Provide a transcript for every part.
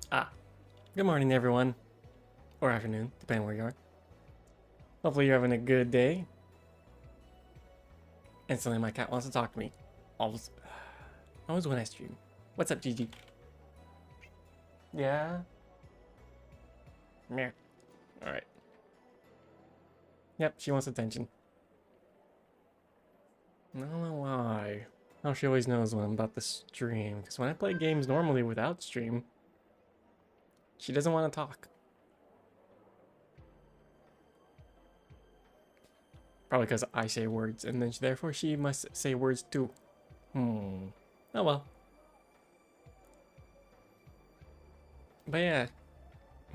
Ah, good morning, everyone. Or afternoon, depending where you are. Hopefully, you're having a good day. Instantly, my cat wants to talk to me. Always, always when I stream. What's up, Gigi? Yeah? Meow. Alright. Yep, she wants attention. I don't know why. Oh, she always knows when I'm about to stream. Because when I play games normally without stream, she doesn't want to talk. Probably because I say words, and then therefore she must say words too. Oh well. But yeah,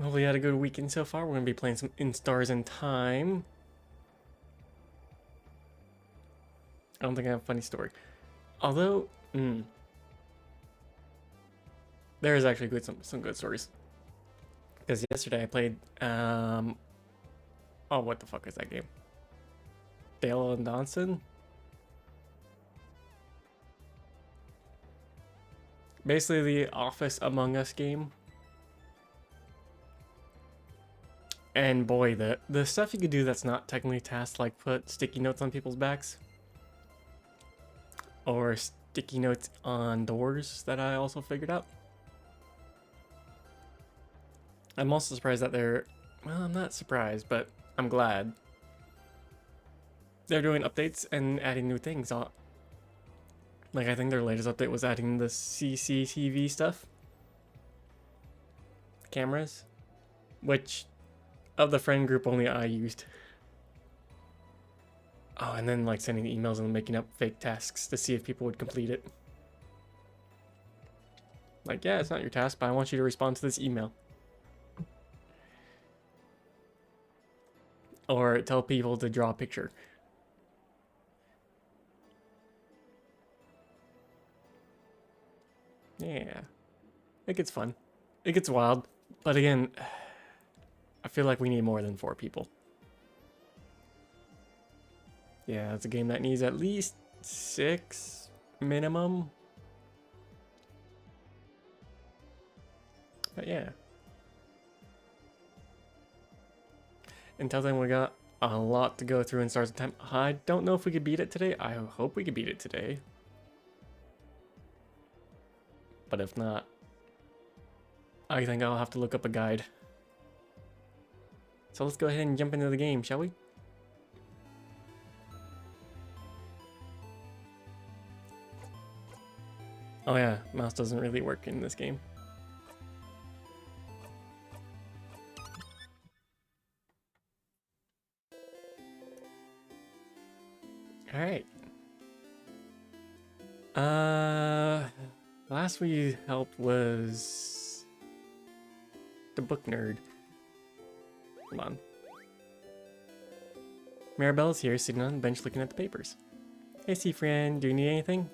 hopefully you had a good weekend so far. We're going to be playing some In Stars in Time. I don't think I have a funny story. Although, there is actually some good stories. Because yesterday I played, oh, what the fuck is that game? Dale and Donson? Basically the Office Among Us game. And boy, the stuff you could do that's not technically tasks, like put sticky notes on people's backs. Or sticky notes on doors that I also figured out. I'm also surprised that well, I'm not surprised, but I'm glad. They're doing updates and adding new things. Like, I think their latest update was adding the CCTV stuff. Cameras. Which, of the friend group, only I used. Oh, and then, like, sending emails and making up fake tasks to see if people would complete it. Like, yeah, it's not your task, but I want you to respond to this email. Or tell people to draw a picture. Yeah. It gets fun. It gets wild. But again, I feel like we need more than 4 people. Yeah, it's a game that needs at least 6 minimum. But yeah. Until then, we got a lot to go through in Stars of Time. I don't know if we could beat it today. I hope we could beat it today. But if not, I think I'll have to look up a guide. So let's go ahead and jump into the game, shall we? Oh yeah, mouse doesn't really work in this game. Alright. Last we helped was the book nerd. Come on. Mirabella's here, sitting on the bench looking at the papers. Hey, Friend, do you need anything?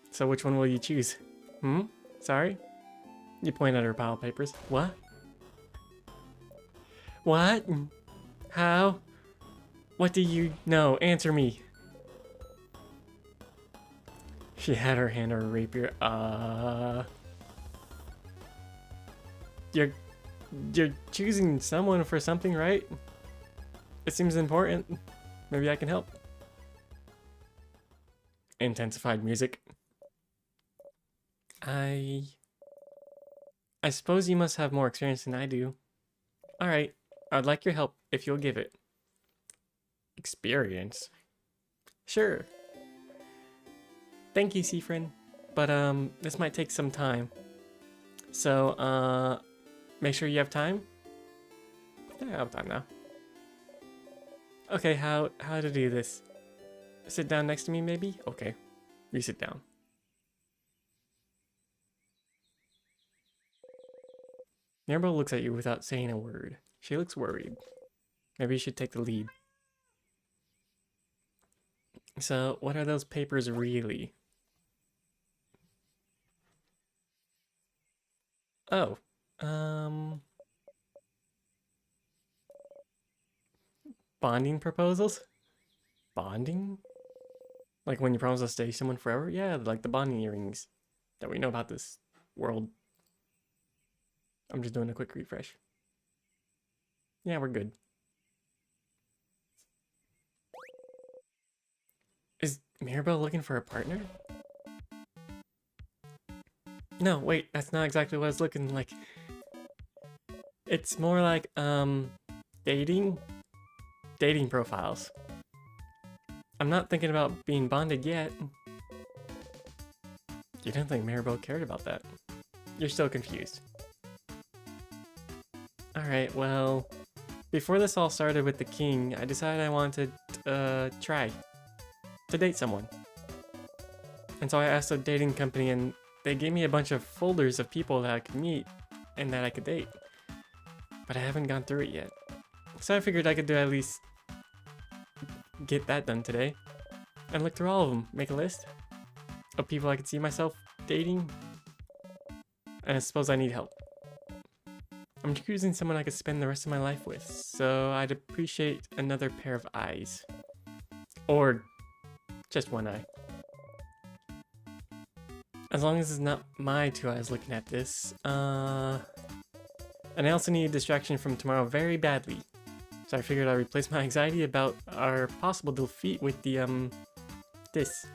So which one will you choose? Sorry? You point at her pile of papers. What? What? How? What do you know? Answer me. She had her hand on her rapier. You're choosing someone for something, right? It seems important. Maybe I can help. Intensified music. I suppose you must have more experience than I do. Alright, I'd like your help if you'll give it. Experience? Sure. Thank you, Seafrin. But, this might take some time. So, make sure you have time? Yeah, I have time now. Okay, how to do this? Sit down next to me, maybe? Okay, you sit down. Mirabelle looks at you without saying a word. She looks worried. Maybe you should take the lead. So, what are those papers really? Oh, bonding proposals? Bonding? Like when you promise to stay someone forever? Yeah, like the bonding earrings that we know about this world. I'm just doing a quick refresh. Yeah, we're good. Is Mirabelle looking for a partner? No, wait, that's not exactly what it's looking like. It's more like, dating? Dating profiles. I'm not thinking about being bonded yet. You didn't think Mirabelle cared about that. You're still confused. Alright, well, before this all started with the king, I decided I wanted to, try to date someone. And so I asked a dating company and they gave me a bunch of folders of people that I could meet and that I could date. But I haven't gone through it yet. So I figured I could do at least get that done today. And look through all of them, make a list of people I could see myself dating. And I suppose I need help. I'm choosing someone I could spend the rest of my life with, so I'd appreciate another pair of eyes. Or just one eye. As long as it's not my two eyes looking at this. And I also need a distraction from tomorrow very badly. So I figured I'd replace my anxiety about our possible defeat with the, this.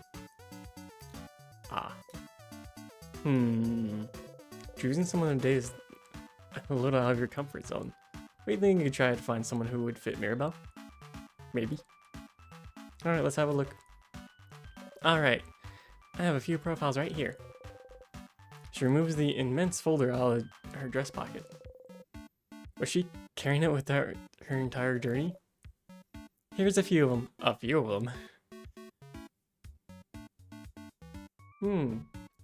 Ah. Choosing someone to date is a little out of your comfort zone. What do you think you could try to find someone who would fit Mirabelle? Maybe. Alright, let's have a look. Alright. I have a few profiles right here. She removes the immense folder out of her dress pocket. Was she carrying it with her entire journey? Here's a few of them. A few of them.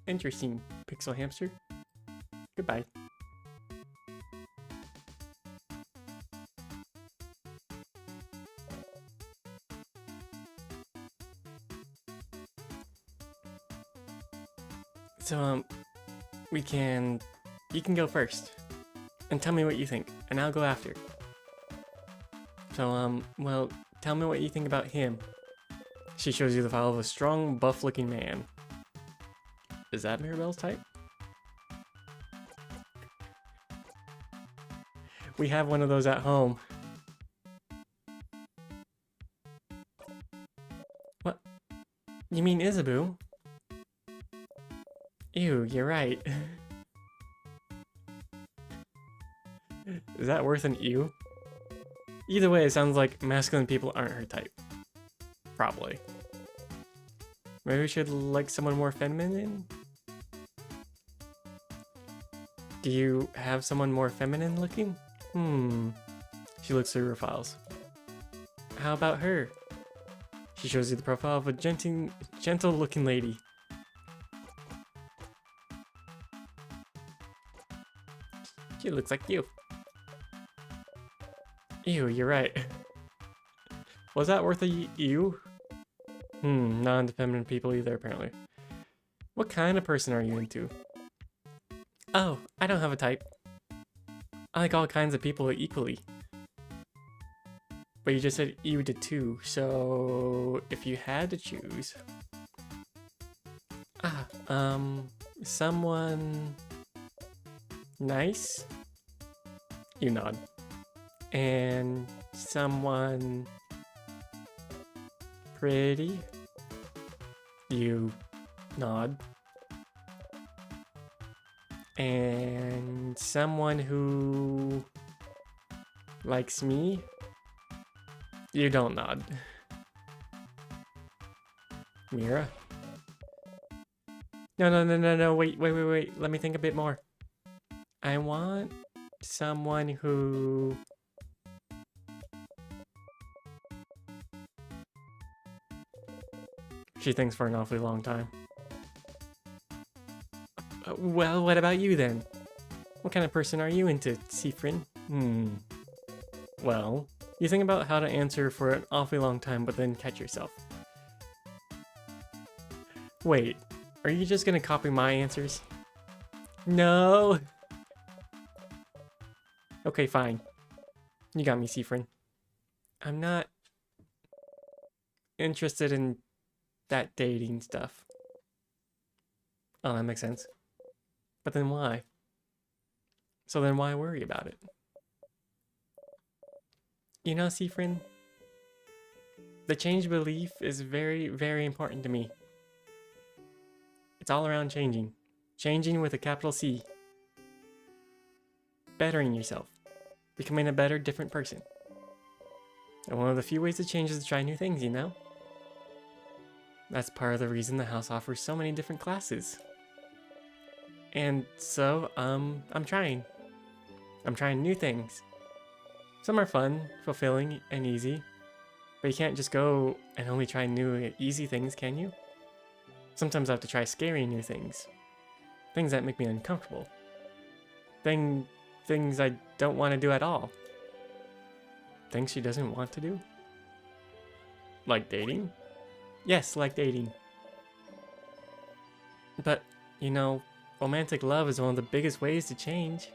Interesting, Pixel Hamster. Goodbye. So, you can go first. And tell me what you think, and I'll go after. So, well, tell me what you think about him. She shows you the file of a strong, buff-looking man. Is that Mirabelle's type? We have one of those at home. What? You mean Isabu? Ew, you're right. Is that worth an ew? Either way, it sounds like masculine people aren't her type. Probably. Maybe we should like someone more feminine? Do you have someone more feminine looking? She looks through her files. How about her? She shows you the profile of a gentle looking lady. She looks like you. Ew, you're right. Was that worth a ew? Not into feminine people either, apparently. What kind of person are you into? Oh, I don't have a type. I like all kinds of people equally. But you just said you did too, so if you had to choose... someone... nice? You nod. And someone... pretty? You nod. And someone who likes me? You don't nod. Mira? No, wait, let me think a bit more. I want someone who... She thinks for an awfully long time. Well, what about you then? What kind of person are you into, Siffrin? Well, you think about how to answer for an awfully long time, but then catch yourself. Wait, are you just gonna copy my answers? No! Okay, fine. You got me, Siffrin. I'm not interested in that dating stuff. Oh, that makes sense. But then why? So then why worry about it? You know, Seafrin, the change belief is very, very important to me. It's all around changing. Changing with a capital C. Bettering yourself. Becoming a better, different person. And one of the few ways to change is to try new things, you know? That's part of the reason the house offers so many different classes. And so, I'm trying. I'm trying new things. Some are fun, fulfilling, and easy. But you can't just go and only try new, easy things, can you? Sometimes I have to try scary new things. Things that make me uncomfortable. Things I don't want to do at all. Things she doesn't want to do? Like dating? Yes, like dating. But, you know, romantic love is one of the biggest ways to change.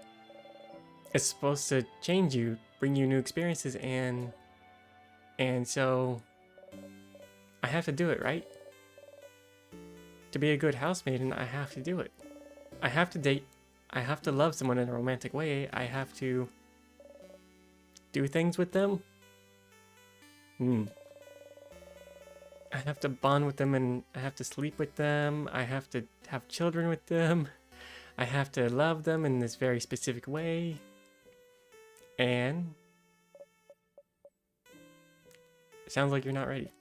It's supposed to change you, bring you new experiences, and so I have to do it, right? To be a good housemaiden, I have to do it. I have to date. I have to love someone in a romantic way. I have to do things with them. I have to bond with them, and I have to sleep with them. I have to have children with them. I have to love them in this very specific way. And it sounds like you're not ready.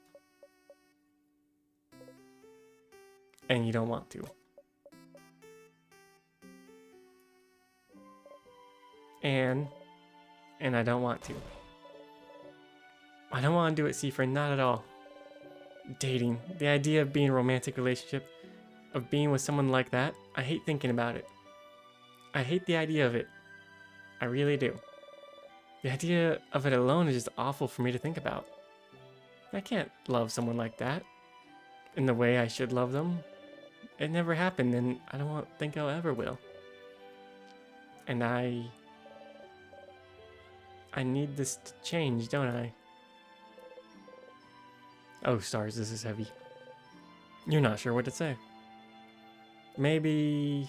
And you don't want to. And I don't want to. I don't want to do it, Seafrin, not at all. Dating, the idea of being in a romantic relationship, of being with someone like that, I hate thinking about it. I hate the idea of it. I really do. The idea of it alone is just awful for me to think about. I can't love someone like that in the way I should love them. It never happened, and I don't think I ever will. And I need this to change, don't I? Oh, stars, this is heavy. You're not sure what to say. Maybe...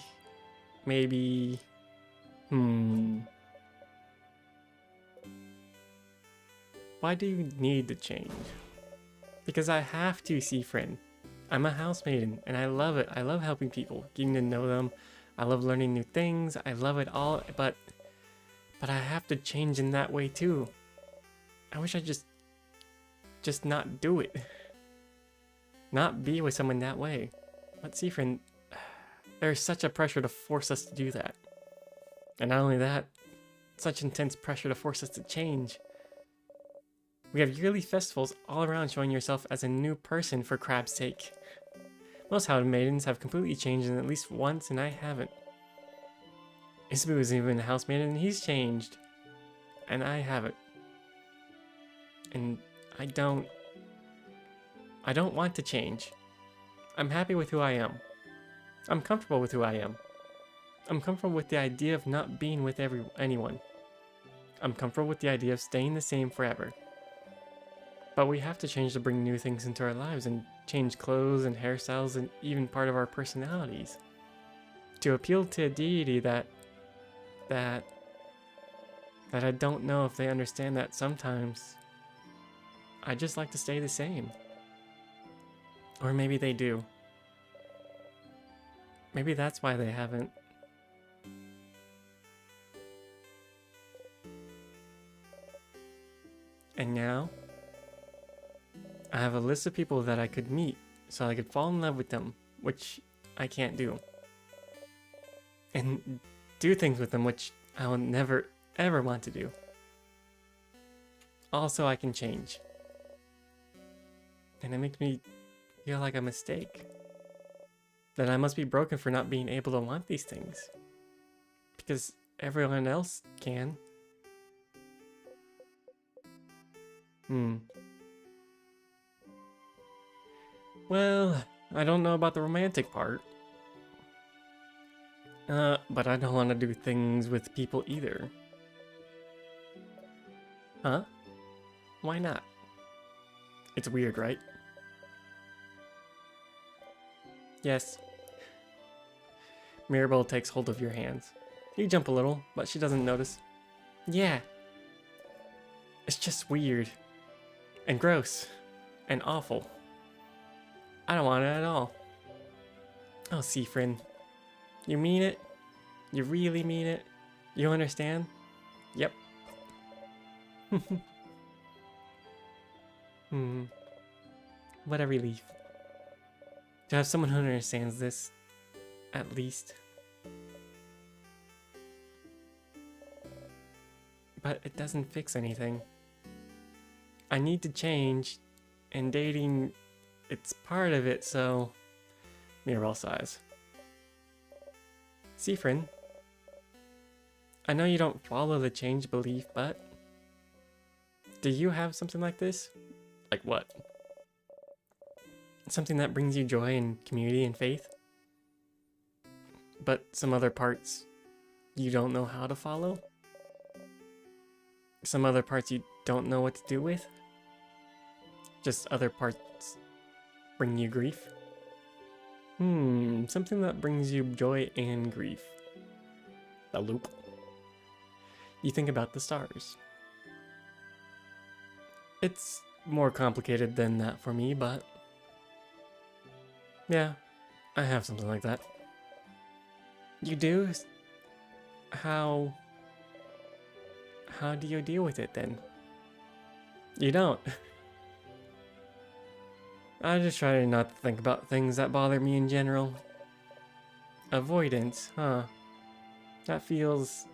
Why do you need to change? Because I have to, Seafrin. I'm a housemaiden, and I love it. I love helping people, getting to know them. I love learning new things. I love it all, but I have to change in that way too. I wish I just not do it. Not be with someone that way. But Seafrin, there's such a pressure to force us to do that. And not only that, such intense pressure to force us to change. We have yearly festivals all around showing yourself as a new person for crab's sake. Most housemaidens have completely changed at least once, and I haven't. Isabu isn't even a housemaiden, and he's changed. And I haven't. And I don't want to change. I'm happy with who I am. I'm comfortable with who I am. I'm comfortable with the idea of not being with anyone. I'm comfortable with the idea of staying the same forever. But we have to change to bring new things into our lives and change clothes and hairstyles and even part of our personalities. To appeal to a deity that I don't know if they understand that sometimes I just like to stay the same. Or maybe they do. Maybe that's why they haven't. And now, I have a list of people that I could meet so I could fall in love with them, which I can't do. And do things with them which I will never ever want to do. Also, I can change. And it makes me feel like a mistake. That I must be broken for not being able to want these things. Because everyone else can. Well, I don't know about the romantic part. But I don't want to do things with people either. Huh? Why not? It's weird, right? Yes. Mirabelle takes hold of your hands. You jump a little, but she doesn't notice. Yeah. It's just weird. And gross. And awful. I don't want it at all. Oh, Siffrin. You mean it? You really mean it? You understand? Yep. What a relief. To have someone who understands this, at least. But it doesn't fix anything. I need to change, and dating, it's part of it, so... Mirabelle sighs. Siffrin, I know you don't follow the change belief, but... Do you have something like this? Like what? Something that brings you joy and community and faith? But some other parts you don't know how to follow? Some other parts you don't know what to do with? Just other parts bring you grief? Something that brings you joy and grief. A loop. You think about the stars. It's more complicated than that for me, but... Yeah, I have something like that. You do? How do you deal with it then? You don't. I just try not to think about things that bother me in general. Avoidance, huh? That feels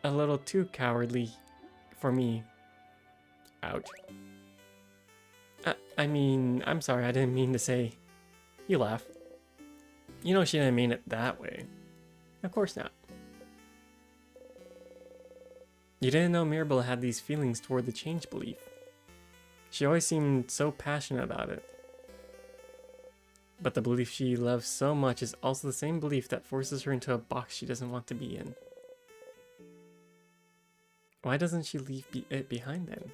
a little too cowardly for me. Ouch. I mean, I'm sorry, I didn't mean to say... You laugh. You know she didn't mean it that way. Of course not. You didn't know Mirabelle had these feelings toward the change belief. She always seemed so passionate about it. But the belief she loves so much is also the same belief that forces her into a box she doesn't want to be in. Why doesn't she leave it behind then?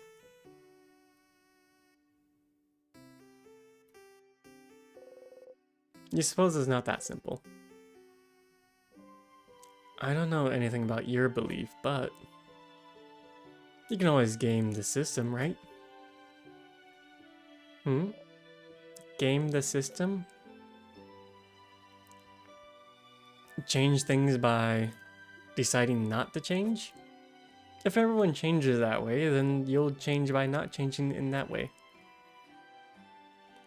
You suppose it's not that simple. I don't know anything about your belief, but... You can always game the system, right? Game the system? Change things by deciding not to change? If everyone changes that way, then you'll change by not changing in that way.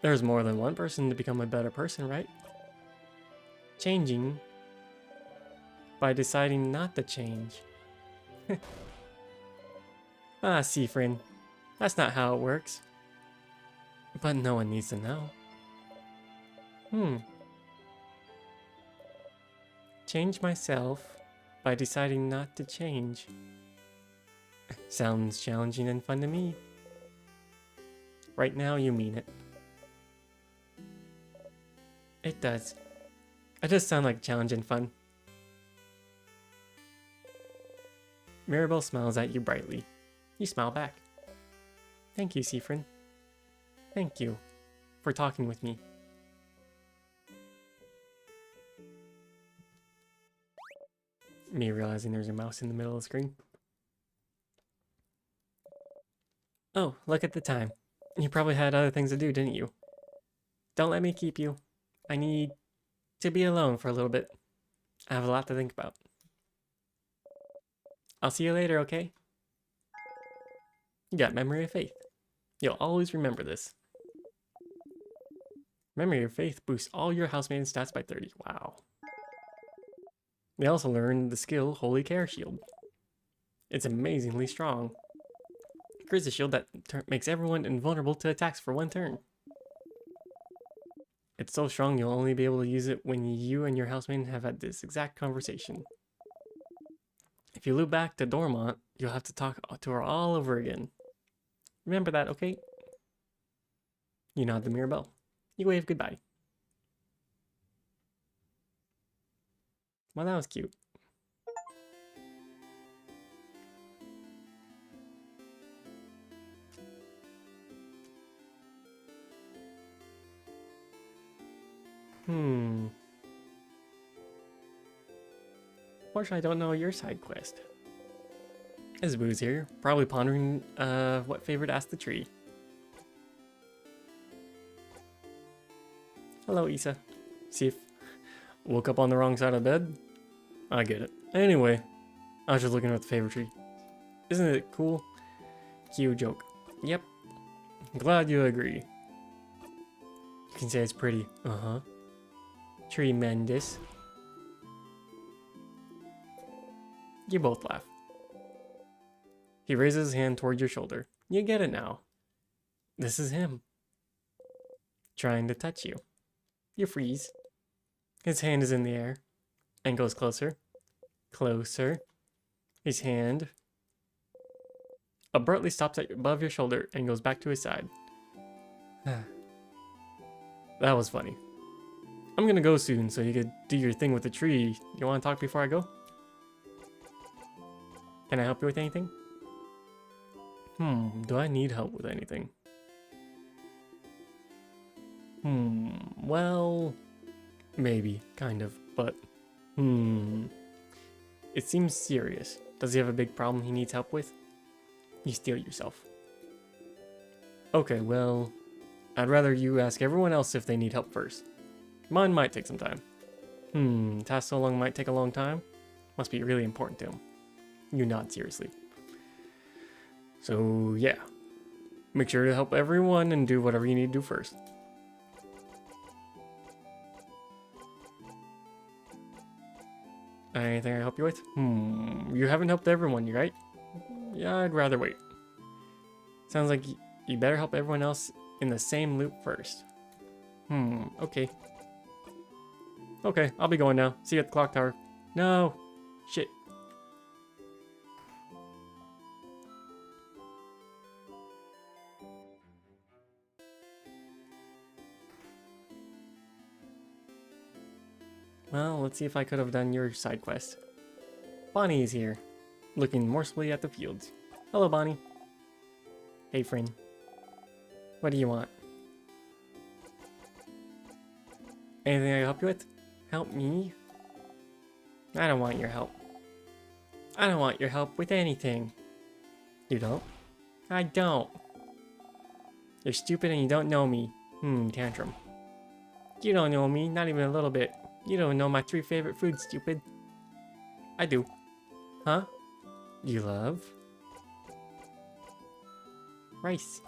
There's more than one person to become a better person, right? Changing by deciding not to change. Ah, Siffrin, that's not how it works. But no one needs to know. Change myself by deciding not to change. Sounds challenging and fun to me. Right now, you mean it. It does. It does sound like challenge and fun. Mirabelle smiles at you brightly. You smile back. Thank you, Siffrin. Thank you for talking with me. Me realizing there's a mouse in the middle of the screen. Oh, look at the time. You probably had other things to do, didn't you? Don't let me keep you. I need to be alone for a little bit. I have a lot to think about. I'll see you later, okay? You got Memory of Faith. You'll always remember this. Memory of Faith boosts all your housemaiden stats by 30. Wow. They also learned the skill Holy Care Shield. It's amazingly strong. It creates a shield that makes everyone invulnerable to attacks for one turn. It's so strong you'll only be able to use it when you and your housemaiden have had this exact conversation. If you loop back to Dormont, you'll have to talk to her all over again. Remember that, okay? You nod to Mirabelle. You wave goodbye. Well, that was cute. Hmm. Fortunately, I don't know your side quest. There's Boo's here, probably pondering what favor to ask the tree. Hello, Isa. See if woke up on the wrong side of bed? I get it. Anyway, I was just looking at the favor tree. Isn't it cool? Cute joke. Yep. Glad you agree. You can say it's pretty. Uh-huh. Tremendous. You both laugh. He raises his hand toward your shoulder. You get it now. This is him. Trying to touch you. You freeze. His hand is in the air and goes closer. Closer. His hand abruptly stops above your shoulder and goes back to his side. That was funny. I'm gonna go soon, so you could do your thing with the tree. You wanna talk before I go? Can I help you with anything? Do I need help with anything? Well, maybe, kind of, but, It seems serious. Does he have a big problem he needs help with? You steel yourself. Okay, well, I'd rather you ask everyone else if they need help first. Mine might take some time. Task so long might take a long time? Must be really important to him. You nod seriously. So, yeah. Make sure to help everyone and do whatever you need to do first. Anything I help you with? You haven't helped everyone, right? Yeah, I'd rather wait. Sounds like you better help everyone else in the same loop first. Okay. Okay, I'll be going now. See you at the clock tower. No! Shit. Well, let's see if I could have done your side quest. Bonnie is here, looking morsely at the fields. Hello, Bonnie. Hey, friend. What do you want? Anything I can help you with? Help me? I don't want your help. I don't want your help with anything. You don't? I don't. You're stupid and you don't know me. Tantrum. You don't know me, not even a little bit. You don't know my 3 favorite foods, stupid. I do. Huh? You love? Rice.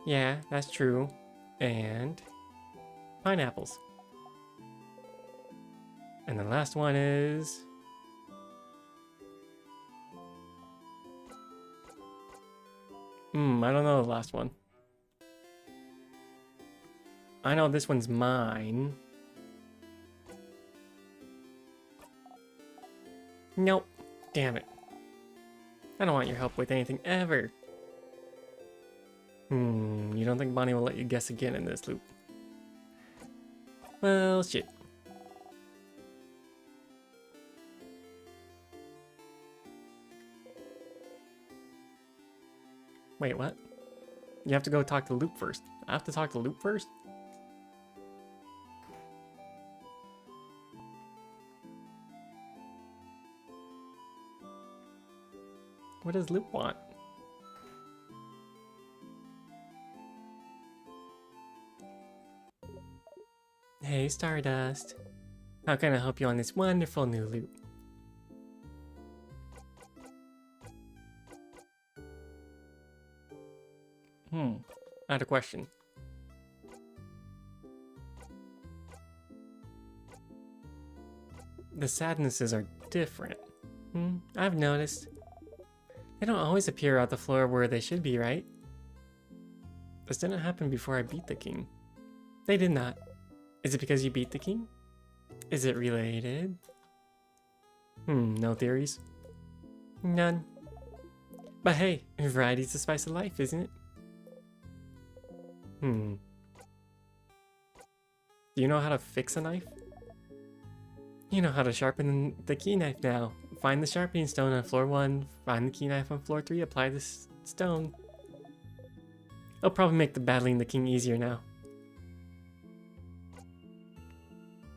Yeah, that's true. And pineapples. And the last one is... I don't know the last one. I know this one's mine. Nope. Damn it. I don't want your help with anything ever. You don't think Bonnie will let you guess again in this loop? Well, shit. Wait, what? You have to go talk to Loop first. I have to talk to Loop first? What does Loop want? Hey, Stardust. How can I help you on this wonderful new loop? I had a question. The sadnesses are different. I've noticed. They don't always appear on the floor where they should be, right? This didn't happen before I beat the king. They did not. Is it because you beat the king? Is it related? No theories? None. But hey, variety's the spice of life, isn't it? Do you know how to fix a knife? You know how to sharpen the key knife now. Find the sharpening stone on floor 1, find the key knife on floor 3, apply the stone. It'll probably make the battling the king easier now.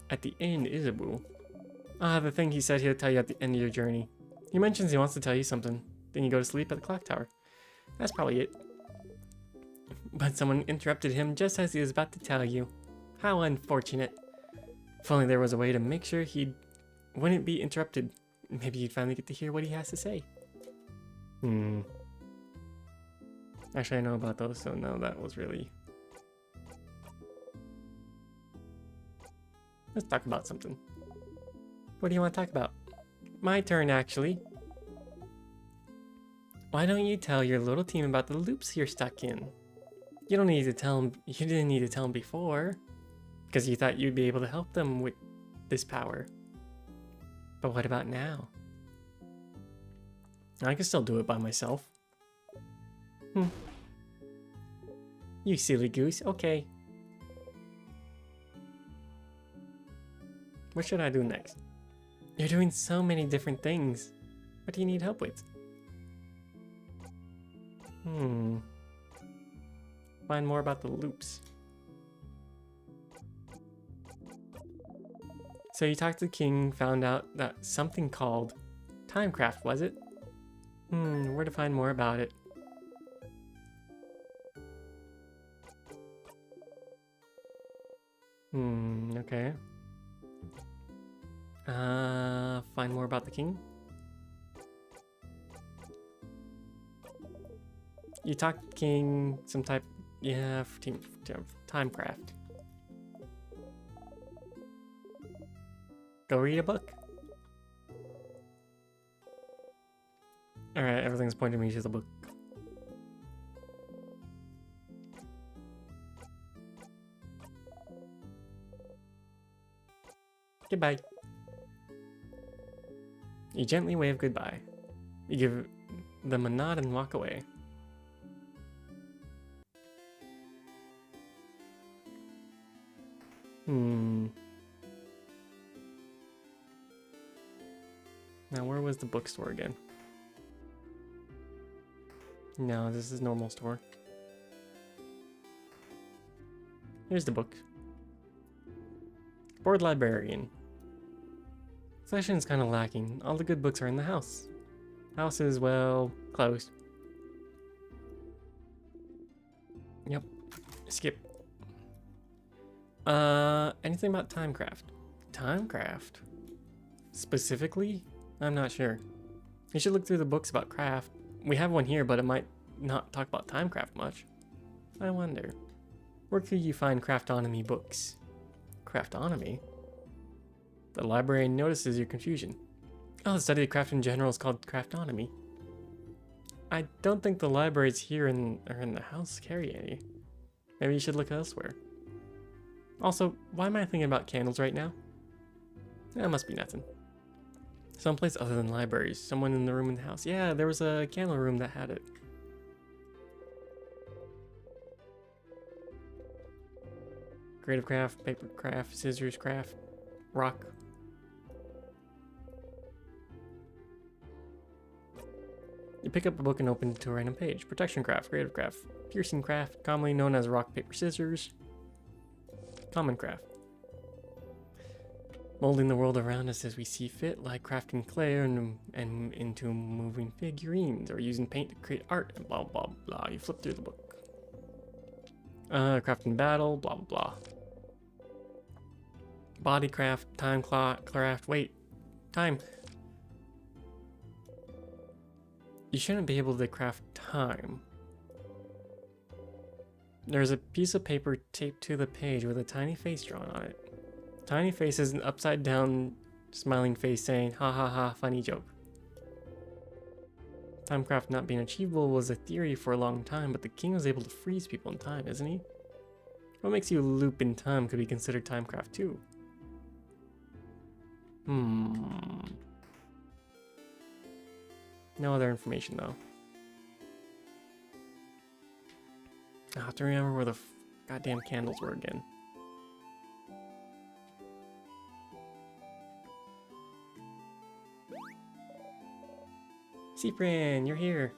At the end, Isabu. Ah, the thing he said he'll tell you at the end of your journey. He mentions he wants to tell you something. Then you go to sleep at the clock tower. That's probably it. But someone interrupted him just as he was about to tell you. How unfortunate. If only there was a way to make sure he wouldn't be interrupted. Maybe you'd finally get to hear what he has to say. Actually, I know about those, so no, that was really... Let's talk about something. What do you want to talk about? My turn, actually. Why don't you tell your little team about the loops you're stuck in? You don't need to tell them. You didn't need to tell them before, because you thought you'd be able to help them with this power. But what about now? I can still do it by myself. You silly goose. Okay. What should I do next? You're doing so many different things. What do you need help with? Find more about the loops. So you talked to the king, found out that something called Timecraft, was it? Where to find more about it? Okay. Find more about the king? You talked to the king, some type, yeah, Timecraft. Go read a book. Alright, everything's pointing me to the book. Goodbye. You gently wave goodbye. You give them a nod and walk away. Now, where was the bookstore again? No, this is normal store. Here's the book. Bored librarian. Session's kind of lacking. All the good books are in the house. House is, well, closed. Yep. Skip. Anything about Timecraft? Timecraft? Specifically? I'm not sure. You should look through the books about craft. We have one here, but it might not talk about Timecraft much. I wonder. Where could you find Craftonomy books? Craftonomy? The librarian notices your confusion. Oh, the study of craft in general is called Craftonomy. I don't think the libraries here or in the house carry any. Maybe you should look elsewhere. Also, why am I thinking about candles right now? That must be nothing. Someplace other than libraries. Someone in the room in the house. Yeah, there was a candle room that had it. Creative craft, paper craft, scissors craft, rock. You pick up a book and open it to a random page. Protection craft, creative craft, piercing craft, commonly known as rock, paper, scissors. Common craft. Molding the world around us as we see fit, like crafting clay and into moving figurines, or using paint to create art, and blah blah blah. You flip through the book. Crafting battle, blah blah blah. Body craft, time craft. Wait, time. You shouldn't be able to craft time. There's a piece of paper taped to the page with a tiny face drawn on it. Tiny face is an upside down smiling face saying, ha ha ha, funny joke. Timecraft not being achievable was a theory for a long time, but the king was able to freeze people in time, isn't he? What makes you loop in time could be considered Timecraft too. No other information though. I have to remember where the goddamn candles were again. Seaprin, you're here.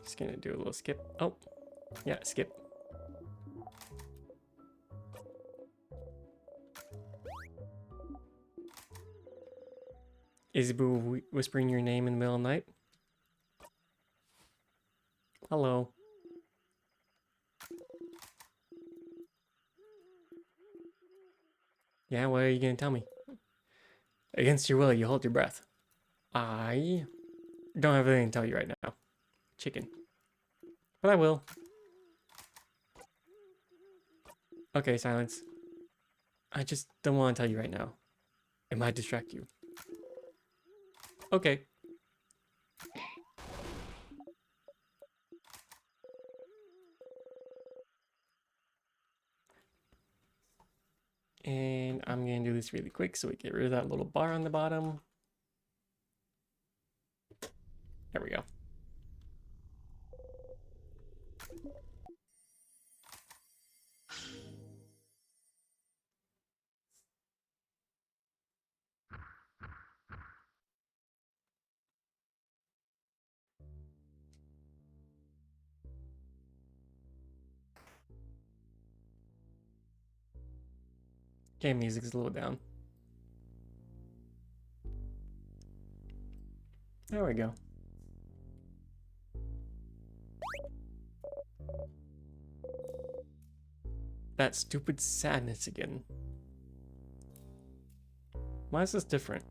Just gonna do a little skip. Oh, yeah, skip. Is Boo whispering your name in the middle of the night? Hello. Yeah, what are you gonna tell me? Against your will, you hold your breath. I don't have anything to tell you right now. Chicken. But I will. Okay, silence. I just don't want to tell you right now. It might distract you. Okay. And I'm gonna do this really quick so we get rid of that little bar on the bottom. There we go. Game music is a little down. There we go. That stupid sadness again. Why is this different?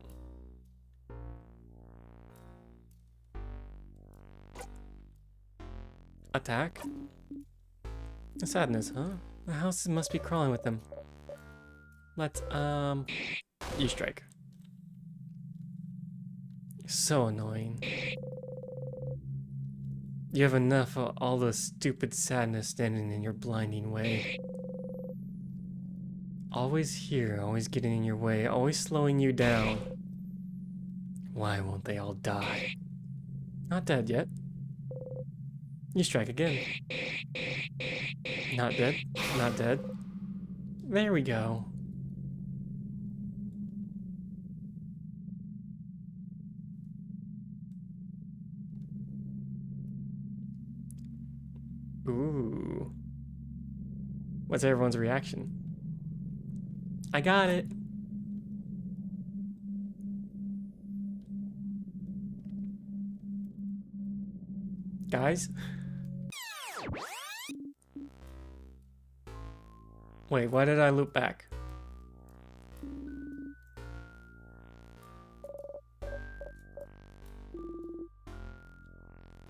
Attack? The sadness, huh? The house must be crawling with them. Let's, you strike. So annoying. You have enough of all the stupid sadness standing in your blinding way. Always here, always getting in your way, always slowing you down. Why won't they all die? Not dead yet. You strike again. Not dead. Not dead. There we go. Ooh. What's everyone's reaction? I got it. Guys? Wait, why did I loop back?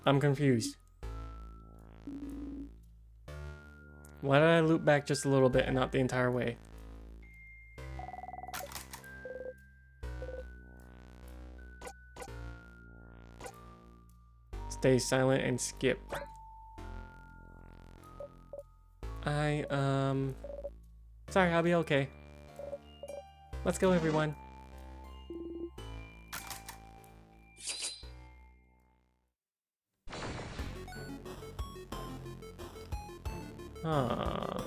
I'm confused. Why did I loop back just a little bit and not the entire way? Stay silent and skip. Sorry, I'll be okay. Let's go, everyone. Ah.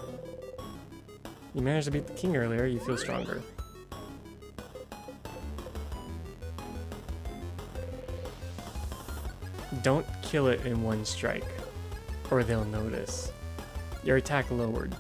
You managed to beat the king earlier, you feel stronger. Don't kill it in one strike, or they'll notice. Your attack lowered.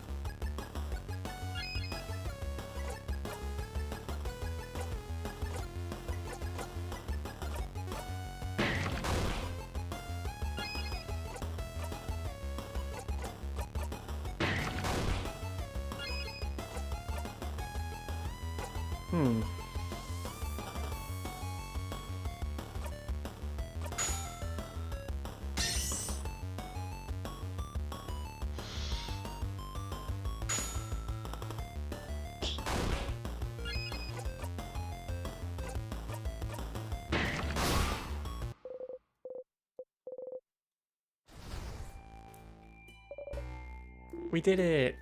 We did it!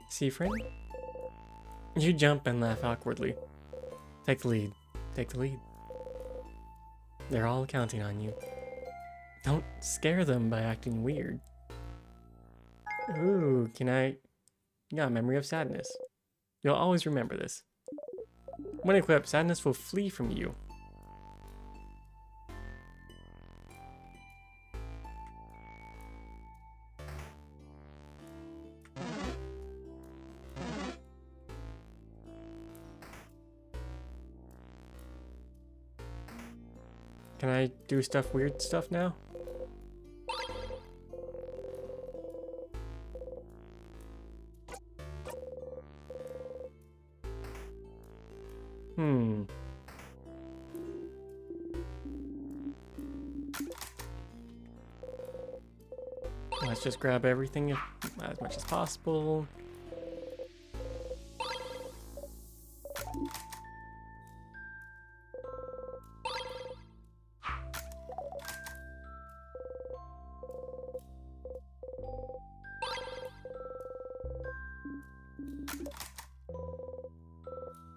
See, friend? You jump and laugh awkwardly. Take the lead. Take the lead. They're all counting on you. Don't scare them by acting weird. Ooh, can I... You got a memory of sadness. You'll always remember this. When equipped, sadness will flee from you. Can I do weird stuff now? Let's just grab everything as much as possible.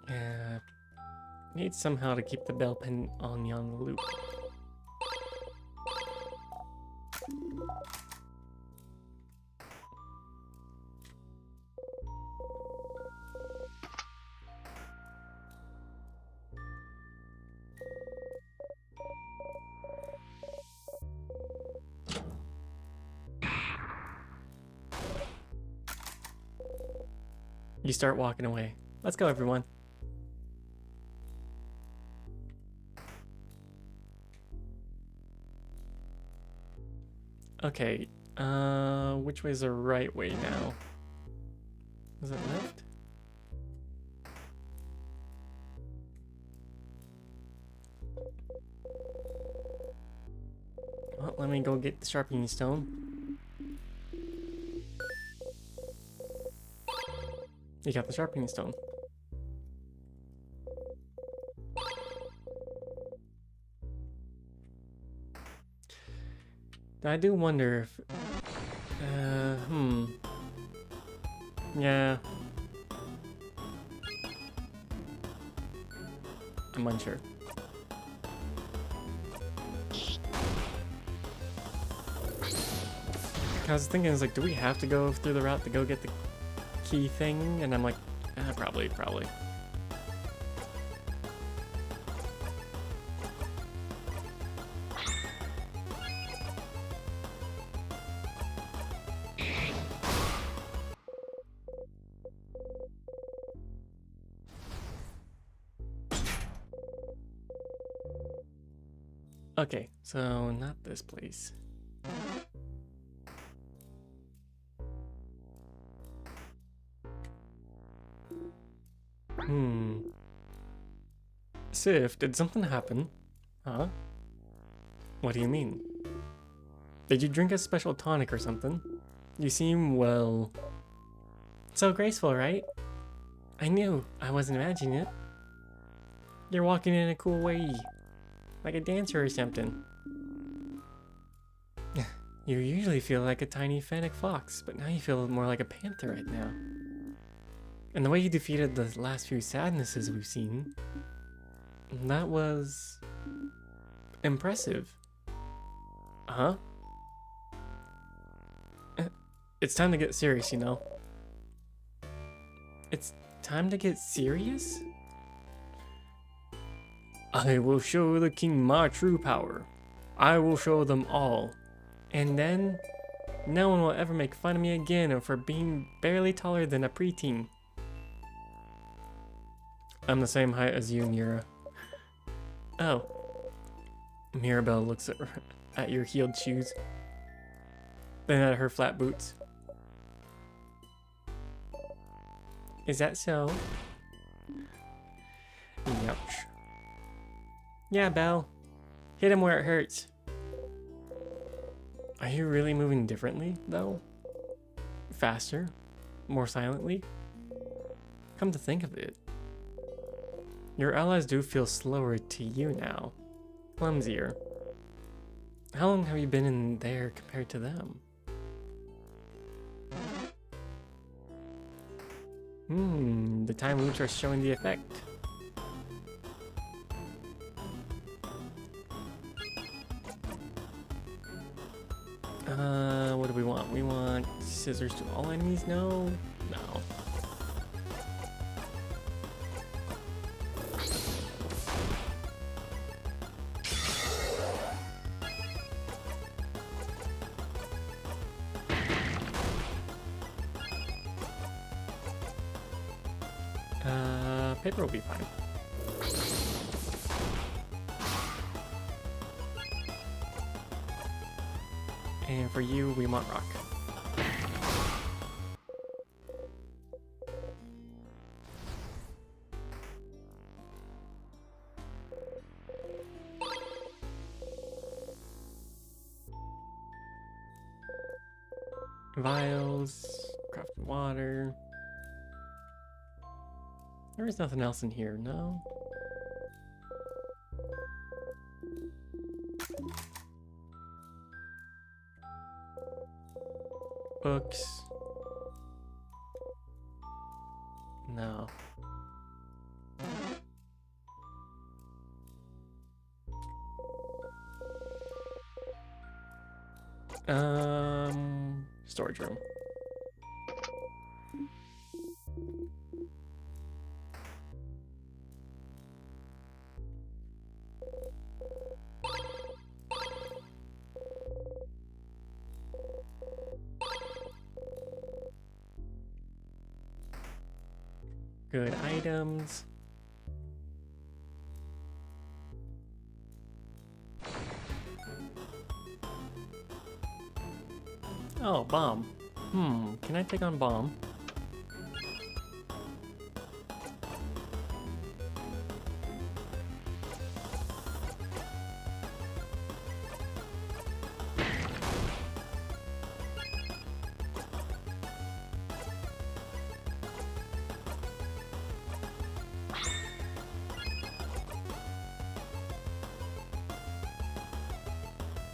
Yeah, need somehow to keep the bell pin on the loop. You start walking away. Let's go, everyone. Okay, which way is the right way now? Is it left? Well, let me go get the sharpening stone. You got the sharpening stone. I do wonder if... Yeah. I'm unsure. I was thinking, do we have to go through the route to go get the key thing? And I'm like, probably. Okay, so not this place. Sif, did something happen? Huh? What do you mean? Did you drink a special tonic or something? You seem, well... so graceful, right? I knew. I wasn't imagining it. You're walking in a cool way. Like a dancer or something. You usually feel like a tiny fennec fox, but now you feel more like a panther right now. And the way you defeated the last few sadnesses we've seen, that was... impressive. Huh? It's time to get serious, you know. It's time to get serious? I will show the king my true power. I will show them all. And then, no one will ever make fun of me again for being barely taller than a preteen. I'm the same height as you, Mira. Oh. Mirabelle looks at your heeled shoes. Then at her flat boots. Is that so? Ouch. Yeah, Belle. Hit him where it hurts. Are you really moving differently, though? Faster? More silently? Come to think of it, your allies do feel slower to you now. Clumsier. How long have you been in there compared to them? The time loops are showing the effect. What do we want? We want scissors to all enemies? No. Paper will be fine. And for you, we want rock. Vials, craft water. There is nothing else in here, no? Books. No. Storage room. Good items. Oh, bomb. Can I take on bomb?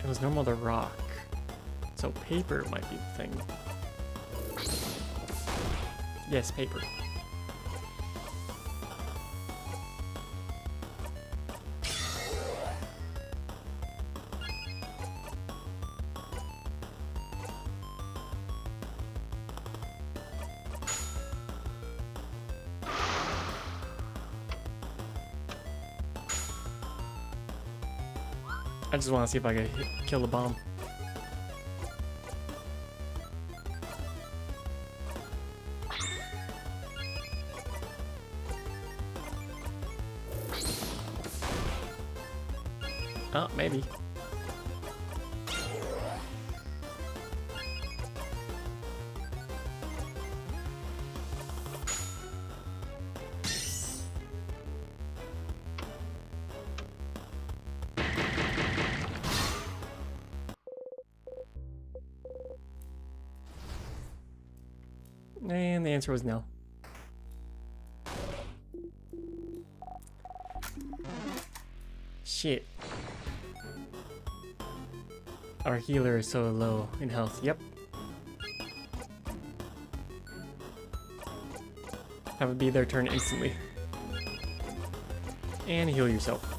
It was normal to rock. So paper might be the thing. Yes, paper. I just want to see if I can kill the bomb. Oh, maybe. And the answer was no. Shit. Our healer is so low in health. Yep. That would be their turn instantly. And heal yourself.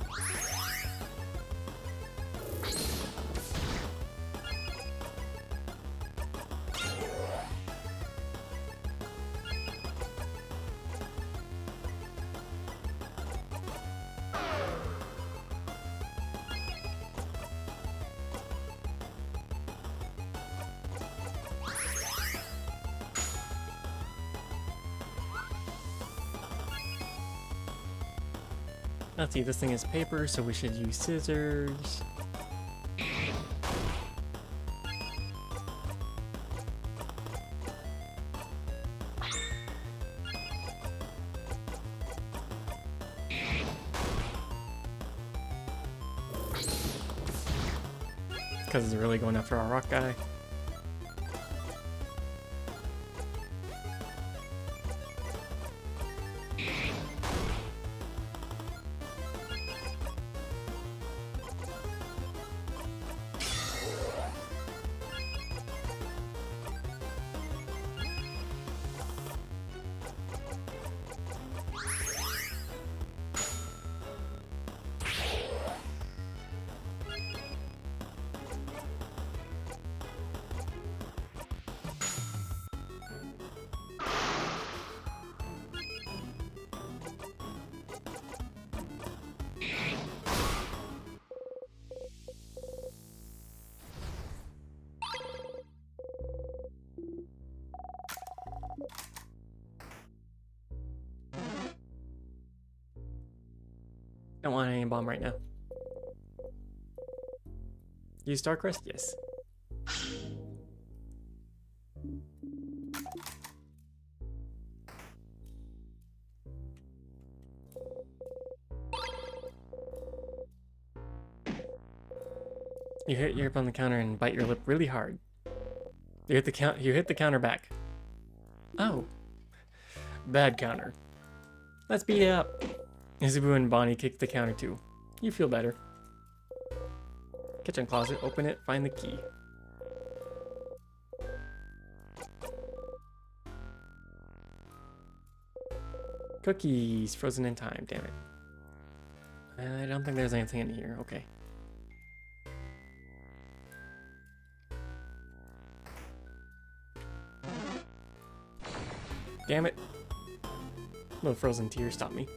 Let's see, this thing is paper, so we should use scissors. Because it's really going after our rock guy. Don't want any bomb right now. Use Starcrest? Yes. You hit your hip on the counter and bite your lip really hard. You hit the counter back. Oh. Bad counter. Let's beat it up. Izubu and Bonnie kick the counter too. You feel better. Kitchen closet, open it, find the key. Cookies, frozen in time, damn it. I don't think there's anything in here, okay. Damn it. No frozen tears stop me.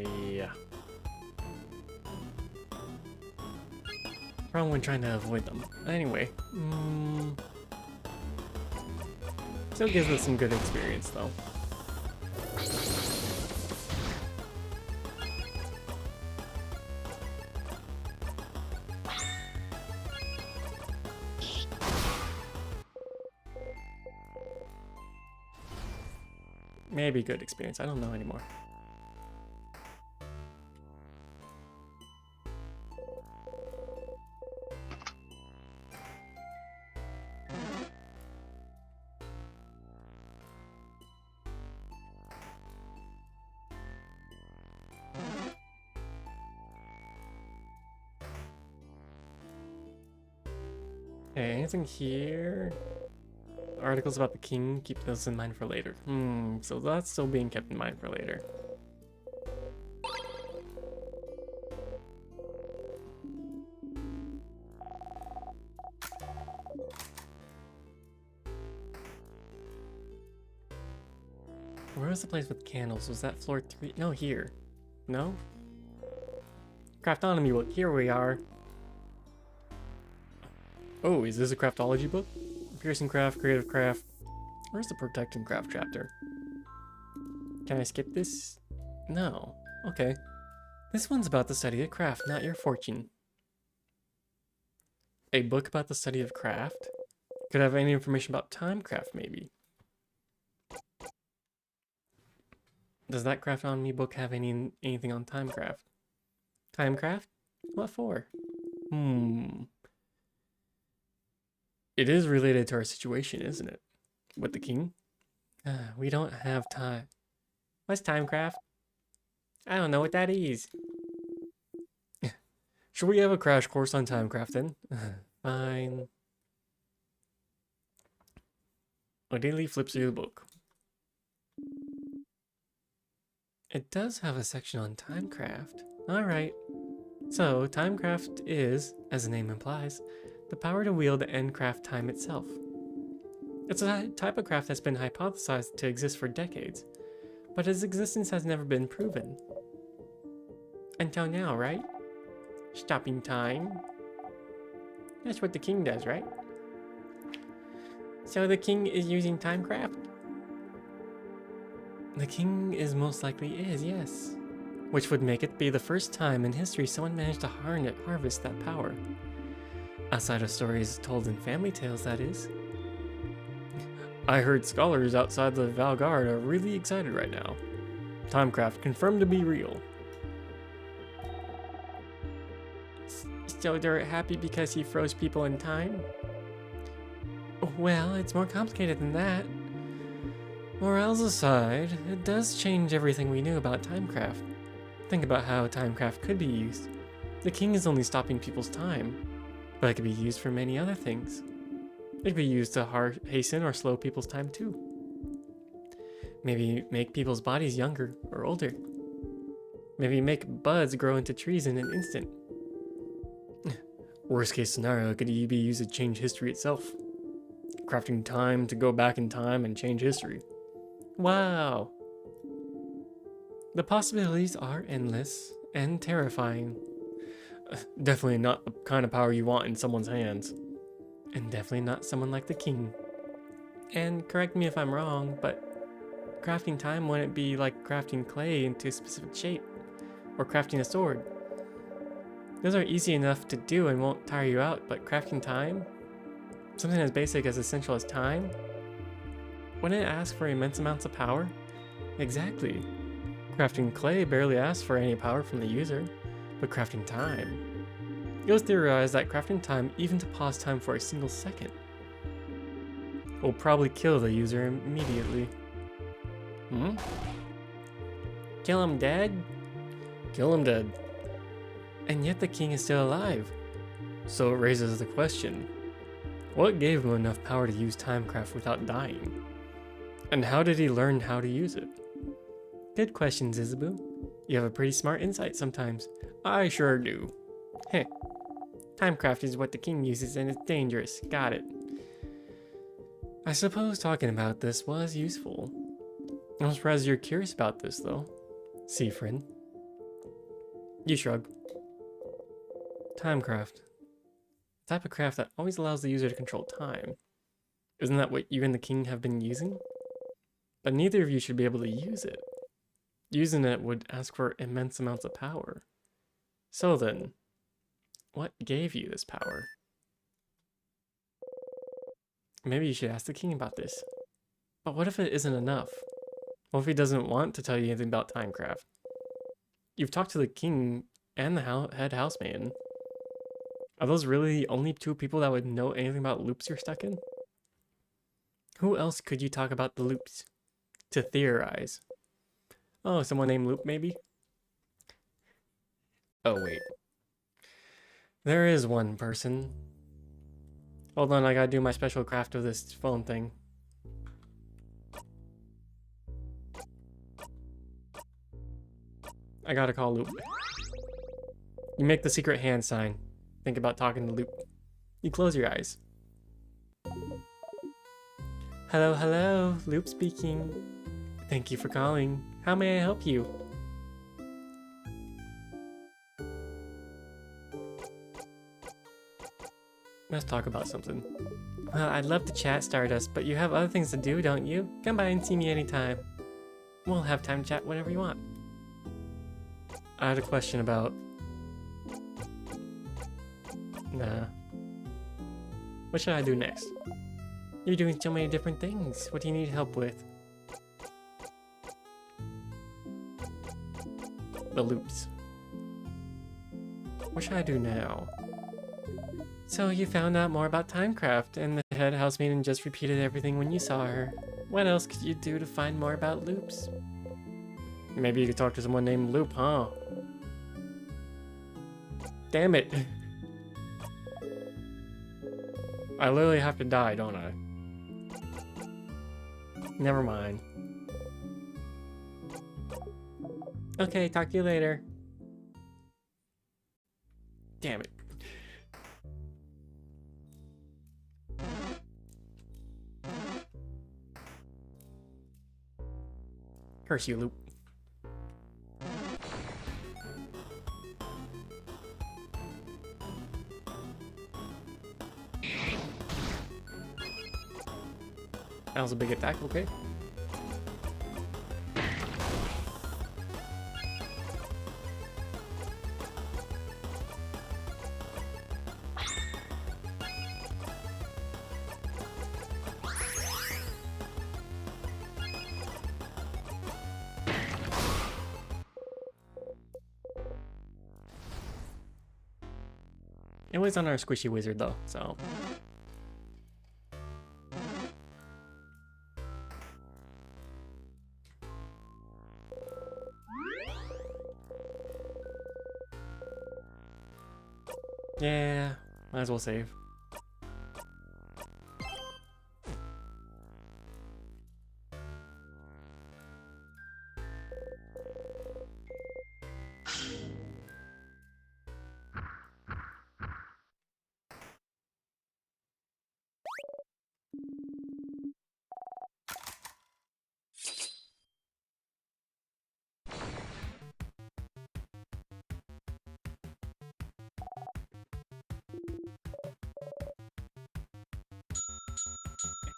Yeah. Problem when trying to avoid them. Anyway, still gives us some good experience though. Maybe good experience, I don't know anymore. Okay, anything here? Articles about the king, keep those in mind for later. So that's still being kept in mind for later. Where was the place with candles? Was that floor 3? No, here. No? Craftonomy book, here we are. Oh, is this a craftology book? Piercing craft, creative craft. Where's the protecting craft chapter? Can I skip this? No. Okay. This one's about the study of craft, not your fortune. A book about the study of craft? Could have any information about timecraft, maybe. Does that Craftonomy book have anything on timecraft? Timecraft? What for? It is related to our situation, isn't it? With the king? We don't have time. What's timecraft? I don't know what that is. Should we have a crash course on timecraft then? Fine. Odelie flips through the book. It does have a section on timecraft. Alright. So, timecraft is, as the name implies, the power to wield and craft time itself. It's a type of craft that's been hypothesized to exist for decades, but its existence has never been proven. Until now, right? Stopping time. That's what the king does, right? So the king is using timecraft? The king is most likely yes. Which would make it be the first time in history someone managed to harvest that power. Outside of stories told in family tales, that is. I heard scholars outside the Valgard are really excited right now. Timecraft confirmed to be real. So they're happy because he froze people in time? Well, it's more complicated than that. Morals aside, it does change everything we knew about timecraft. Think about how timecraft could be used. The king is only stopping people's time. but it could be used for many other things. It could be used to hasten or slow people's time too. Maybe make people's bodies younger or older. Maybe make buds grow into trees in an instant. Worst case scenario, it could be used to change history itself. Crafting time to go back in time and change history. Wow! The possibilities are endless and terrifying. Definitely not the kind of power you want in someone's hands. And definitely not someone like the king. And correct me if I'm wrong, but crafting time wouldn't be like crafting clay into a specific shape, or crafting a sword. Those are easy enough to do and won't tire you out, but crafting time? Something as basic as essential as time? Wouldn't it ask for immense amounts of power? Exactly. Crafting clay barely asks for any power from the user, but crafting time. It was theorized that crafting time, even to pause time for a single second, will probably kill the user immediately. Kill him dead? Kill him dead. And yet the king is still alive. So it raises the question, what gave him enough power to use Timecraft without dying? And how did he learn how to use it? Good questions, Isabu. You have a pretty smart insight sometimes. I sure do. Heh. Timecraft is what the king uses and it's dangerous. Got it. I suppose talking about this was useful. I'm surprised you're curious about this though. Siegfried. You shrug. Timecraft. A type of craft that always allows the user to control time. Isn't that what you and the king have been using? But neither of you should be able to use it. Using it would ask for immense amounts of power. So then, what gave you this power? Maybe you should ask the king about this. But what if it isn't enough? What if he doesn't want to tell you anything about Timecraft? You've talked to the king and the head housemaiden. Are those really the only two people that would know anything about loops you're stuck in? Who else could you talk about the loops? To theorize. Oh, someone named Loop maybe? Oh wait. There is one person. Hold on, I gotta do my special craft of this phone thing. I gotta call Loop. You make the secret hand sign. Think about talking to Loop. You close your eyes. Hello, hello, Loop speaking. Thank you for calling. How may I help you? Let's talk about something. Well, I'd love to chat, Stardust, but you have other things to do, don't you? Come by and see me anytime. We'll have time to chat whenever you want. I had a question about... Nah. What should I do next? You're doing so many different things. What do you need help with? The loops. What should I do now? So you found out more about Timecraft, and the head housemaiden just repeated everything when you saw her. What else could you do to find more about loops? Maybe you could talk to someone named Loop, huh? Damn it. I literally have to die, don't I? Never mind. Okay, talk to you later. Damn it. Curse you, Loop. That was a big attack, okay. It was on our squishy wizard though, so. Yeah, Might as well save.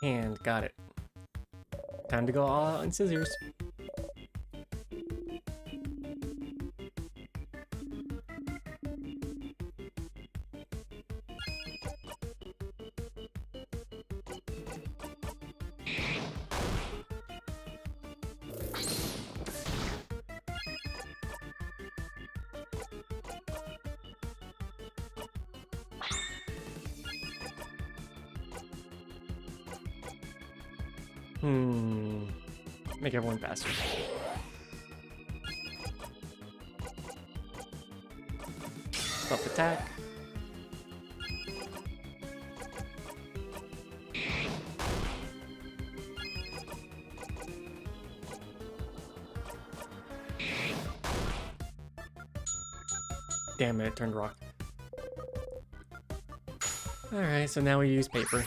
And got it. Time to go all out on scissors. Make everyone faster. Up attack. Damn it, it turned rock. Alright, so now we use paper.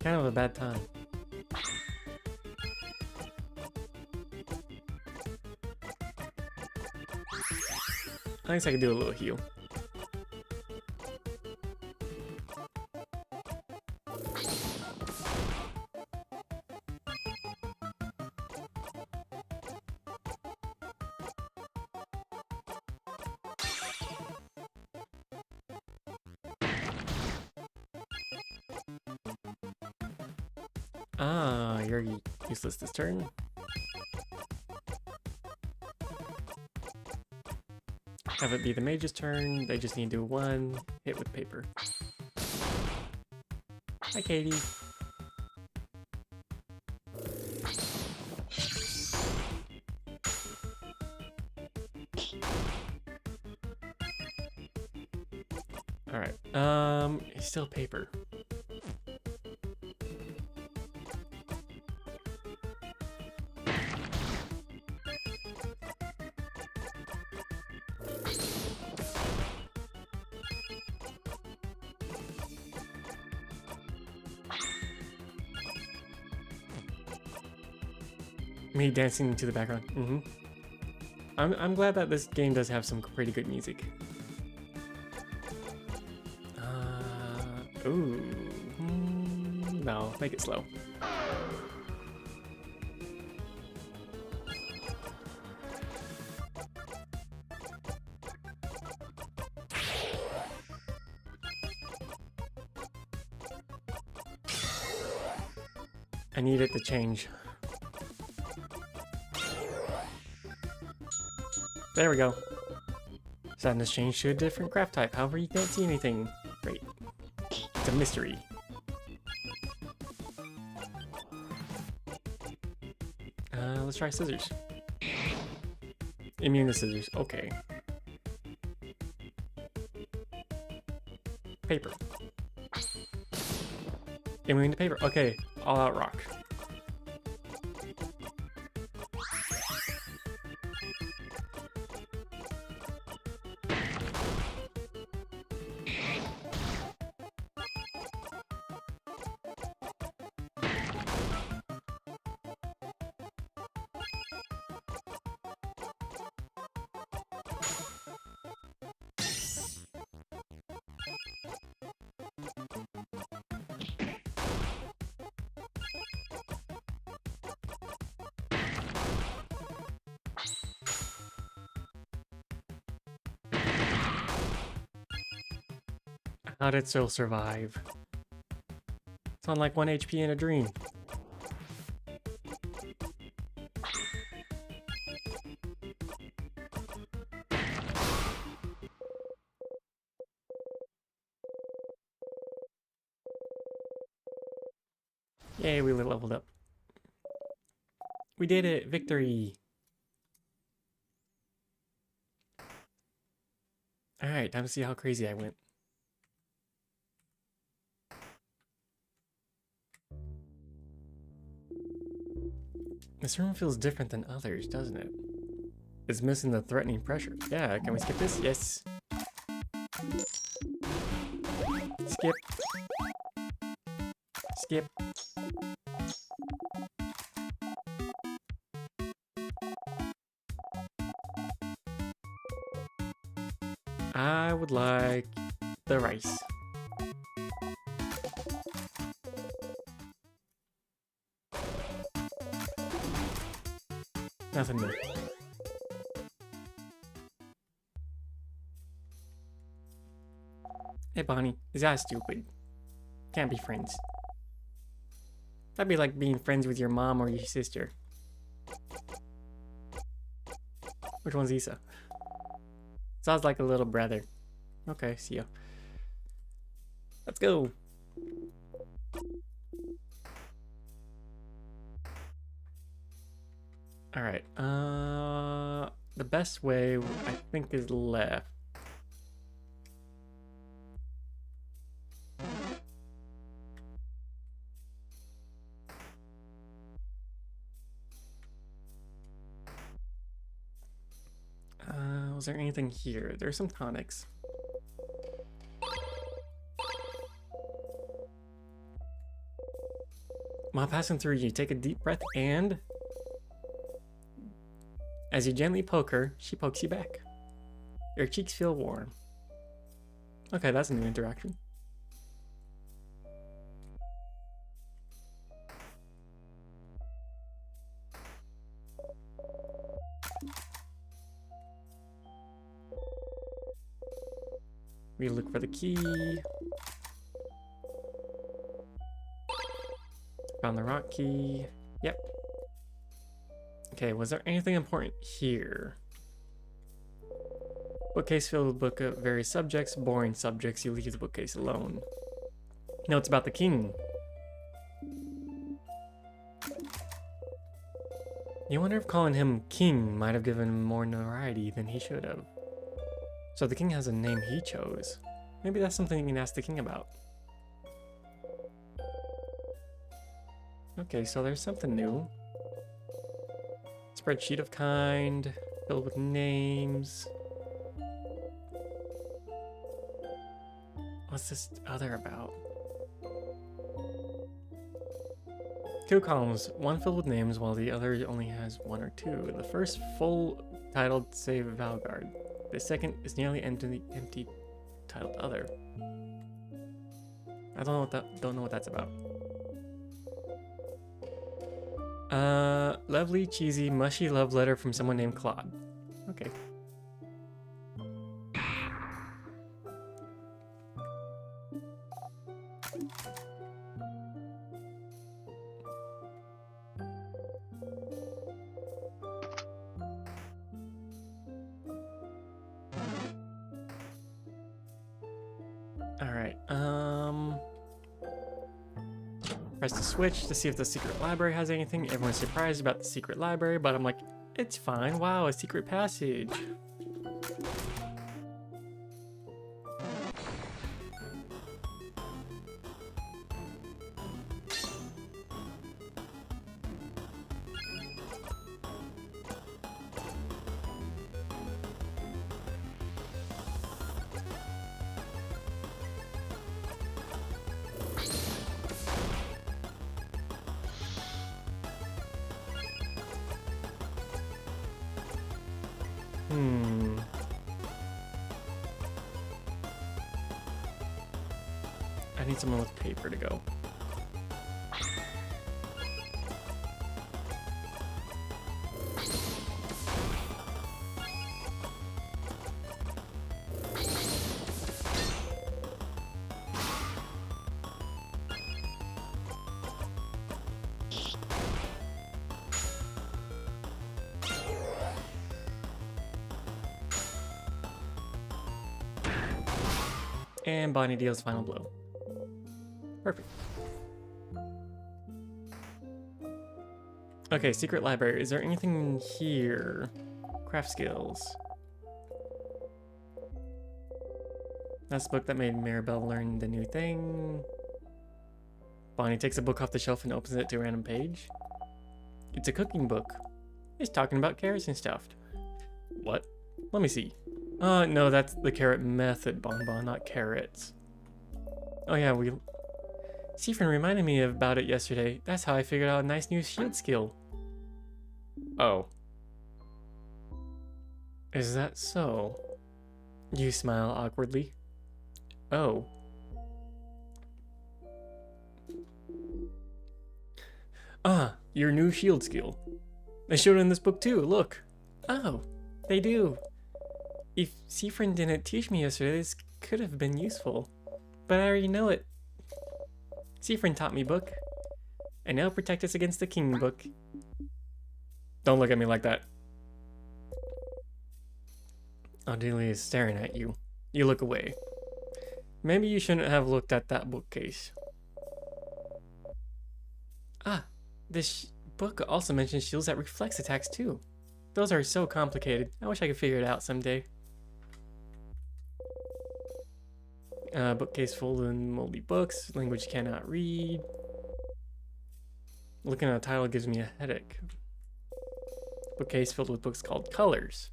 Kind of a bad time. I guess I could do a little heal. Ah, you're useless this turn. Have it be the mage's turn. They just need to do one hit with paper. Hi, Katie. All right. It's still paper. Me dancing into the background. I'm glad that this game does have some pretty good music. Ooh. No, make it slow. I need it to change. There we go. Sadness changed to a different craft type. However, you can't see anything. Great. It's a mystery. Let's try scissors. Immune to scissors. Okay. Paper. Immune to paper. Okay. All out rock. How did Soul survive? on like 1 HP in a dream. Yay, we leveled up. We did it! Victory! Alright, time to see how crazy I went. This room feels different than others, doesn't it? It's missing the threatening pressure. Yeah, can we skip this? Yes. Skip. Skip. I would like the rice. Nothing new. Hey Bonnie, is that stupid? Can't be friends. That'd be like being friends with your mom or your sister. Which one's Issa? Sounds like a little brother. Okay, see ya. Let's go. Alright, the best way I think is left. Was there anything here? There's some tonics. While passing through, you take a deep breath and as you gently poke her, she pokes you back. Your cheeks feel warm. Okay, that's a new interaction. We look for the key. Found the rock key. Yep. Okay, was there anything important here? Bookcase filled with book of various subjects. Boring subjects, you leave the bookcase alone. Notes about the king. You wonder if calling him king might have given him more notoriety than he should have. So the king has a name he chose. Maybe that's something you can ask the king about. Okay, so there's something new. Spreadsheet of kind, filled with names. What's this other about? 2 columns, one filled with names while the other only has 1 or 2. The first full titled Save Valgard. The second is nearly empty titled Other. I don't know what that's about. Lovely, cheesy, mushy love letter from someone named Claude. Okay. Alright, press the switch to see if the secret library has anything. Everyone's surprised about the secret library, but I'm like, it's fine. Wow, a secret passage. I need someone with paper to go. And Bonnie deals final blow. Perfect. Okay, secret library. Is there anything in here? Craft skills. That's the book that made Mirabelle learn the new thing. Bonnie takes a book off the shelf and opens it to a random page. It's a cooking book. It's talking about carrots and stuff. What? Let me see. No, that's the carrot method, Bonbon, not carrots. Oh yeah, Siffrin reminded me about it yesterday. That's how I figured out a nice new shield skill. Oh. Is that so? You smile awkwardly. Oh. Ah, your new shield skill. They showed it in this book too, look. Oh, they do. If Siffrin didn't teach me yesterday, this could have been useful. But I already know it. Siffrin taught me book. And now protect us against the king book. Don't look at me like that. Odelia is staring at you. You look away. Maybe you shouldn't have looked at that bookcase. Ah, this book also mentions shields that reflex attacks too. Those are so complicated. I wish I could figure it out someday. Bookcase full of moldy books. Language cannot read. Looking at a title gives me a headache. Bookcase filled with books called Colors.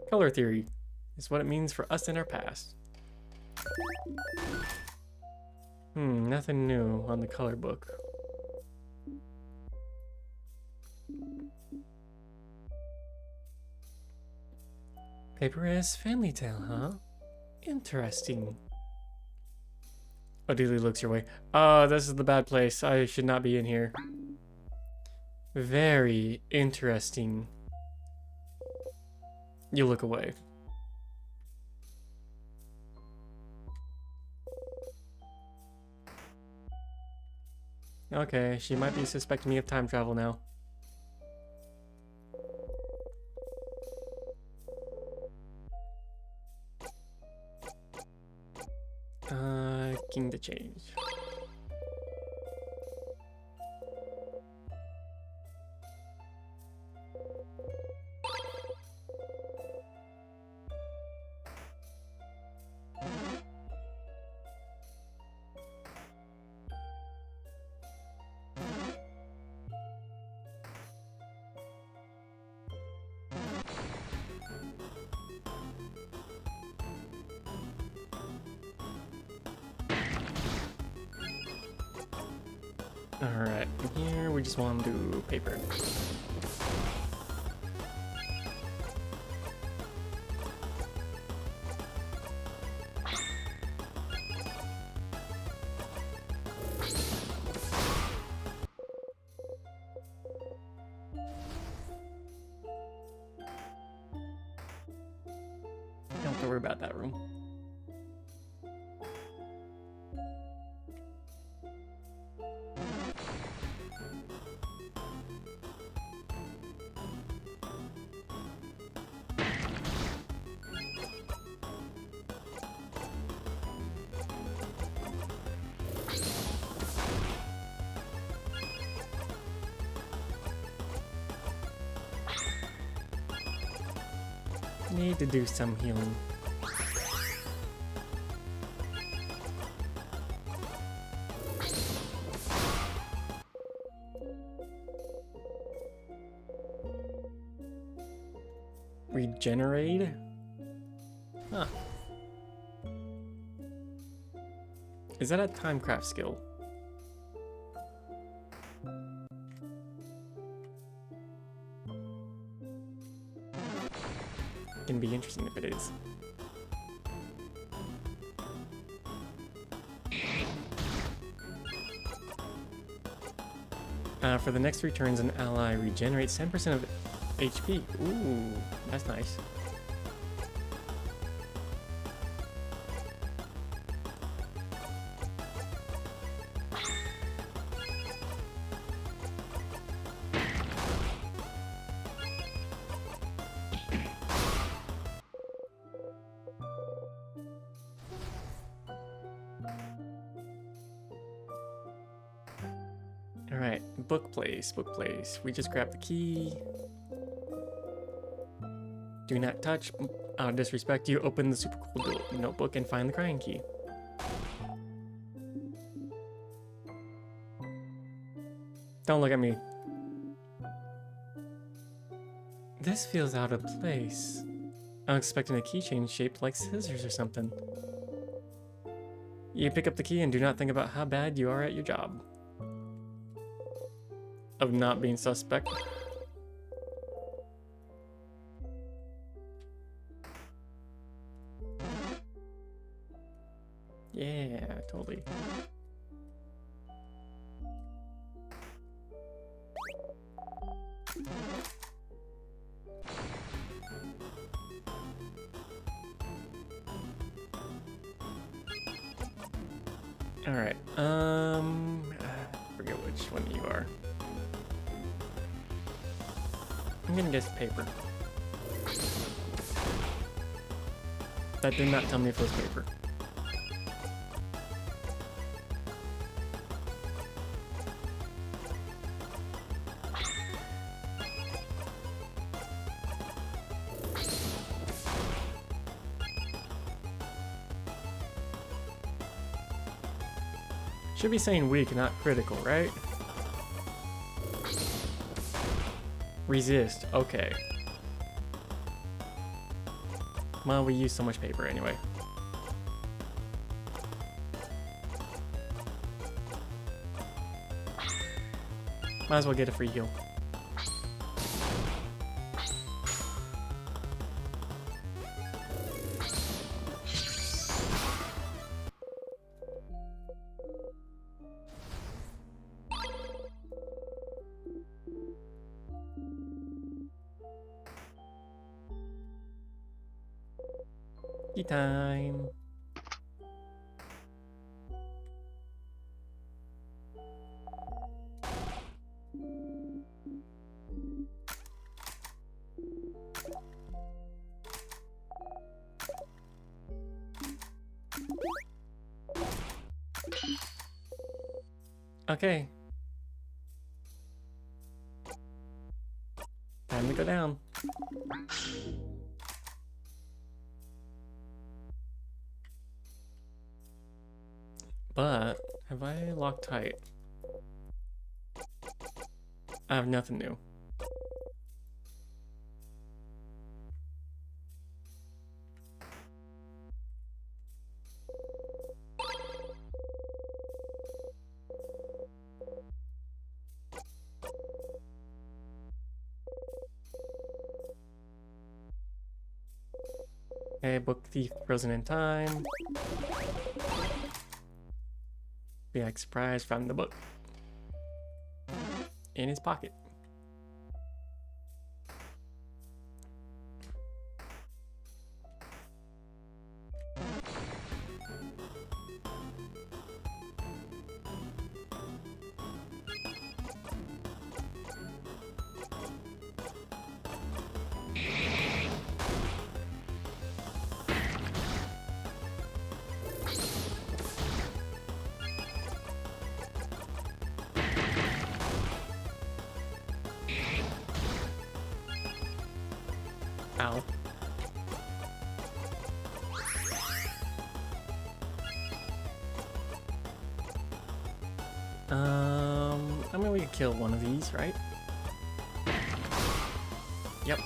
Color theory is what it means for us in our past. Nothing new on the color book. Paper as family tale, huh? Interesting. Odelia looks your way. This is the bad place. I should not be in here. Very interesting. You look away. Okay, she might be suspecting me of time travel now. King to change. Alright, here we just want to do paper. Don't have to worry about that room. Need to do some healing. Regenerate? Huh. Is that a timecraft skill? Can be interesting if it is. For the next 3 turns, an ally regenerates 10% of HP. Ooh, that's nice. Book place, book place. We just grabbed the key. Do not touch. I'll disrespect you. Open the super cool notebook and find the crying key. Don't look at me. This feels out of place. I'm expecting a keychain shaped like scissors or something. You pick up the key and do not think about how bad you are at your job. Of not being suspect. Yeah, totally. Alright, forget which one you are. I'm gonna guess paper. That did not tell me if it was paper. Should be saying weak, not critical, right? Resist, okay. Well, we use so much paper anyway. Might as well get a free heal. Tea time. Okay. Time to go down. But, have I locked tight? I have nothing new. Okay, book thief frozen in time. Be like surprised from the book in his pocket. Ow. I mean, we could kill one of these, right? Yep.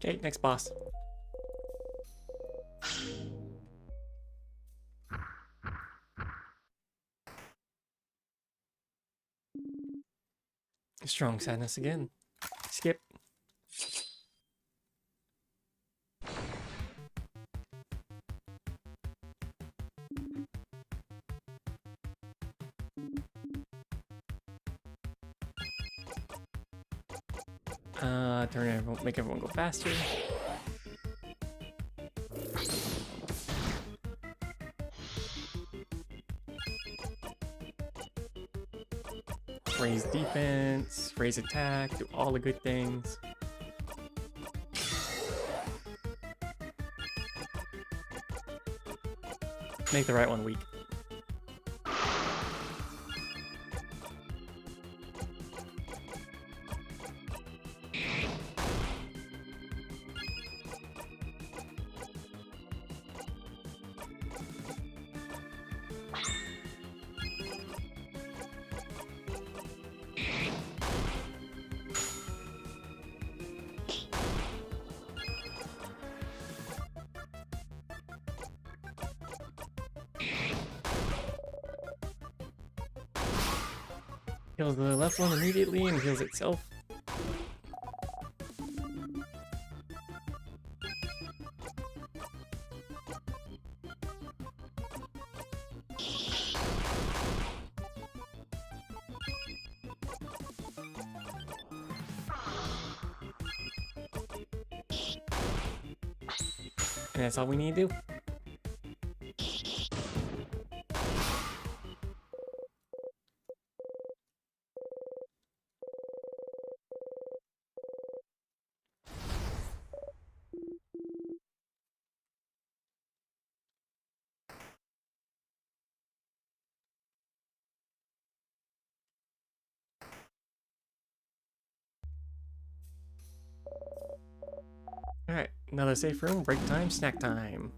Okay, next boss. Strong sadness again. Skip. Make everyone go faster. Raise defense, raise attack, do all the good things. Make the right one weak. Heals the left one immediately and heals itself. And that's all we need to do. Alright, another safe room, break time, snack time.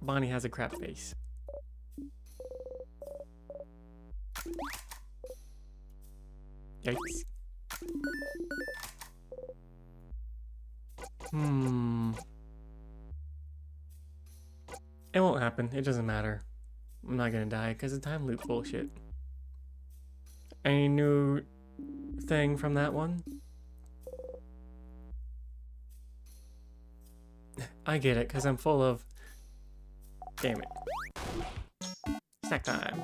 Bonnie has a crap face. Yikes. It won't happen, it doesn't matter. I'm not gonna die because of time loop bullshit. Any new thing from that one? I get it, because I'm full of... Damn it. Snack time.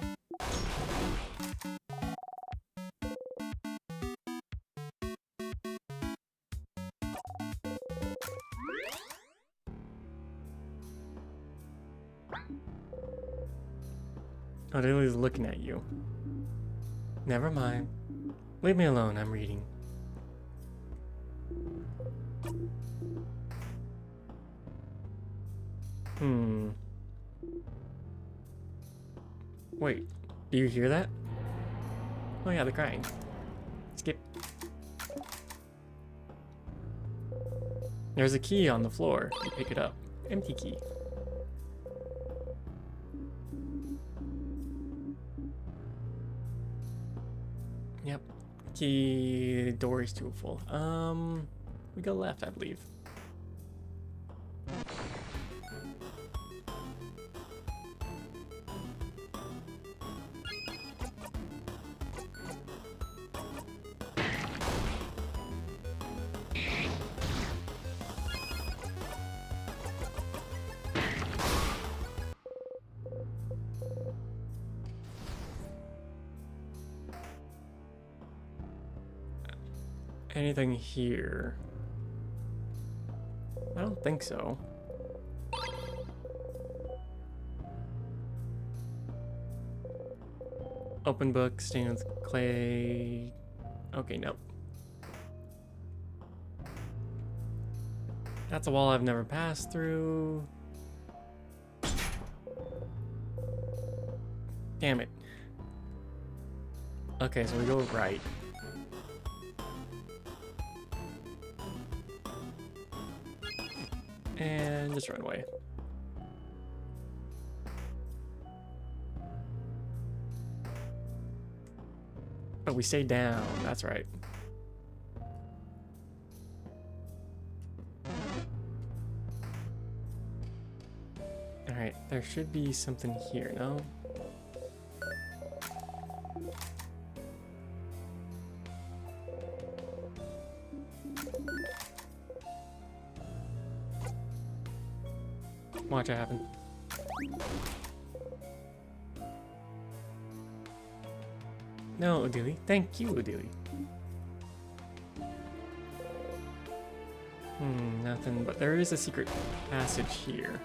Oh, Lily's looking at you. Never mind. Leave me alone, I'm reading. Wait, do you hear that? Oh yeah, they're crying. Skip. There's a key on the floor. You pick it up. Empty key. Yep. Key door is too full. We go left, I believe. Anything here? I don't think so. Open book, stained with clay. Okay, nope. That's a wall I've never passed through. Damn it. Okay, so we go right. And just run away. Oh, we stay down. That's right. Alright, there should be something here, no? Watch it happen. No, Odili. Thank you, Odili. Nothing, but there is a secret passage here.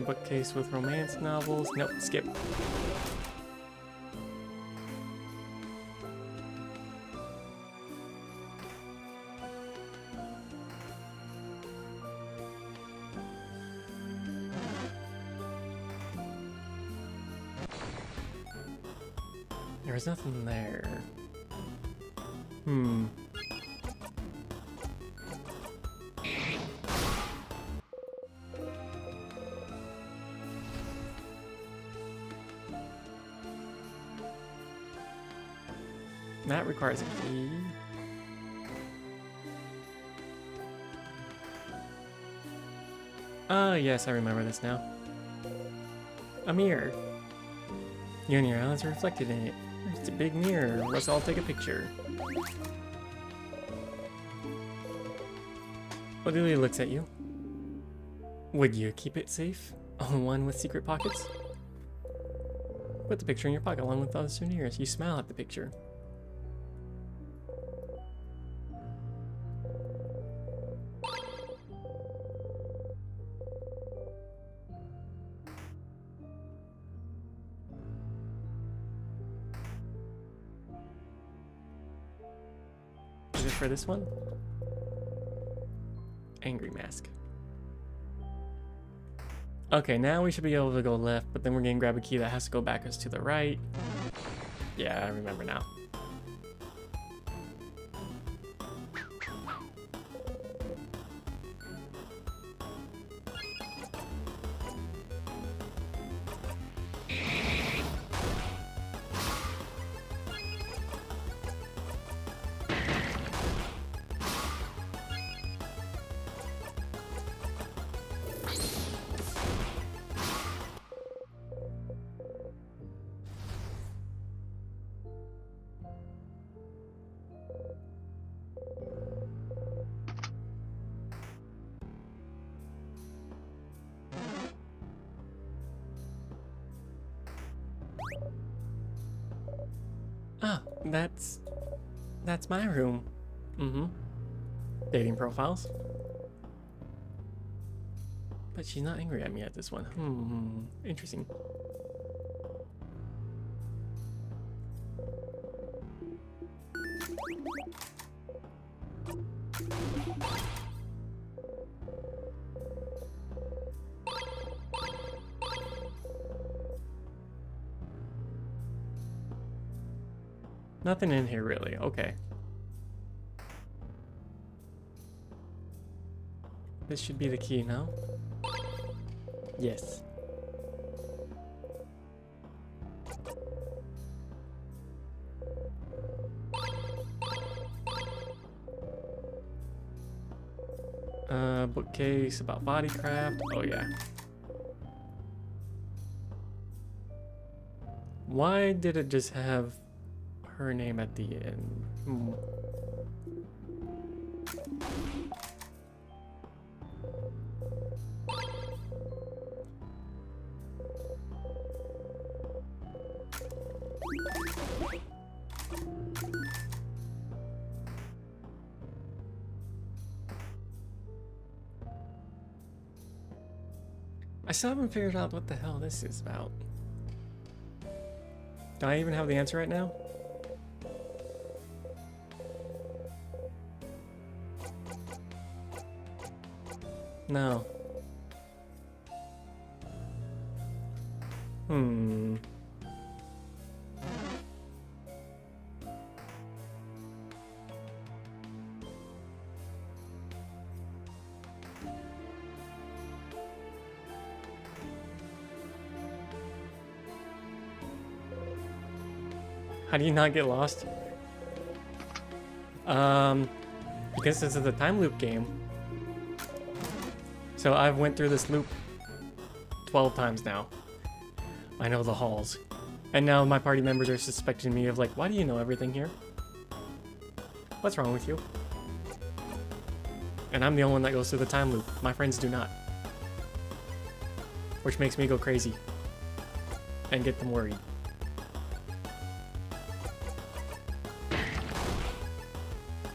Bookcase with romance novels. Nope, skip. There's nothing there. That requires a key. Oh, yes, I remember this now. A mirror. You and your eyes are reflected in it. It's a big mirror. Let's all take a picture. Odelia looks at you. Would you keep it safe? One with secret pockets? Put the picture in your pocket along with other souvenirs. You smile at the picture. Is it for this one? Angry mask. Okay, now we should be able to go left, but then we're gonna grab a key that has to go back us to the right. Yeah, I remember now. Ah, that's my room. Dating profiles. But she's not angry at me at this one. Interesting. Nothing in here really. Okay. This should be the key now. Yes. Bookcase about bodycraft. Oh yeah. Why did it just have her name at the end? I still haven't figured out what the hell this is about. Do I even have the answer right now? No. How do you not get lost? Because this is a time loop game. So I've went through this loop 12 times now. I know the halls. And now my party members are suspecting me of like, why do you know everything here? What's wrong with you? And I'm the only one that goes through the time loop. My friends do not. Which makes me go crazy. And get them worried.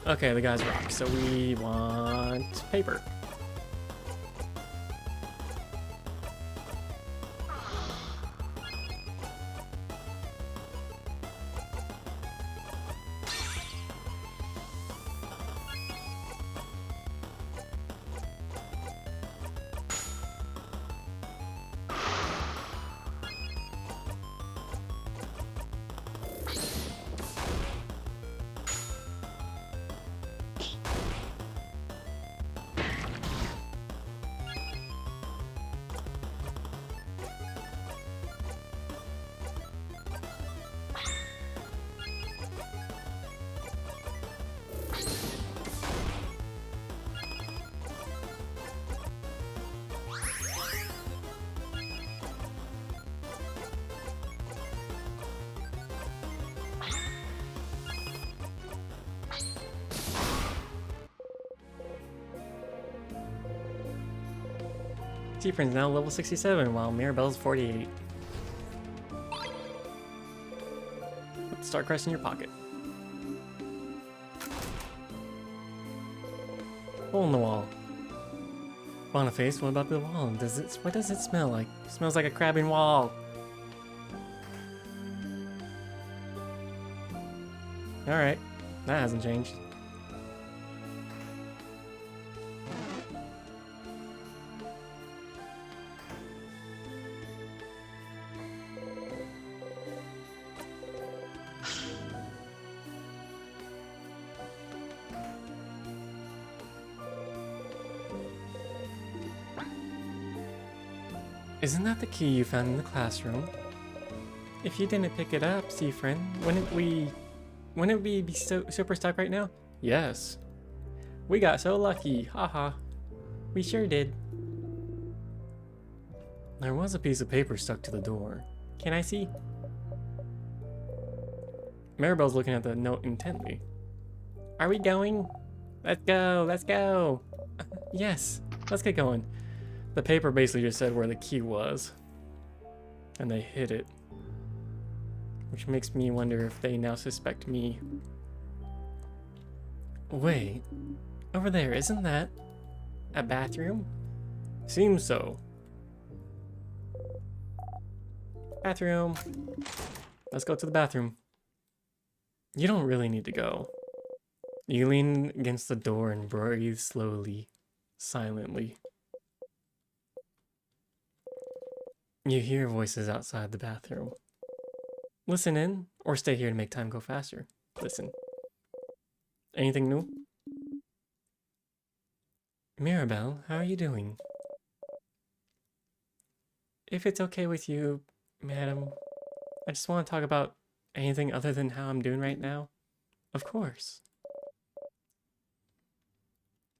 Okay, the guys rock. So we want paper. T-Friend's now level 67, while Mirabelle's 48. Put the Star Crest in your pocket. Hole in the wall. Boniface, what about the wall? What does it smell like? It smells like a crabbing wall. Alright, that hasn't changed. Isn't that the key you found in the classroom? If you didn't pick it up, T-Friend, wouldn't we be super stuck right now? Yes. We got so lucky, haha. We sure did. There was a piece of paper stuck to the door. Can I see? Mirabelle's looking at the note intently. Are we going? Let's go, let's go. Yes, let's get going. The paper basically just said where the key was. And they hid it. Which makes me wonder if they now suspect me. Wait, over there, isn't that a bathroom? Seems so. Bathroom. Let's go to the bathroom. You don't really need to go. You lean against the door and breathe slowly, silently. You hear voices outside the bathroom. Listen in, or stay here to make time go faster. Listen. Anything new? Mirabelle, how are you doing? If it's okay with you, madam, I just want to talk about anything other than how I'm doing right now. Of course.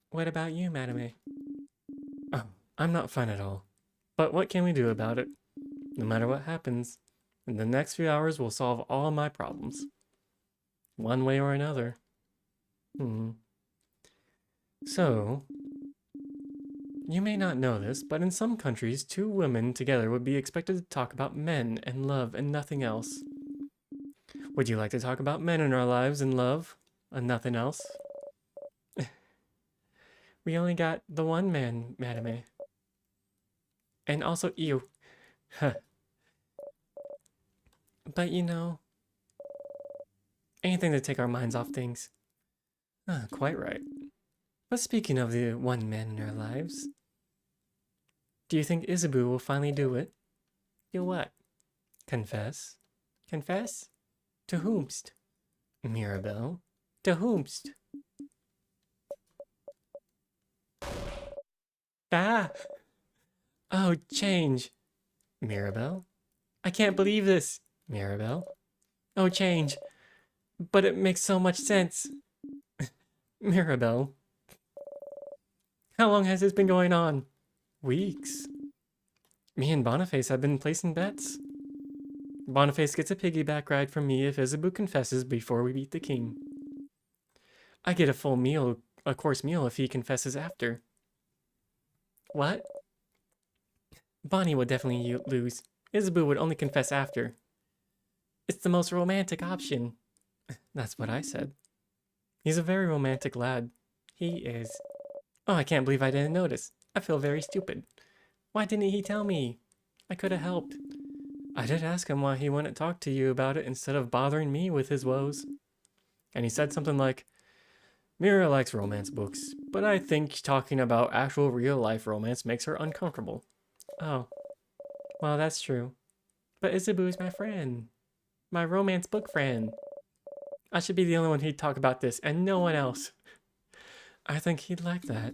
What about you, madame? Oh, I'm not fine at all. But what can we do about it? No matter what happens, in the next few hours we'll solve all my problems. One way or another. So, you may not know this, but in some countries, two women together would be expected to talk about men and love and nothing else. Would you like to talk about men in our lives and love and nothing else? We only got the one man, madame. And also you. Huh. But you know, anything to take our minds off things. Quite right. But speaking of the one man in our lives, do you think Isabu will finally do it? Do what? Confess? Confess? To whomst? Mirabelle? To whomst? Ah! Oh, change. Mirabelle? I can't believe this. Mirabelle? Oh, change. But it makes so much sense. Mirabelle, how long has this been going on? Weeks. Me and Boniface have been placing bets. Boniface gets a piggyback ride from me if Isabu confesses before we beat the king. I get a full meal, a course meal if he confesses after. What? Bonnie would definitely lose. Isabu would only confess after. It's the most romantic option. That's what I said. He's a very romantic lad. He is. Oh, I can't believe I didn't notice. I feel very stupid. Why didn't he tell me? I could have helped. I did ask him why he wouldn't talk to you about it instead of bothering me with his woes. And he said something like, Mira likes romance books, but I think talking about actual real-life romance makes her uncomfortable. Oh, well, that's true. But Isabu is my friend. My romance book friend. I should be the only one who'd talk about this, and no one else. I think he'd like that.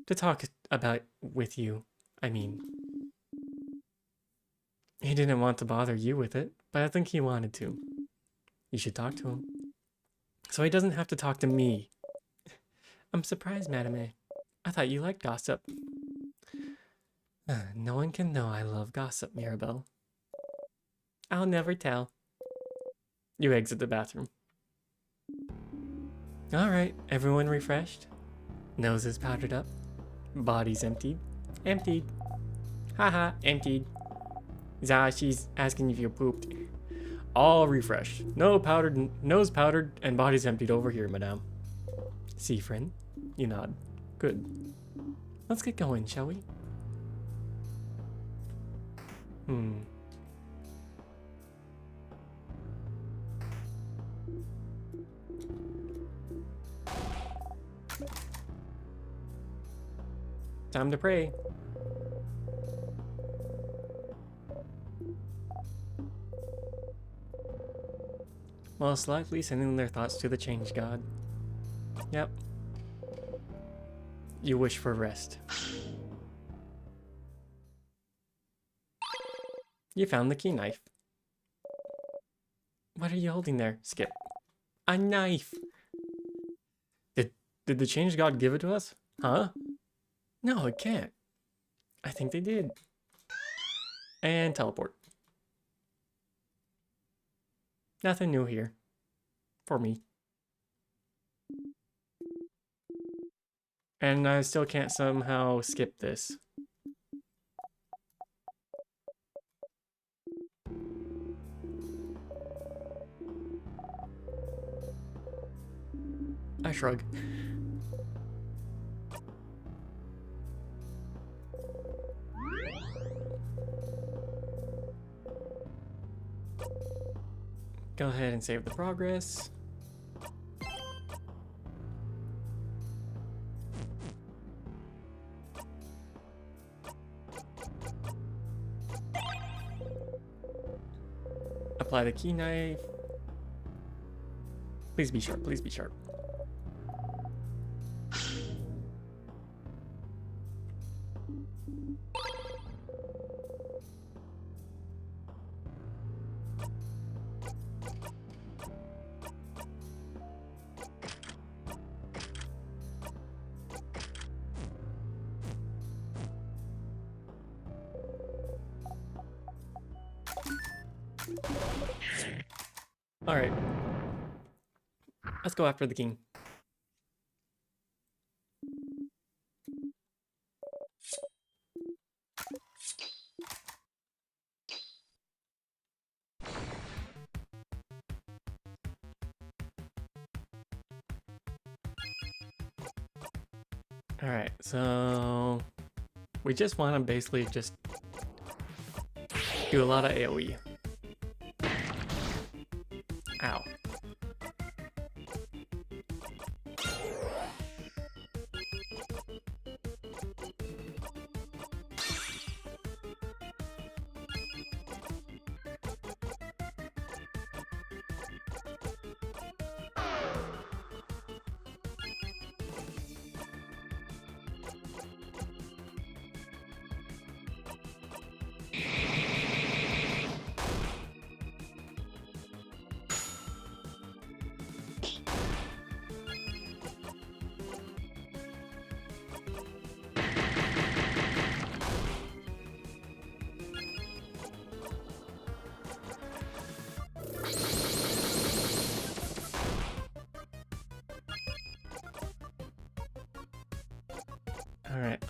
To talk about with you, I mean. He didn't want to bother you with it, but I think he wanted to. You should talk to him. So he doesn't have to talk to me. I'm surprised, Madame. I thought you liked gossip. No one can know I love gossip, Mirabelle. I'll never tell. You exit the bathroom. Alright, everyone refreshed? Noses powdered up? Bodies emptied? Emptied. Haha, emptied. Zah, she's asking if you pooped. All refreshed. Nose powdered, and bodies emptied over here, madame. See, friend? You nod. Good. Let's get going, shall we? Time to pray. Most likely sending their thoughts to the change god. Yep. You wish for rest. You found the key knife. What are you holding there, Skip? A knife! Did the change god give it to us? Huh? No, it can't. I think they did. And teleport. Nothing new here. For me. And I still can't somehow skip this. I shrug. Go ahead and save the progress. Apply the key knife. Please be sharp, please be sharp. Alright. Let's go after the king. Alright, so we just want to basically just do a lot of AoE. Ow.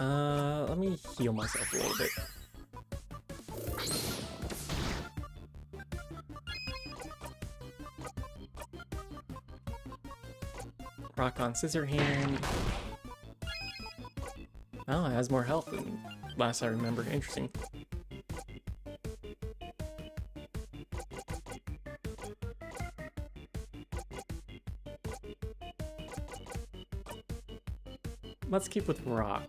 Let me heal myself a little bit. Rock on Scissor Hand. Oh, it has more health than last I remember. Interesting. Let's keep with rock.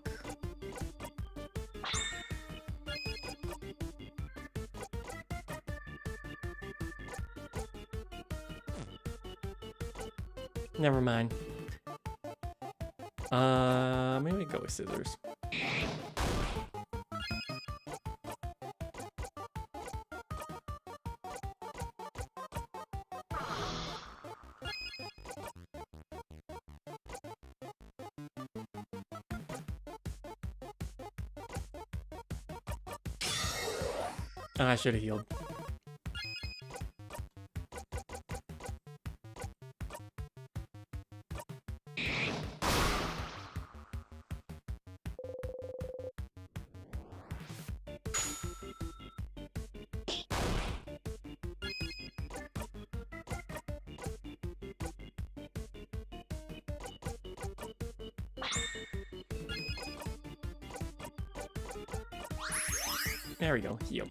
Never mind. Maybe go with scissors. Oh, I should have healed. There we go, heal.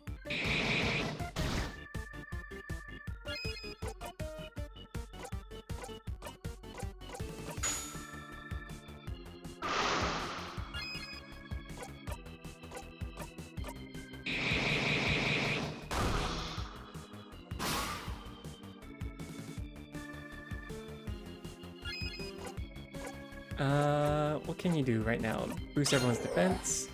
What can you do right now? Boost everyone's defense.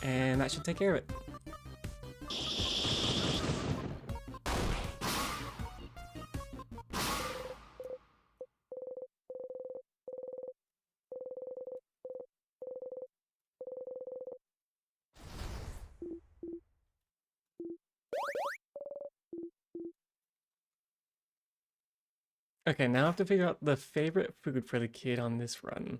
And that should take care of it. Okay, now I have to figure out the favorite food for the kid on this run.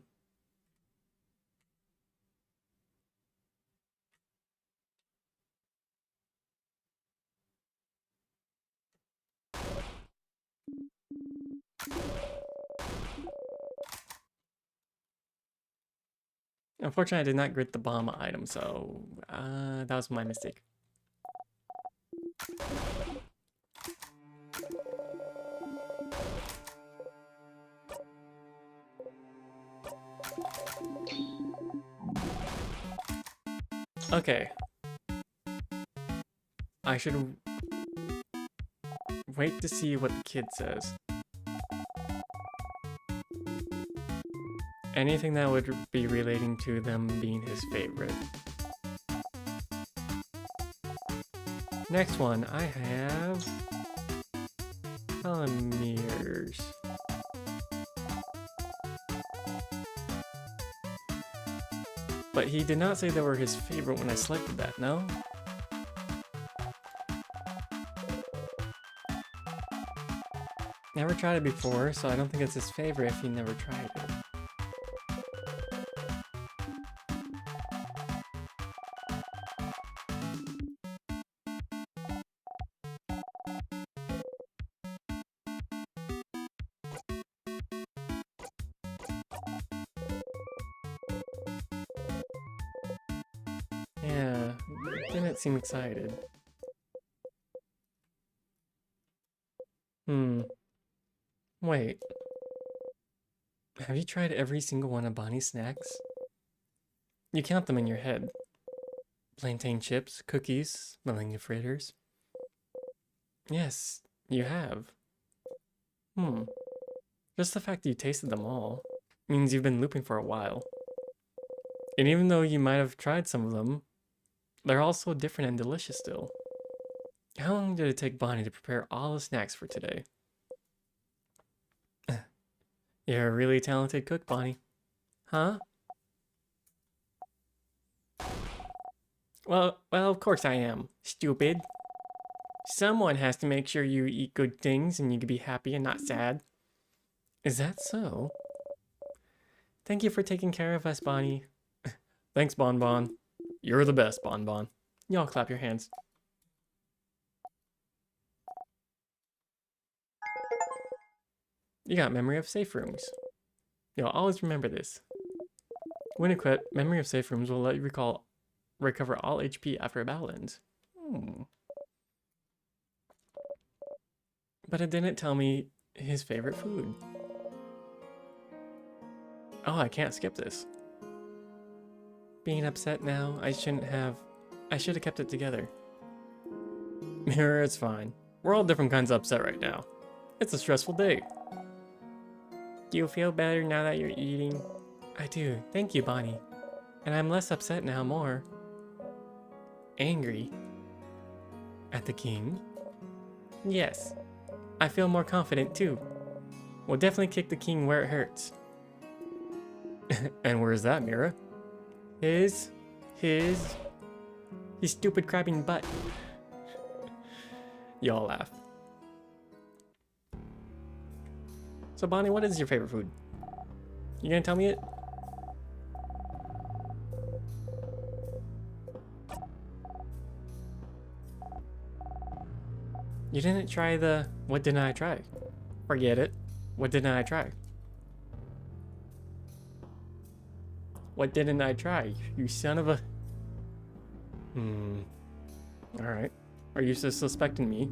Unfortunately, I did not grit the bomb item, so that was my mistake. Okay. I should wait to see what the kid says. Anything that would be relating to them being his favorite. Next one, I have Telomeres. But he did not say they were his favorite when I selected that, no? Never tried it before, so I don't think it's his favorite if he never tried it. Yeah, didn't seem excited. Wait. Have you tried every single one of Bonnie's snacks? You count them in your head. Plantain chips, cookies, Malanga fritters. Yes, you have. Just the fact that you tasted them all means you've been looping for a while. And even though you might have tried some of them, they're all so different and delicious still. How long did it take Bonnie to prepare all the snacks for today? You're a really talented cook, Bonnie. Huh? Well, of course I am. Stupid. Someone has to make sure you eat good things and you can be happy and not sad. Is that so? Thank you for taking care of us, Bonnie. Thanks, Bon Bon. You're the best, Bon Bon. Y'all clap your hands. You got memory of safe rooms. You'll always remember this. When equipped, memory of safe rooms will let you recover all HP after a battle ends. But it didn't tell me his favorite food. Oh, I can't skip this. Being upset now, I should have kept it together. Mirror, it's fine. We're all different kinds of upset right now. It's a stressful day. Do you feel better now that you're eating? I do, thank you, Bonnie. And I'm less upset now, more angry. At the king? Yes. I feel more confident too. We'll definitely kick the king where it hurts. And where's that, Mira? His stupid crabbing butt. Y'all laugh. So Bonnie, what is your favorite food? You gonna tell me it? You didn't try the, what didn't I try? Forget it. What didn't I try? What didn't I try? You son of a... Alright. Are you still suspecting me?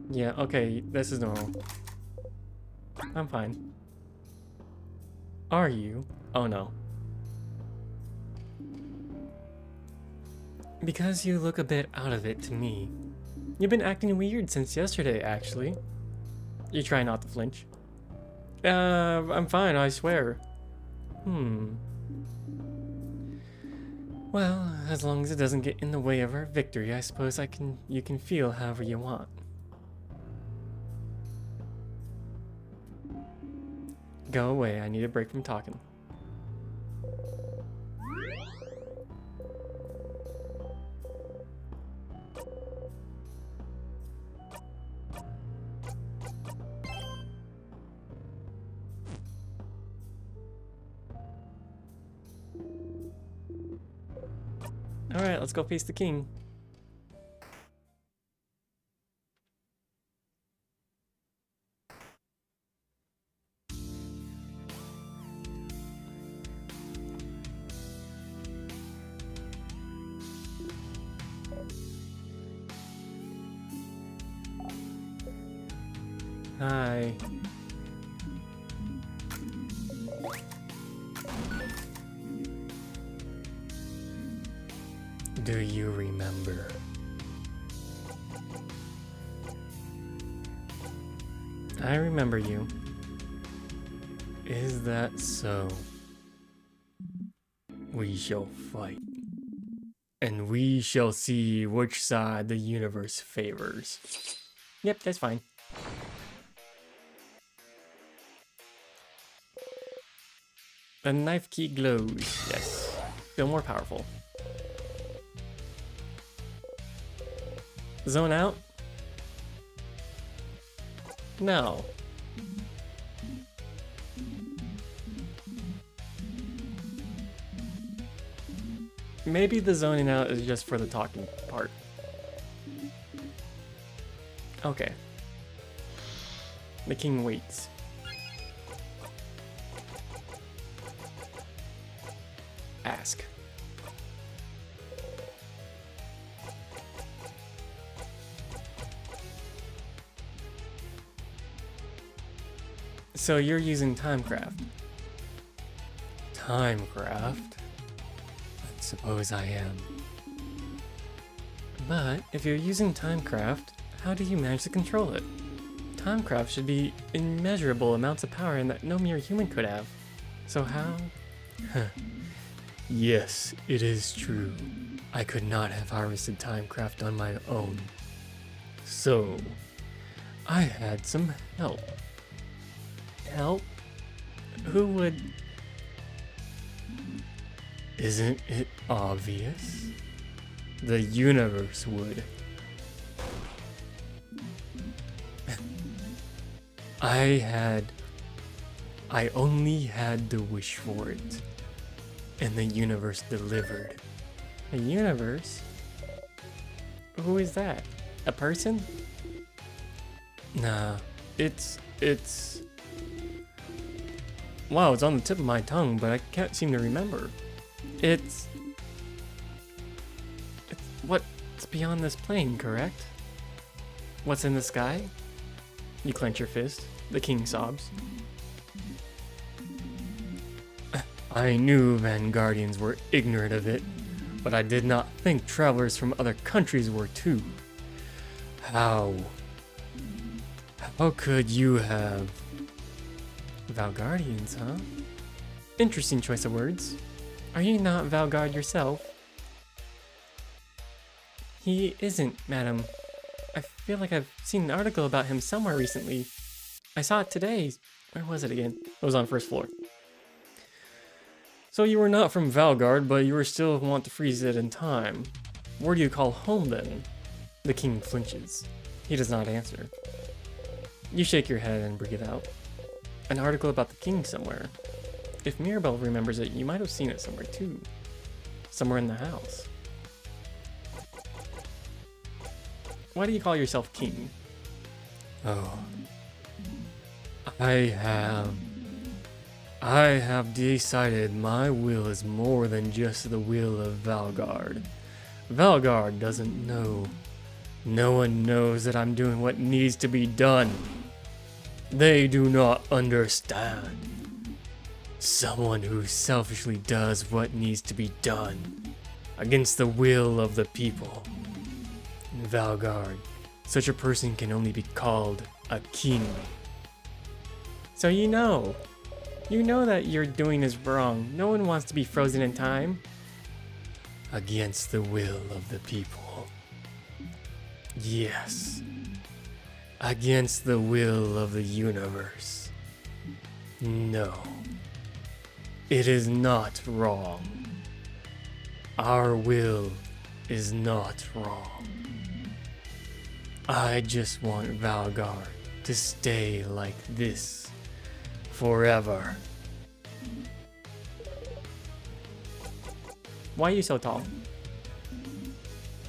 Yeah, okay, this is normal. I'm fine. Are you? Oh no. Because you look a bit out of it to me. You've been acting weird since yesterday, actually. You try not to flinch. I'm fine, I swear. Well, as long as it doesn't get in the way of our victory, I suppose you can feel however you want. Go away, I need a break from talking. Alright, let's go face the king. Hi. Do you remember? I remember you. Is that so? We shall fight. And we shall see which side the universe favors. Yep, that's fine. The knife key glows. Yes. Feel more powerful. Zone out? No. Maybe the zoning out is just for the talking part. Okay. The king waits. Ask. So you're using Timecraft. Timecraft? I suppose I am. But if you're using Timecraft, how do you manage to control it? Timecraft should be immeasurable amounts of power and that no mere human could have. So how? Yes, it is true. I could not have harvested Timecraft on my own. So, I had some help. Help? Who would... Isn't it obvious? The universe would. I only had to wish for it. And the universe delivered. A universe? Who is that? A person? Nah, it's... Wow, it's on the tip of my tongue, but I can't seem to remember. It's what's beyond this plane, correct? What's in the sky? You clench your fist. The king sobs. I knew Vanguardians were ignorant of it, but I did not think travelers from other countries were too. How could you have... Valguardians, huh? Interesting choice of words. Are you not Valguard yourself? He isn't, madam. I feel like I've seen an article about him somewhere recently. I saw it today. Where was it again? It was on first floor. So you were not from Valguard, but you were still want to freeze it in time. Where do you call home then? The king flinches. He does not answer. You shake your head and breathe out. An article about the king somewhere. If Mirabelle remembers it, you might have seen it somewhere too. Somewhere in the house. Why do you call yourself king? Oh. I have decided my will is more than just the will of Valguard. Valguard doesn't know. No one knows that I'm doing what needs to be done. They do not understand. Someone who selfishly does what needs to be done against the will of the people. In Valguard, such a person can only be called a king. So you know that you're doing is wrong. No one wants to be frozen in time. Against the will of the people. Yes. Against the will of the universe. No. It is not wrong. Our will is not wrong. I just want Valguard to stay like this forever. Why are you so tall?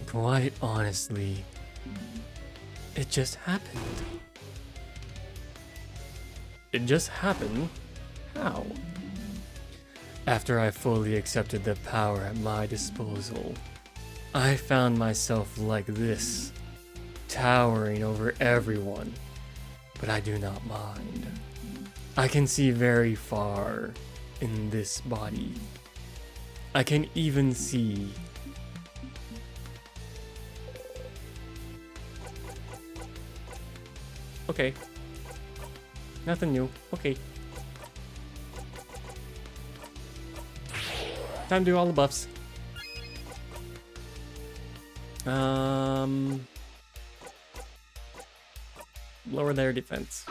Quite honestly, it just happened. It just happened? How? After I fully accepted the power at my disposal, I found myself like this, towering over everyone, but I do not mind. I can see very far in this body. I can even see okay. Nothing new. Okay. Time to do all the buffs. Lower their defense.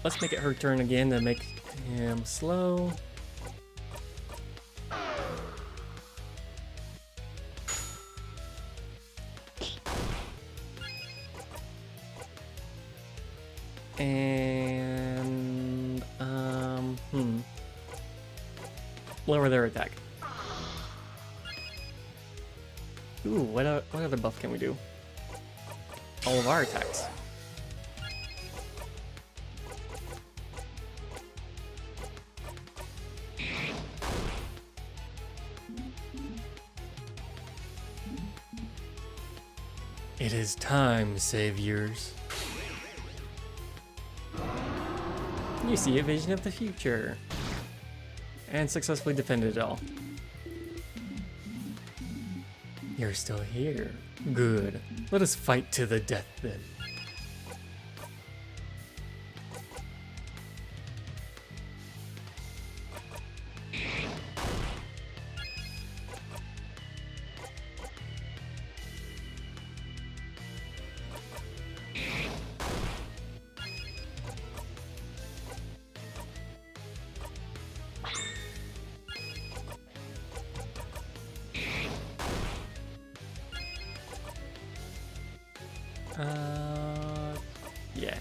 Let's make it her turn again to make him slow. And lower their attack. Ooh, what other buff can we do? All of our attacks. It is time, saviors. You see a vision of the future. and successfully defended it all. You're still here. Good. Let us fight to the death then. Yeah.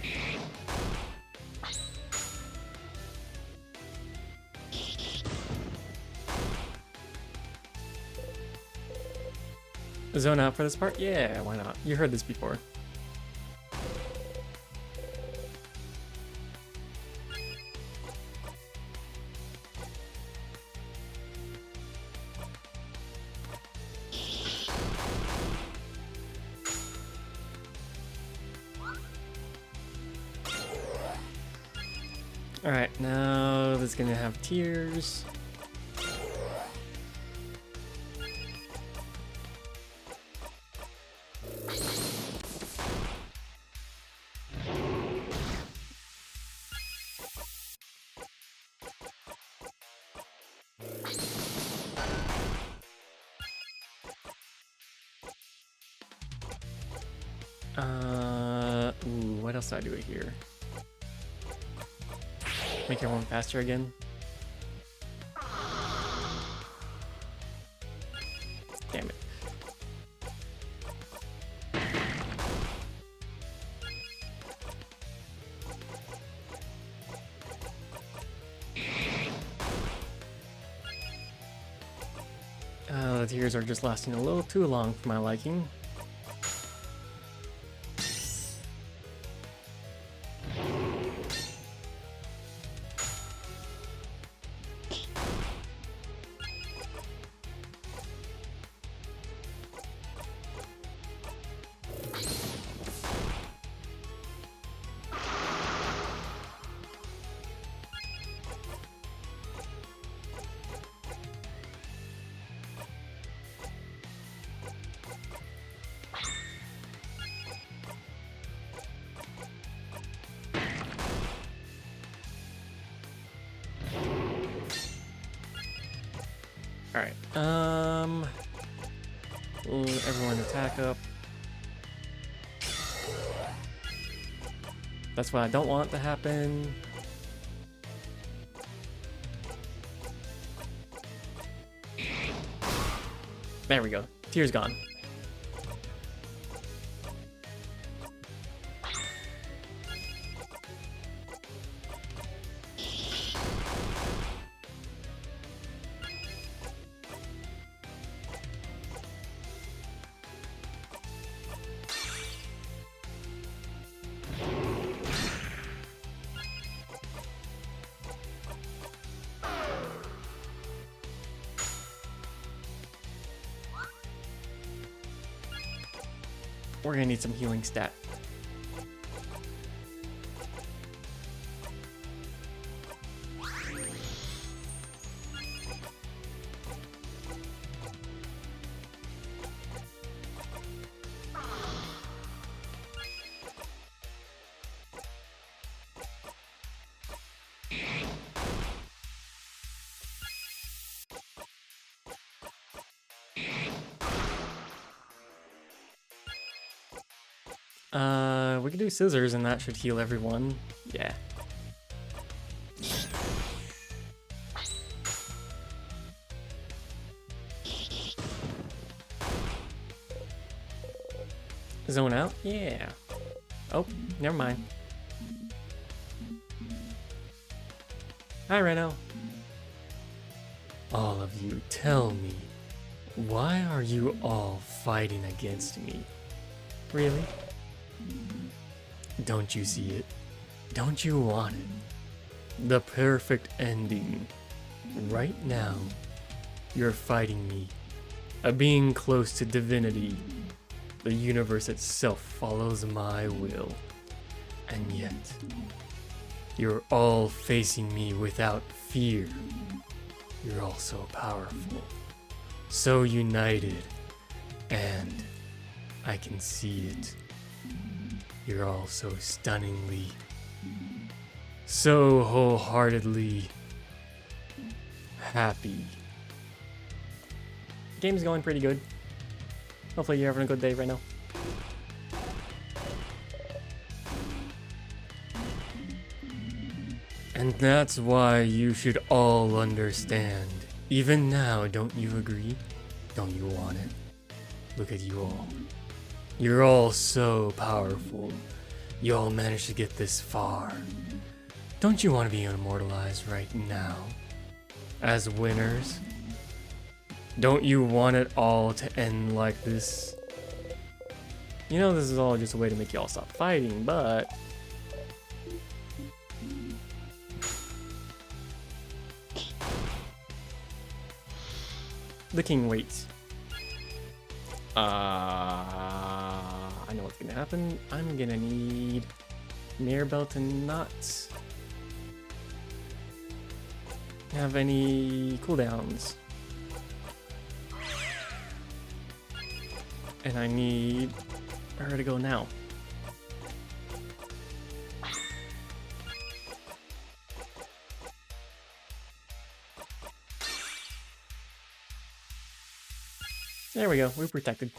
Zone out for this part? Yeah, why not? You heard this before. Alright, now this is gonna have tears. Ooh, what else do I do here? Make everyone faster again. Damn it. The tears are just lasting a little too long for my liking. Alright, everyone attack up. That's what I don't want to happen. There we go. Tears gone. We're gonna need some healing stat. We could do scissors and that should heal everyone. Yeah. Zone out? Yeah. Oh, never mind. Hi, Reno. All of you, tell me, why are you all fighting against me? Really? Don't you see it? Don't you want it? The perfect ending. Right now, you're fighting me, a being close to divinity. The universe itself follows my will. And yet, you're all facing me without fear. You're all so powerful, so united, and I can see it. You're all so stunningly, so wholeheartedly happy. Game's going pretty good. Hopefully you're having a good day right now. And that's why you should all understand. Even now, don't you agree? Don't you want it? Look at you all. You're all so powerful. You all managed to get this far. Don't you want to be immortalized right now? As winners? Don't you want it all to end like this? You know this is all just a way to make y'all stop fighting, but... The king waits. I know what's gonna happen. I'm gonna need Mirabelle to not have any cooldowns. And I need her to go now. There we go, we're protected.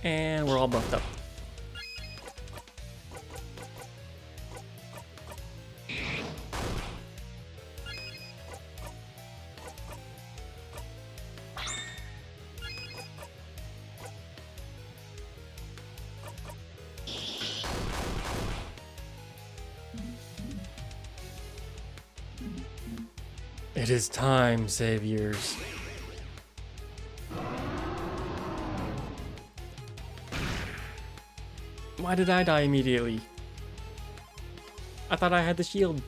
And we're all buffed up. It is time, saviors. Why did I die immediately? I thought I had the shield.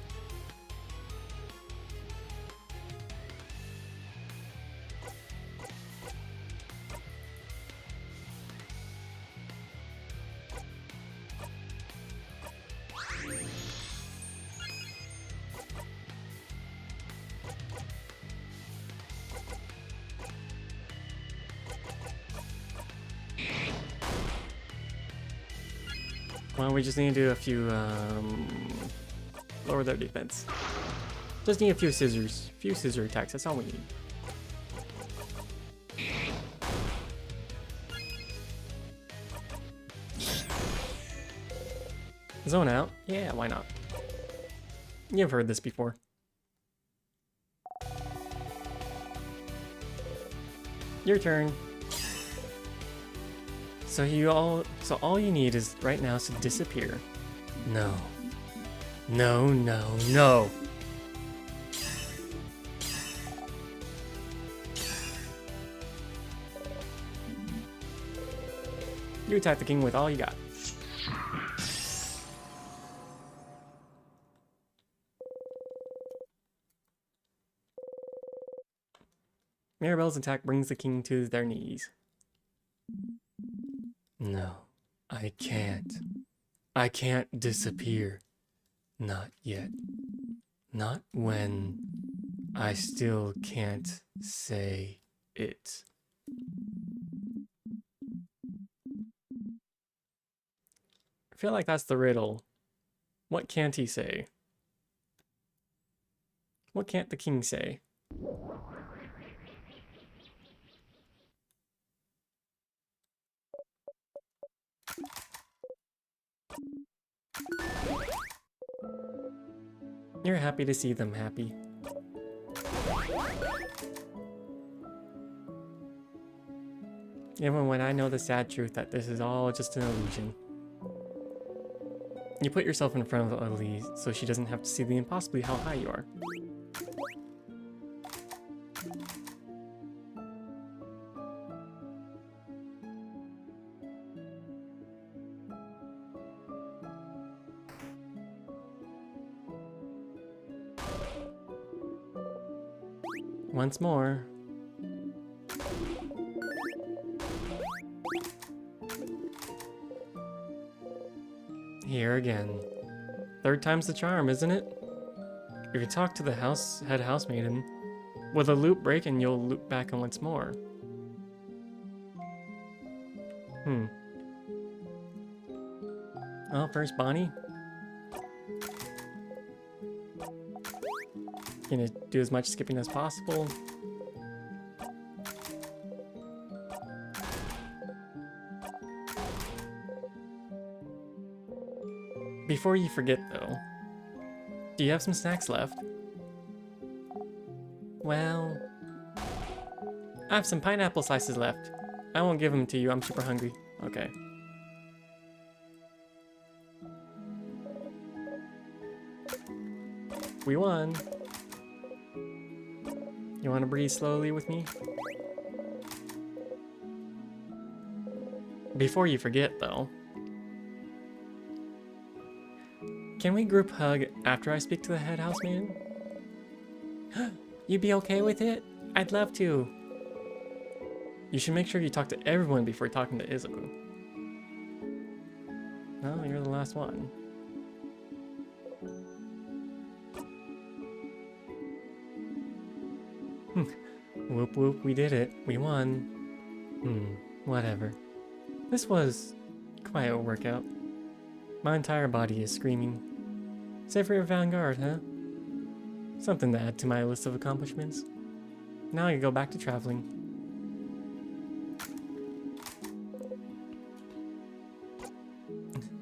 Well, we just need to do a few, lower their defense. Just need a few scissors. A few scissor attacks, that's all we need. Zone out? Yeah, why not? You've heard this before. Your turn. So all you need is right now is to disappear. No. No, no, no. You attack the king with all you got. Mirabelle's attack brings the king to their knees. No, I can't. I can't disappear. Not yet. Not when I still can't say it. I feel like that's the riddle. What can't he say? What can't the king say? You're happy to see them happy. Even when I know the sad truth that this is all just an illusion. You put yourself in front of Elise so she doesn't have to see the impossibly how high you are. Once more. Here again. Third time's the charm, isn't it? If you talk to the head housemaiden, with a loop break and you'll loop back on once more. Well, first Bonnie. Gonna do as much skipping as possible. Before you forget though, do you have some snacks left? Well, I have some pineapple slices left. I won't give them to you, I'm super hungry. Okay. We won. You want to breathe slowly with me? Before you forget though, can we group hug after I speak to the head housemaiden? You'd be okay with it? I'd love to. You should make sure you talk to everyone before talking to Izuku. No, you're the last one. Whoop whoop, we did it. We won. Whatever. This was quite a workout. My entire body is screaming. Save for your Vanguard, huh? Something to add to my list of accomplishments. Now I can go back to traveling.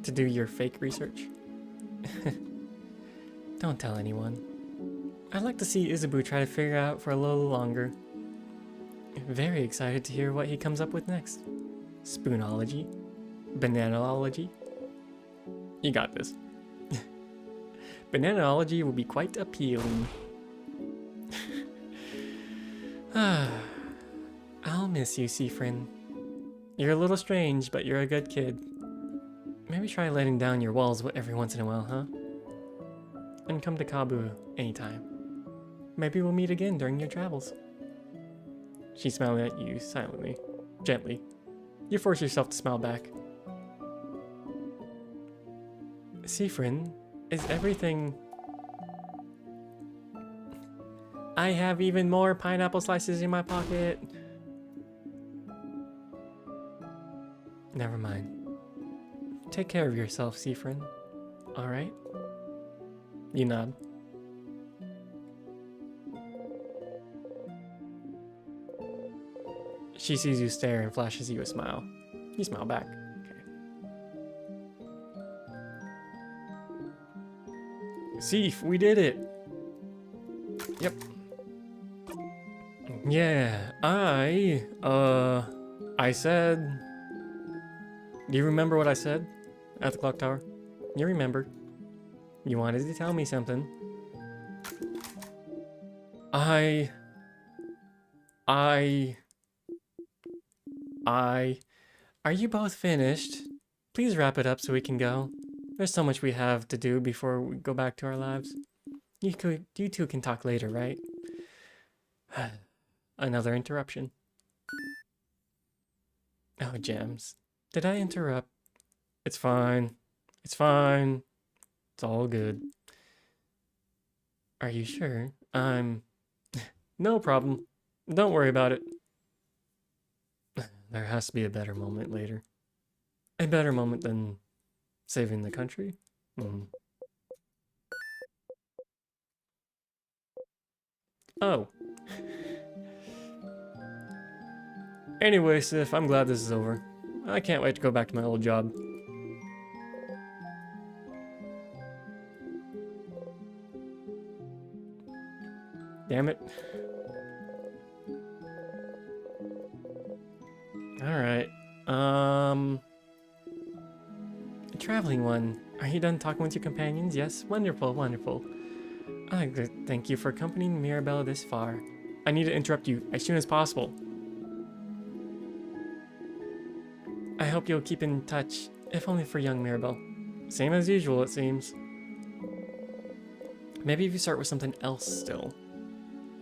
To do your fake research. Don't tell anyone. I'd like to see Izubu try to figure out for a little longer. Very excited to hear what he comes up with next. Spoonology? Bananaology? You got this. Bananaology will be quite appealing. I'll miss you, Siffrin. You're a little strange, but you're a good kid. Maybe try letting down your walls every once in a while, huh? And come to Kabu anytime. Maybe we'll meet again during your travels. She's smiling at you silently, gently. You force yourself to smile back. Siffrin, is everything... I have even more pineapple slices in my pocket. Never mind. Take care of yourself, Siffrin. Alright? You nod. She sees you stare and flashes you a smile. You smile back. Okay. Sif, we did it! Yep. Yeah, I said... Do you remember what I said at the clock tower? You remember. You wanted to tell me something. Are you both finished? Please wrap it up so we can go. There's so much we have to do before we go back to our lives. You two can talk later, right? Another interruption. Oh, Gems. Did I interrupt? It's fine. It's fine. It's all good. Are you sure? No problem. Don't worry about it. There has to be a better moment later. A better moment than saving the country? Oh. Anyway, Sif, I'm glad this is over. I can't wait to go back to my old job. Damn it. Alright. Traveling one. Are you done talking with your companions? Yes? Wonderful, wonderful. I'd like to thank you for accompanying Mirabelle this far. I need to interrupt you as soon as possible. I hope you'll keep in touch, if only for young Mirabelle. Same as usual, it seems. Maybe if you start with something else still.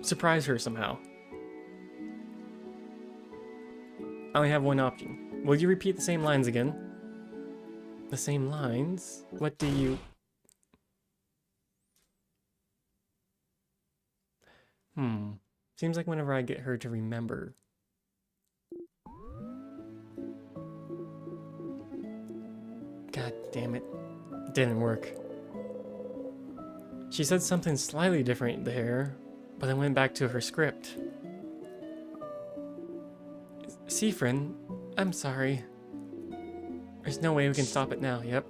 surprise her somehow. I only have one option. Will you repeat the same lines again? The same lines? What do you... Seems like whenever I get her to remember. God damn it. It didn't work. She said something slightly different there, but then went back to her script. Siffrin, I'm sorry. There's no way we can stop it now, yep.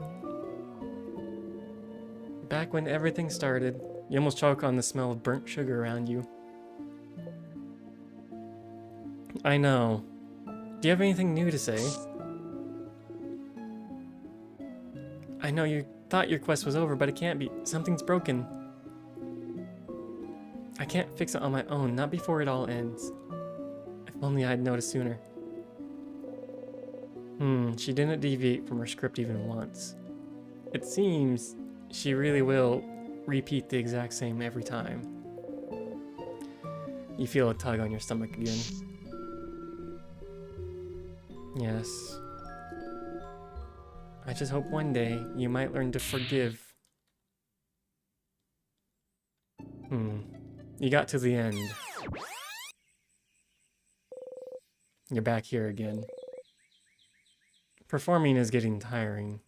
Back when everything started, you almost choke on the smell of burnt sugar around you. I know. Do you have anything new to say? I know you thought your quest was over, but it can't be. Something's broken. I can't fix it on my own, not before it all ends. If only I'd noticed sooner. She didn't deviate from her script even once. It seems she really will repeat the exact same every time. You feel a tug on your stomach again. Yes. I just hope one day you might learn to forgive. You got to the end. You're back here again. Performing is getting tiring.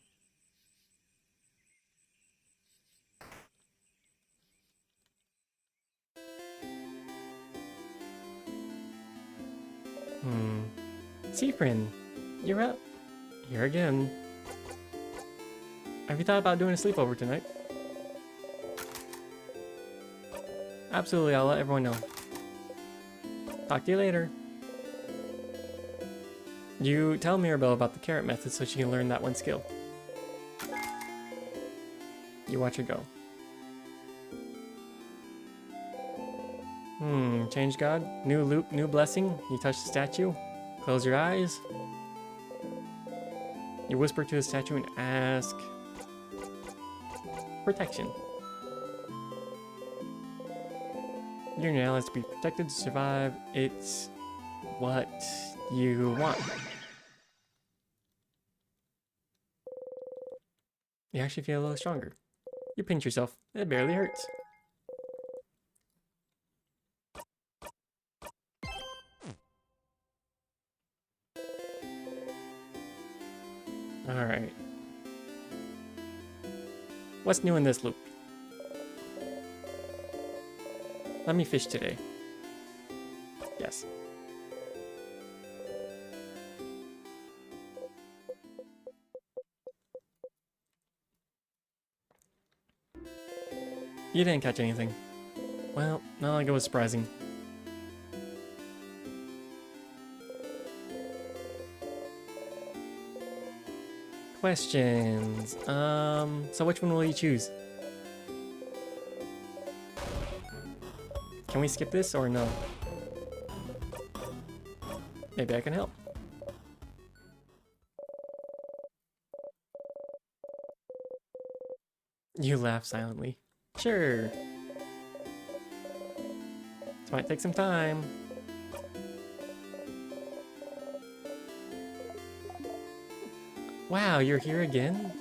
Siffrin, you're up. Here again. Have you thought about doing a sleepover tonight? Absolutely, I'll let everyone know. Talk to you later. You tell Mirabelle about the carrot method so she can learn that one skill. You watch her go. Change God. New loop, new blessing. You touch the statue. Close your eyes. You whisper to the statue and ask... protection. Your now has to be protected to survive. It's what you want. You actually feel a little stronger. You pinch yourself. It barely hurts. Alright. What's new in this loop? Let me fish today. Yes. You didn't catch anything. Well, not like it was surprising. Questions. So which one will you choose? Can we skip this or no? Maybe I can help. You laugh silently. Sure. This might take some time. Wow, you're here again?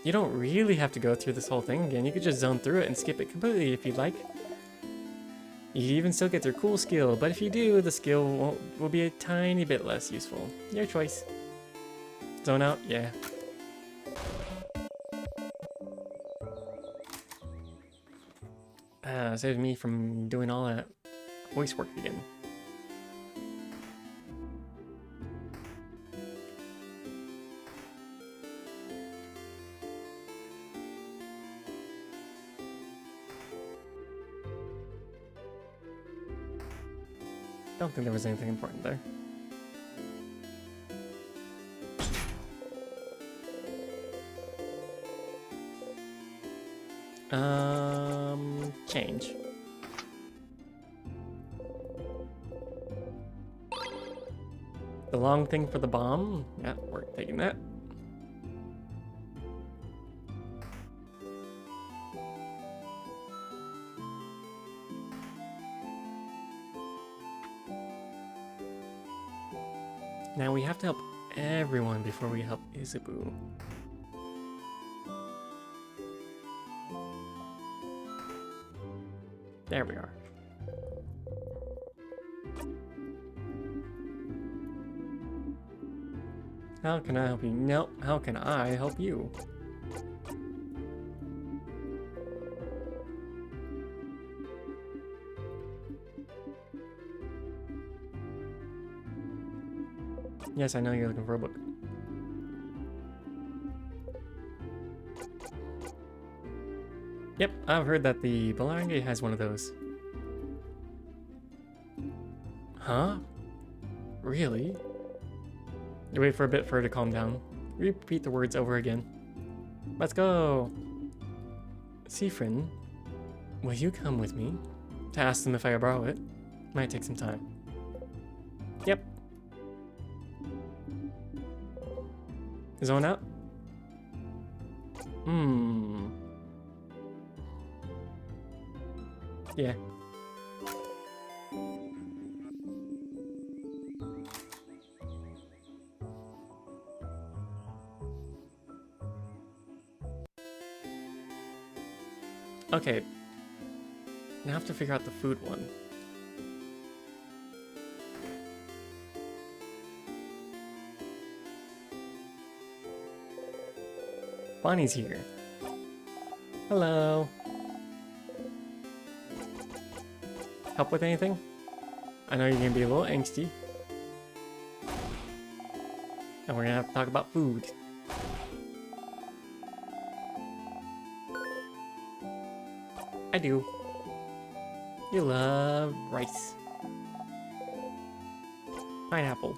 You don't really have to go through this whole thing again. You could just zone through it and skip it completely if you'd like. You could even still get their cool skill, but if you do, the skill will be a tiny bit less useful. Your choice. Zone out? Yeah. Saves me from doing all that voice work again. Don't think there was anything important there. Change. The long thing for the bomb. Yeah, we're taking that. Now we have to help everyone before we help Isabu. There we are. How can I help you? No, how can I help you? Yes, I know you're looking for a book. Yep, I've heard that the Balange has one of those. Huh? Really? You wait for a bit for her to calm down. Repeat the words over again. Let's go! Siffrin, will you come with me? To ask them if I borrow it. Might take some time. Yep. Zone out? Yeah. Okay. Now I have to figure out the food one. Bonnie's here. Hello. Help with anything? I know you're gonna be a little angsty. And we're gonna have to talk about food. I do. You love rice. Pineapple.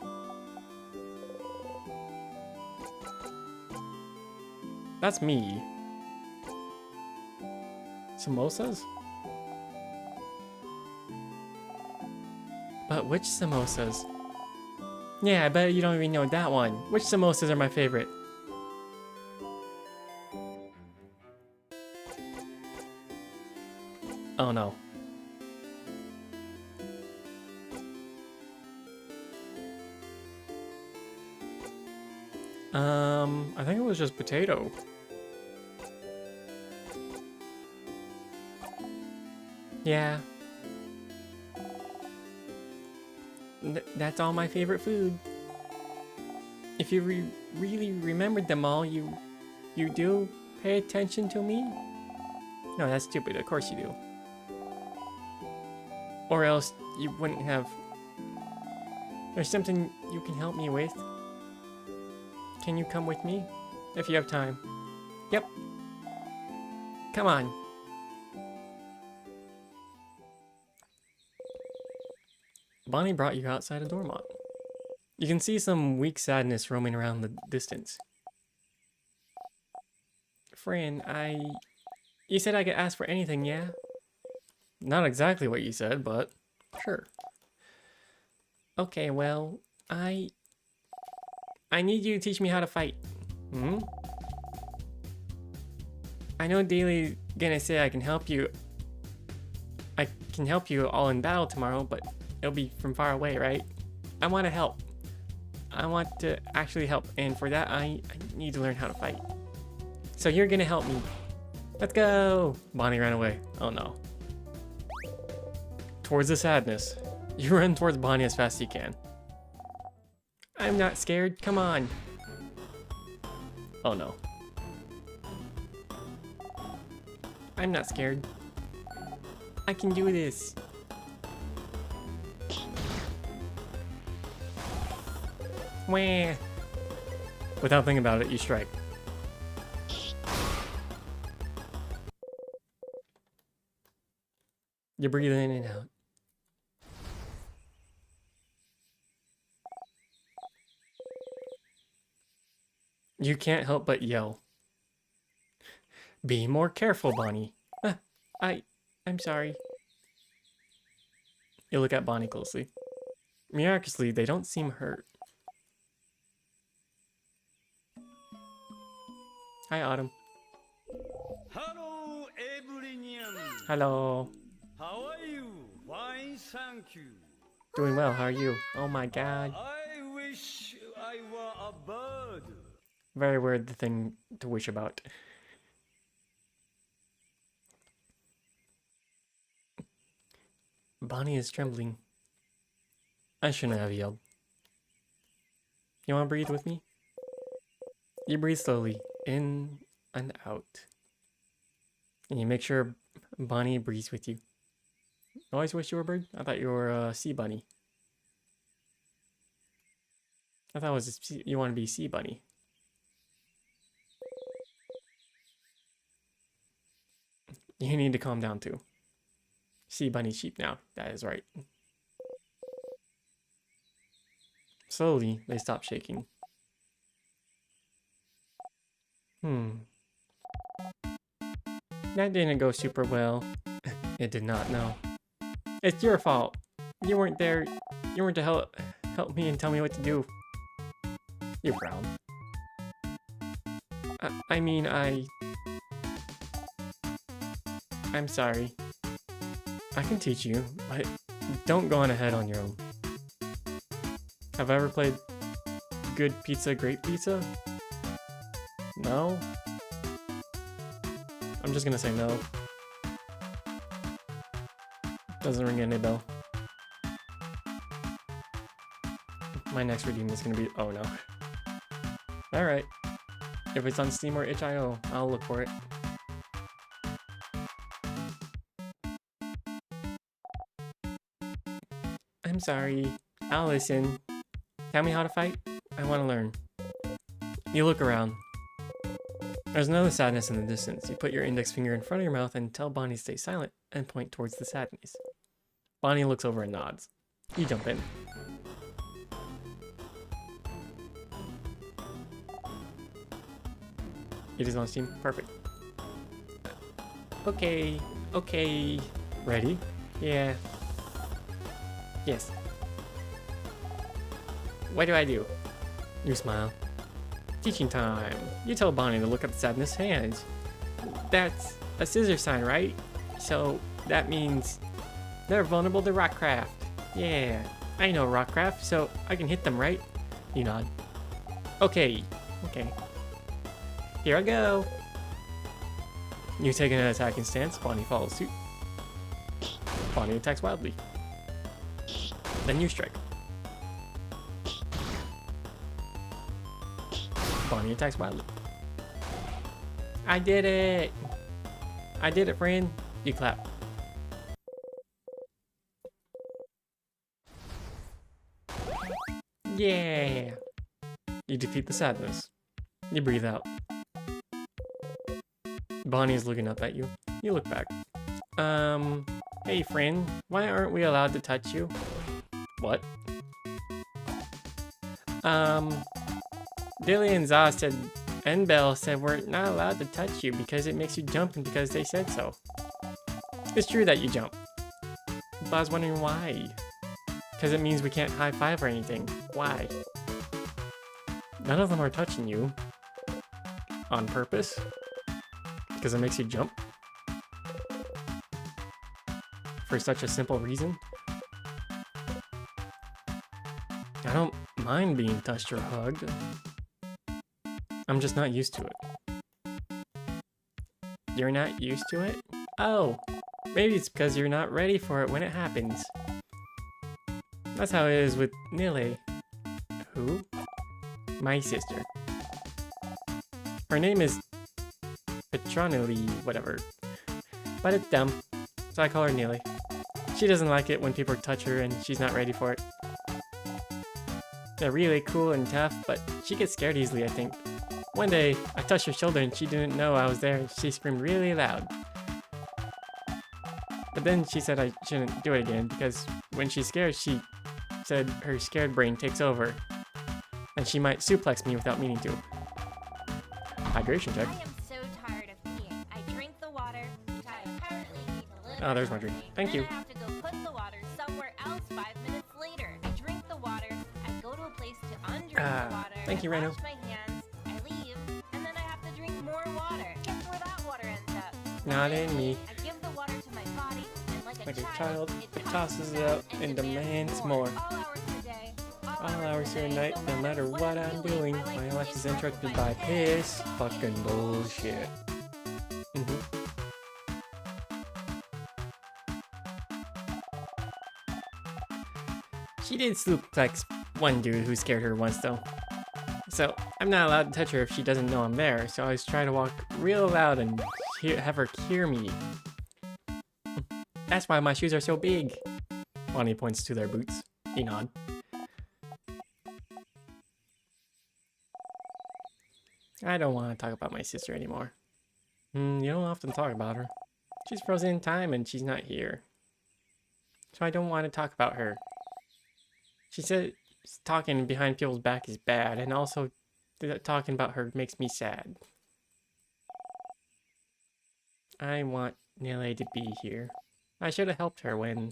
That's me. Samosas? But which samosas? Yeah, I bet you don't even know that one. Which samosas are my favorite? Oh no. I think it was just potato. Yeah. That's all my favorite food. If you really remembered them all, you do pay attention to me? No, that's stupid. Of course you do. Or else you wouldn't have... There's something you can help me with. Can you come with me? If you have time. Yep. Come on. Bonnie brought you outside of Dormont. You can see some weak sadness roaming around the distance. Fran, You said I could ask for anything, yeah? Not exactly what you said, but sure. Okay, well, I need you to teach me how to fight. Hmm? I know Daly's gonna say I can help you all in battle tomorrow, but it'll be from far away, right? I want to help. I want to actually help, and for that, I need to learn how to fight. So you're gonna help me. Let's go! Bonnie ran away. Oh no. Towards the sadness. You run towards Bonnie as fast as you can. I'm not scared. Come on. Oh no. I'm not scared. I can do this. Wah. Without thinking about it, you strike. You breathe in and out. You can't help but yell. Be more careful, Bonnie. I'm sorry. You look at Bonnie closely. Miraculously, they don't seem hurt. Hi, Autumn. Hello, everyone. Hello. How are you? Fine, thank you. Doing well, how are you? Oh my god. I wish I were a bird. Very weird thing to wish about. Bonnie is trembling. I shouldn't have yelled. You want to breathe with me? You breathe slowly, in and out. And you make sure Bonnie breathes with you. Always wish you were a bird? I thought you were a sea bunny. I thought it was you want to be sea bunny. You need to calm down too. Sea bunny sheep now. That is right. Slowly, they stop shaking. That didn't go super well. It did not, no. It's your fault. You weren't there. You weren't to help me and tell me what to do. You frown. I'm sorry. I can teach you, but don't go on ahead on your own. Have I ever played Good Pizza, Great Pizza? No? I'm just gonna say no. Doesn't ring any bell. My next redeem is gonna be, oh no. Alright. If it's on Steam or itch.io, I'll look for it. I'm sorry. I'll listen. Tell me how to fight? I want to learn. You look around. There's another sadness in the distance. You put your index finger in front of your mouth and tell Bonnie to stay silent and point towards the sadness. Bonnie looks over and nods. You jump in. It is on Steam? Perfect. Okay. Ready? Yeah. Yes. What do I do? You smile. Teaching time. You tell Bonnie to look at the sadness hands. That's a scissor sign, right? So that means they're vulnerable to rockcraft. Yeah, I know rockcraft, so I can hit them, right? You nod. Okay. Here I go. You take an attacking stance. Bonnie follows suit. Bonnie attacks wildly. Then you strike. Bonnie attacks wildly. I did it! I did it, friend. You clap. Yeah! You defeat the sadness. You breathe out. Bonnie is looking up at you. You look back. Hey friend, why aren't we allowed to touch you? What? Dilly and Za said, and Belle said we're not allowed to touch you because it makes you jump and because they said so. It's true that you jump. But I was wondering why. Because it means we can't high five or anything. Why? None of them are touching you. On purpose? Because it makes you jump? For such a simple reason? I don't mind being touched or hugged. I'm just not used to it. You're not used to it? Oh, maybe it's because you're not ready for it when it happens. That's how it is with Nile. Who? My sister. Her name is Petronili, whatever. But it's dumb, so I call her Nile. She doesn't like it when people touch her and she's not ready for it. They're really cool and tough, but she gets scared easily, I think. One day, I touched her shoulder and she didn't know I was there and she screamed really loud. But then she said I shouldn't do it again because when she's scared, she said her scared brain takes over. And she might suplex me without meaning to. Hydration check. I am so tired of peeing. I drink the water, which I apparently need to live. Oh, there's my drink. Thank you. Then I have to go put the water somewhere else 5 minutes later. I drink the water, I go to a place to undrink the water. Thank you, I Reno. wash my hands, I leave, and then I have to drink more water. Guess where that water ends up? Not in me. I give the water to my body, and like a Like a child, child, it tosses it out and demands more. All hours of the day, all All hours of the night, no matter what I'm doing, my life is interrupted by piss fucking bullshit. She did suplex one dude who scared her once though. So I'm not allowed to touch her if she doesn't know I'm there, so I always try to walk real loud and have her hear me. That's why my shoes are so big. Bonnie points to their boots. You nod. I don't want to talk about my sister anymore. You don't often talk about her. She's frozen in time and she's not here. So I don't want to talk about her. She said talking behind people's back is bad, and also talking about her makes me sad. I want Nile to be here. I should have helped her when...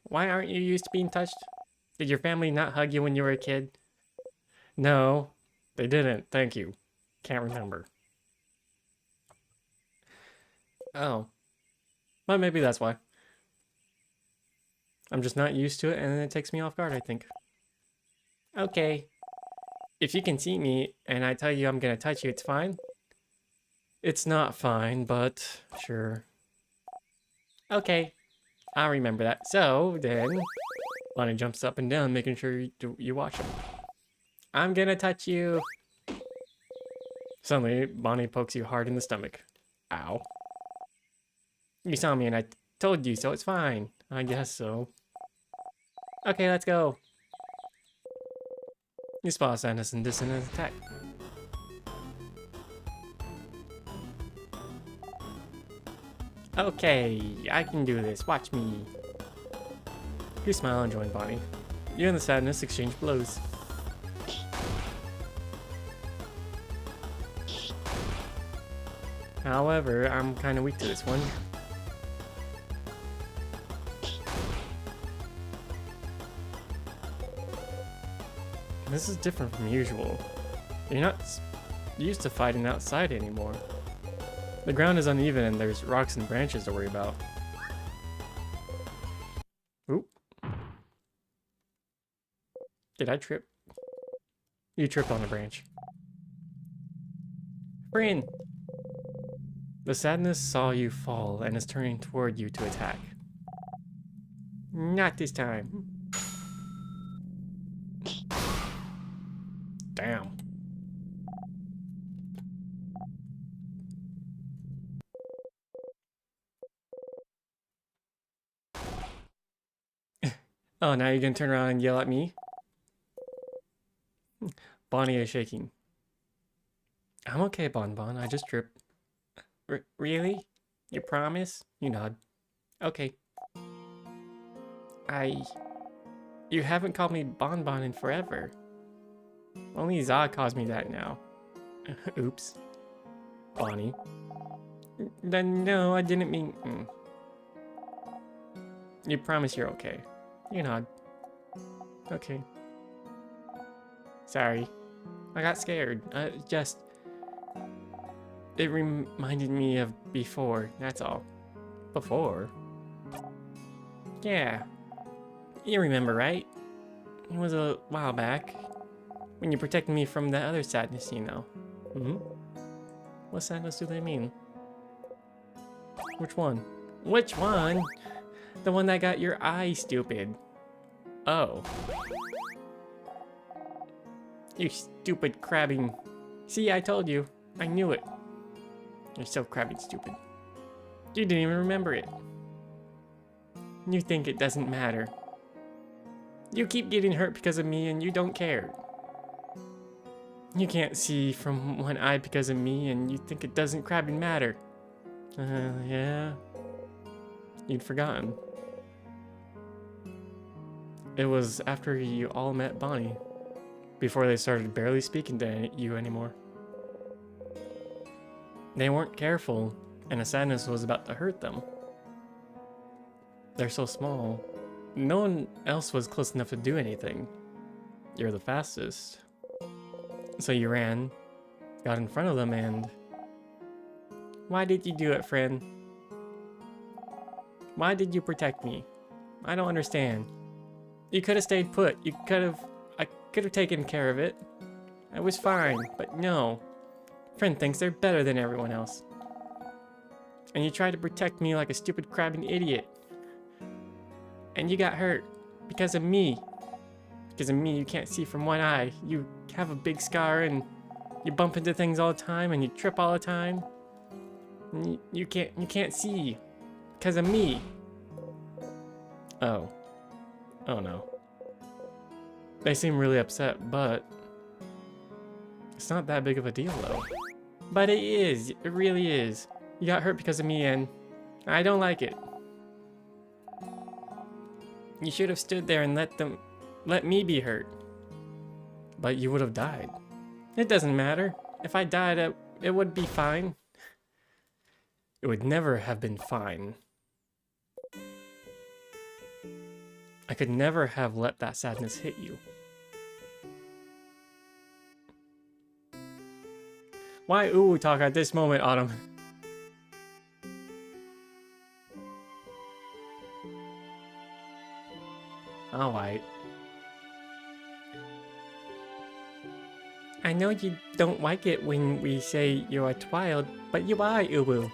Why aren't you used to being touched? Did your family not hug you when you were a kid? No, they didn't. Thank you. Can't remember. Oh. Well, maybe that's why. I'm just not used to it, and it takes me off guard, I think. Okay. If you can see me, and I tell you I'm gonna touch you, it's fine? It's not fine, but sure. Okay. I'll remember that. So, then... Bonnie jumps up and down, making sure you watch him. I'm gonna touch you. Suddenly, Bonnie pokes you hard in the stomach. Ow. You saw me and I told you, so it's fine. I guess so. Okay, let's go. You spot Sadness and Dissonant attack. Okay, I can do this. Watch me. You smile and join Bonnie. You and the Sadness exchange blows. However, I'm kind of weak to this one. This is different from usual. You're not used to fighting outside anymore. The ground is uneven and there's rocks and branches to worry about. Oop. Did I trip? You tripped on a branch. Bryn! The Sadness saw you fall and is turning toward you to attack. Not this time. Damn. Oh, now you're gonna turn around and yell at me? Bonnie is shaking. I'm okay, Bonbon. I just tripped. Really? You promise? You nod. Okay. You haven't called me Bonbon in forever. Only Zod calls me that now. Oops. Bonnie. No, I didn't mean... You promise you're okay. You nod. Okay. Sorry. I got scared. It reminded me of before, that's all. Before? Yeah. You remember, right? It was a while back. When you protected me from that other sadness, you know. What sadness do they mean? Which one? Which one? The one that got your eye stupid. Oh. You stupid crabbing. See, I told you. I knew it. You're so crabbing stupid. You didn't even remember it. You think it doesn't matter. You keep getting hurt because of me and you don't care. You can't see from one eye because of me and you think it doesn't crabbing matter. Yeah. You'd forgotten. It was after you all met Bonnie. Before they started barely speaking to you anymore. They weren't careful, and a sadness was about to hurt them. They're so small. No one else was close enough to do anything. You're the fastest. So you ran, got in front of them, and... Why did you do it, friend? Why did you protect me? I don't understand. You could have stayed put. I could have taken care of it. I was fine, but no. Friend thinks they're better than everyone else. And you tried to protect me like a stupid crabbing idiot. And you got hurt because of me. Because of me, you can't see from one eye. You have a big scar and you bump into things all the time and you trip all the time. And you can't see because of me. Oh. Oh no. They seem really upset, but it's not that big of a deal though. But it is. It really is. You got hurt because of me and I don't like it. You should have stood there and let me be hurt. But you would have died. It doesn't matter. If I died, it would be fine. It would never have been fine. I could never have let that sadness hit you. Why ooh talk at this moment, Autumn? Alright. I know you don't like it when we say you're a child, but you are, Uwu.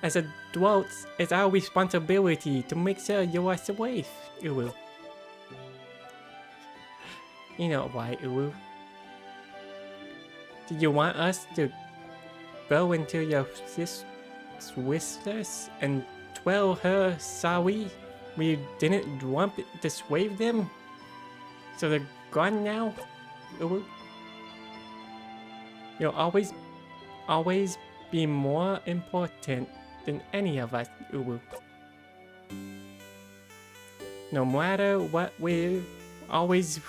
As adults, it's our responsibility to make sure you are safe, Uwu. You know why, Uwu. Do you want us to go into your sisters and tell her sorry we didn't want to save them? So they're gone now, Uwu? You'll always be more important than any of us, Uwu. No matter what, we'll always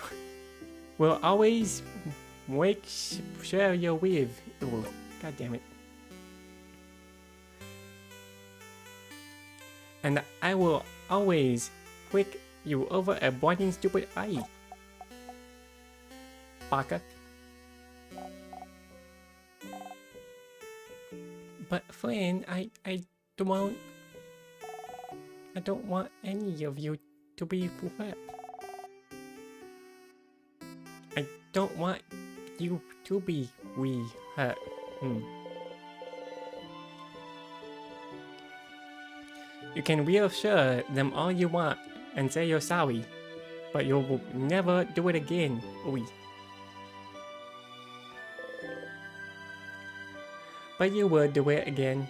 make sure you're with, Uwu. God damn it. And I will always prick you over a blinding stupid eye. Baka. But friend, I don't want any of you to be hurt. I don't want you to be hurt. You can reassure them all you want and say you're sorry, but you will never do it again, Ui. But you will do it again.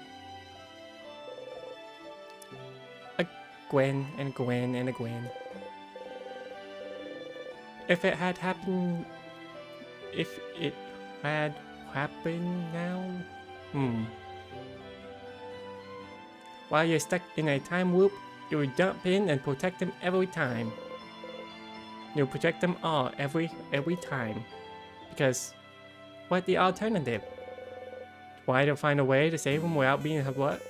Again and again and again. If it had happened now? While you're stuck in a time loop, you will jump in and protect them every time. You'll protect them all every time. Because what's the alternative? Try to find a way to save them without being hurt?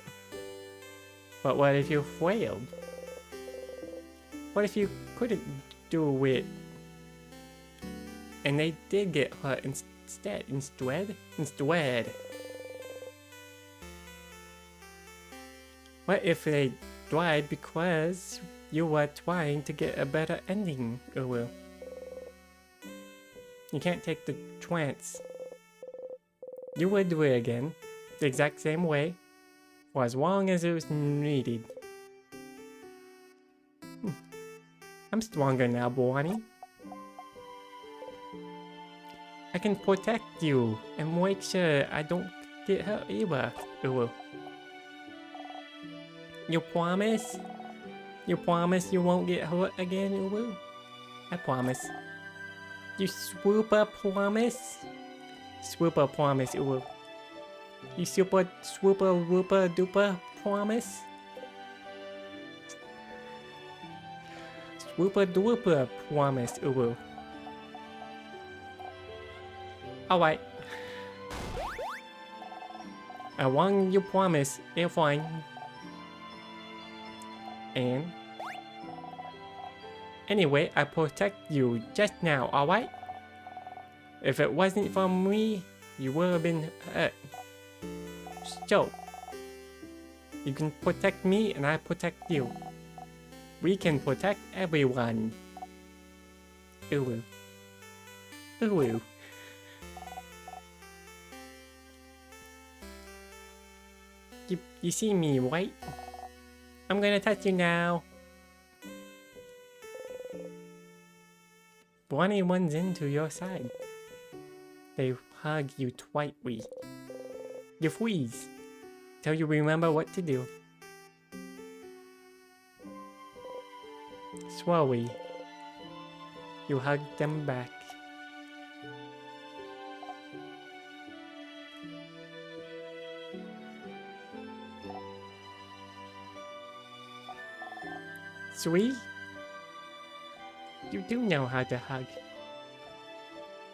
But what if you failed? What if you couldn't do it? And they did get hurt instead. What if they died because you were trying to get a better ending, Uwu? You can't take the chance. You would do it again, the exact same way, for as long as it was needed. I'm stronger now, Bwani. I can protect you and make sure I don't get hurt either, Uwu. You promise? You promise you won't get hurt again, Uwu? I promise. You super promise? Super promise, Uwu. You super whooper duper promise? Super duper promise, Uwu. Alright. I want you promise, you're fine. And anyway, I protect you just now, alright? If it wasn't for me, you would have been hurt. So, You can protect me and I protect you. We can protect everyone. Ooh. Ooh. You see me, right? I'm gonna touch you now. Bonnie runs into your side. They hug you tightly. You freeze till you remember what to do. Slowly, you hug them back. Sweet, you do know how to hug.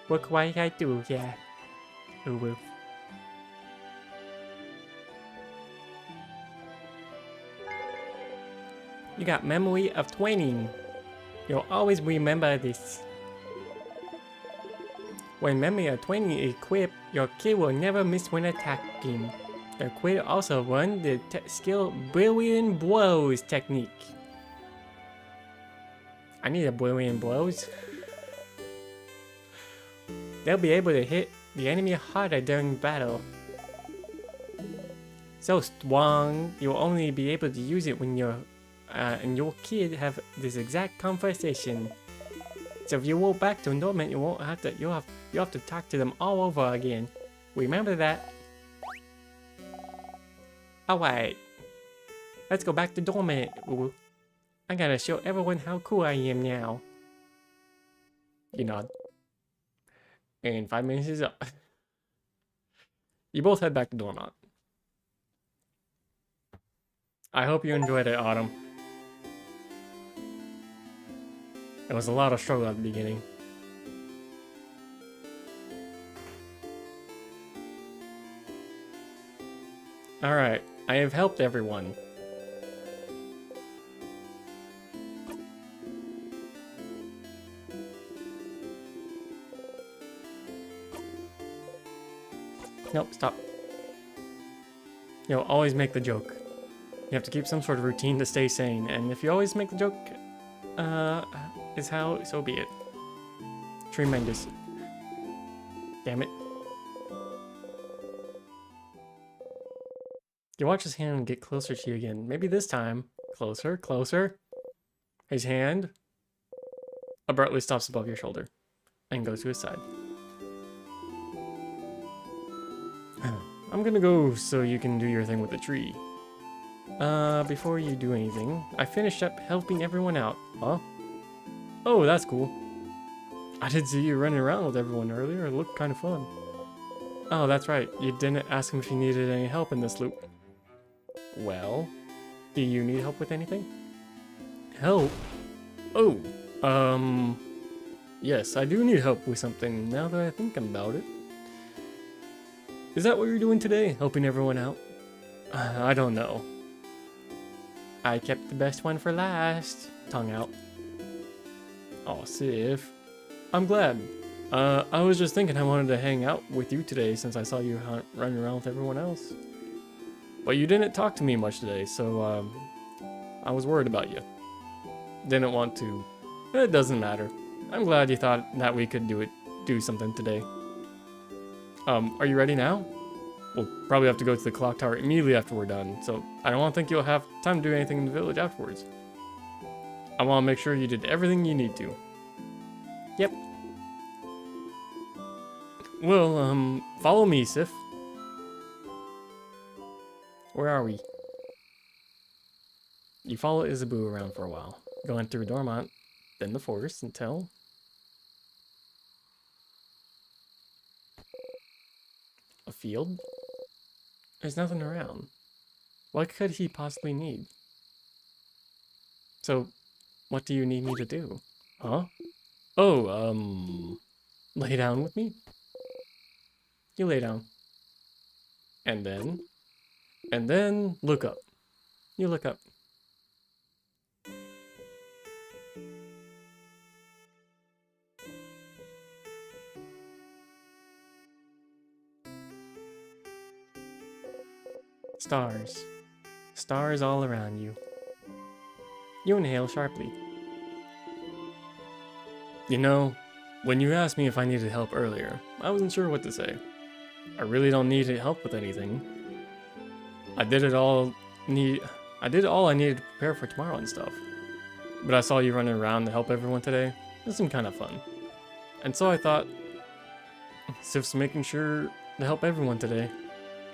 Look like I do, yeah. Ooh. You got memory of 20. You'll always remember this. When memory of 20 is equipped, your kid will never miss when attacking. Your kid also run the skill Brilliant Blows technique. I need a Brilliant Blows. They'll be able to hit the enemy harder during battle. So strong, you'll only be able to use it when you're and your kid have this exact conversation. So if you walk back to Dormant, you won't have to. You'll have to talk to them all over again. Remember that. All right, let's go back to Dormant. Ooh. I gotta show everyone how cool I am now. You nod. And 5 minutes is up. You both head back to Dormont. I hope you enjoyed it, Autumn. It was a lot of struggle at the beginning. Alright, I have helped everyone. Nope, stop. You'll always make the joke. You have to keep some sort of routine to stay sane, and if you always make the joke, is how, so be it. Tremendous. Damn it. You watch his hand get closer to you again. Maybe this time. Closer, closer. His hand abruptly stops above your shoulder and goes to his side. I'm gonna go so you can do your thing with the tree. Before you do anything, I finished up helping everyone out. Huh? Oh, that's cool. I did see you running around with everyone earlier. It looked kind of fun. Oh, that's right. You didn't ask him if he needed any help in this loop. Well, do you need help with anything? Help? Oh, yes, I do need help with something now that I think about it. Is that what you're doing today? Helping everyone out? I don't know. I kept the best one for last. Tongue out. Oh, Sif. I'm glad. I was just thinking I wanted to hang out with you today since I saw you running around with everyone else. But you didn't talk to me much today, so I was worried about you. Didn't want to. It doesn't matter. I'm glad you thought that we could do something today. Are you ready now? We'll probably have to go to the clock tower immediately after we're done, so I don't think you'll have time to do anything in the village afterwards. I want to make sure you did everything you need to. Yep. Well, follow me, Sif. Where are we? You follow Isabu around for a while, going through Dormont, then the forest until... a field? There's nothing around. What could he possibly need? So, what do you need me to do? Huh? Oh, lay down with me? You lay down. And then look up. You look up. Stars. Stars all around you. You inhale sharply. You know, when you asked me if I needed help earlier, I wasn't sure what to say. I really don't need help with anything. I did all I needed to prepare for tomorrow and stuff. But I saw you running around to help everyone today. It seemed kind of fun. And so I thought, Sif's making sure to help everyone today.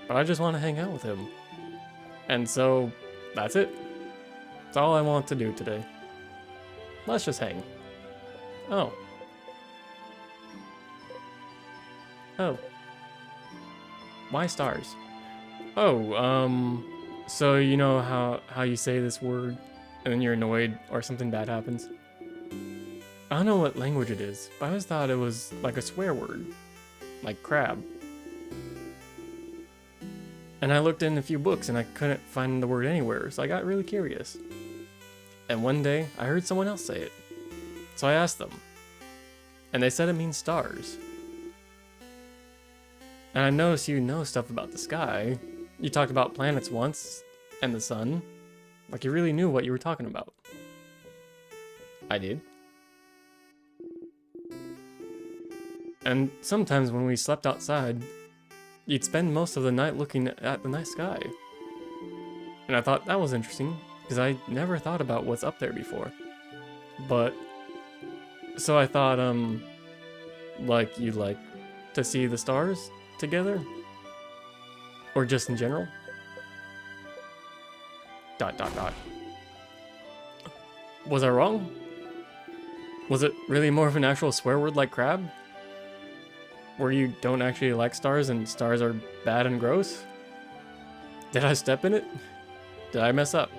But I just want to hang out with him. And so, that's it. That's all I want to do today. Let's just hang. Oh. Oh. Why stars? Oh, so you know how you say this word and then you're annoyed or something bad happens? I don't know what language it is, but I always thought it was like a swear word. Like crab. And I looked in a few books and I couldn't find the word anywhere, so I got really curious. And one day, I heard someone else say it. So I asked them. And they said it means stars. And I noticed you know stuff about the sky. You talked about planets once, and the sun. Like you really knew what you were talking about. I did. And sometimes when we slept outside, you'd spend most of the night looking at the night sky. And I thought that was interesting, because I never thought about what's up there before. But, so I thought, like you'd like to see the stars together? Or just in general? ... Was I wrong? Was it really more of an actual swear word like crab? Where you don't actually like stars and stars are bad and gross? Did I step in it? Did I mess up?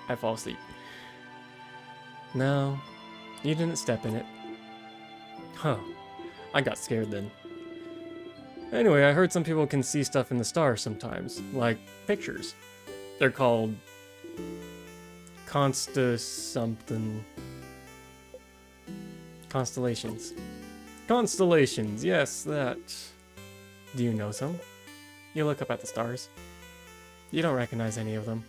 I fall asleep. No, you didn't step in it. Huh, I got scared then. Anyway, I heard some people can see stuff in the stars sometimes, like pictures. They're called something. Constellations. Constellations, yes, that. Do you know some? You look up at the stars. You don't recognize any of them.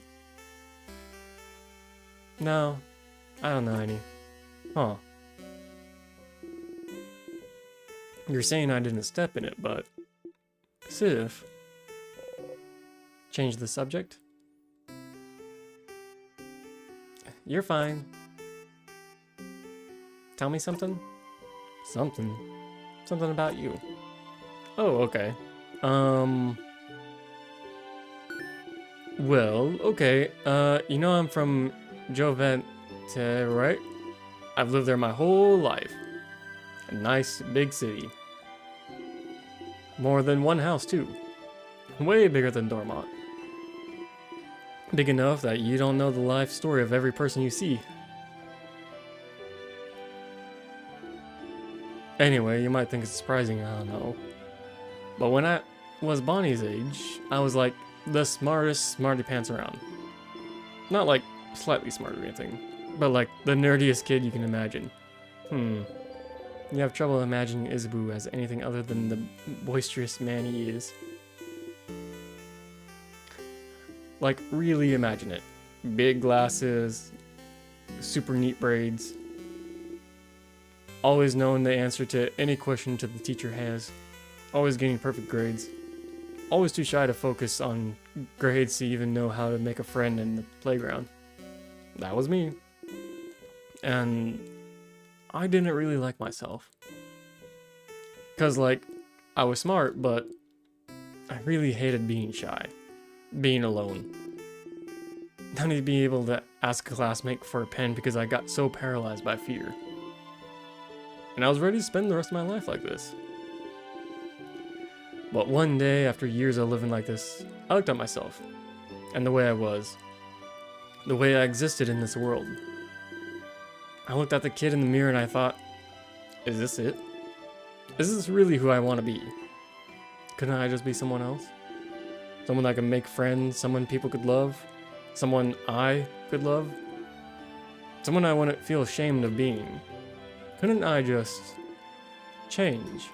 No, I don't know any. Huh. You're saying I didn't step in it, but... Sif. Change the subject? You're fine. Tell me something? Something? Something about you. Oh, okay. Well, okay. You know I'm from Jovente, right? I've lived there my whole life. A nice, big city. More than one house, too. Way bigger than Dormont. Big enough that you don't know the life story of every person you see. Anyway, you might think it's surprising, I don't know. But when I was Bonnie's age, I was like the smartest smarty pants around. Not like slightly smarter or anything, but like the nerdiest kid you can imagine. You have trouble imagining Isabu as anything other than the boisterous man he is. Like, really imagine it. Big glasses, super neat braids. Always knowing the answer to any question the teacher has. Always getting perfect grades. Always too shy to focus on grades to even know how to make a friend in the playground. That was me. And I didn't really like myself. Cause like, I was smart, but I really hated being shy. Being alone. Not to be able to ask a classmate for a pen because I got so paralyzed by fear. And I was ready to spend the rest of my life like this. But one day, after years of living like this, I looked at myself. And the way I was. The way I existed in this world. I looked at the kid in the mirror and I thought, is this it? Is this really who I want to be? Couldn't I just be someone else? Someone I could make friends, someone people could love, someone I could love, someone I wouldn't feel ashamed of being. Couldn't I just change?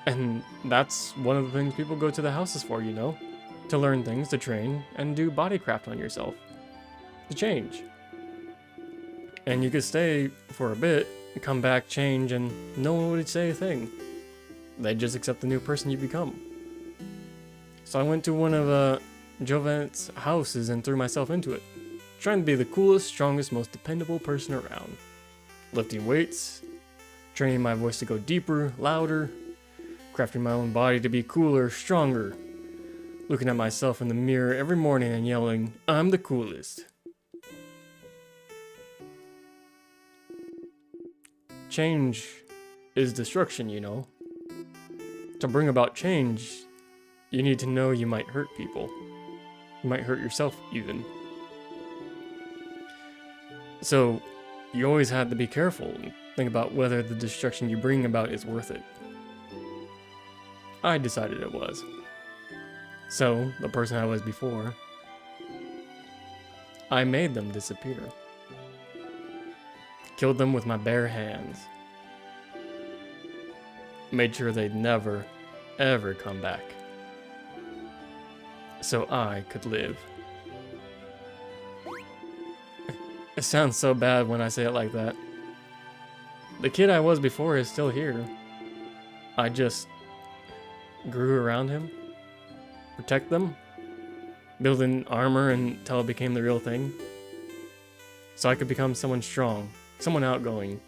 And that's one of the things people go to the houses for, you know? To learn things, to train, and do bodycraft on yourself. To change. And you could stay for a bit, come back, change, and no one would say a thing. They'd just accept the new person you become. So I went to one of Jovent's houses and threw myself into it. Trying to be the coolest, strongest, most dependable person around. Lifting weights, training my voice to go deeper, louder, crafting my own body to be cooler, stronger. Looking at myself in the mirror every morning and yelling, "I'm the coolest." Change is destruction, you know. To bring about change, you need to know you might hurt people. You might hurt yourself, even. So, you always have to be careful and think about whether the destruction you bring about is worth it. I decided it was. So, the person I was before, I made them disappear. Killed them with my bare hands. Made sure they'd never, ever come back. So I could live. It sounds so bad when I say it like that. The kid I was before is still here. I just grew around him. Protect them. Building armor until it became the real thing. So I could become someone strong. Someone outgoing.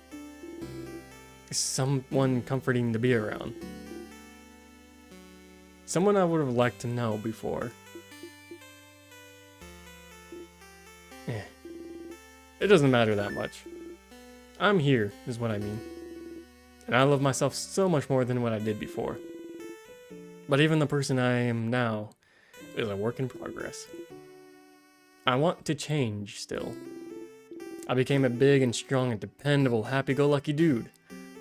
Someone comforting to be around. Someone I would have liked to know before. It doesn't matter that much. I'm here, is what I mean. And I love myself so much more than what I did before. But even the person I am now is a work in progress. I want to change still. I became a big and strong and dependable, happy-go-lucky dude,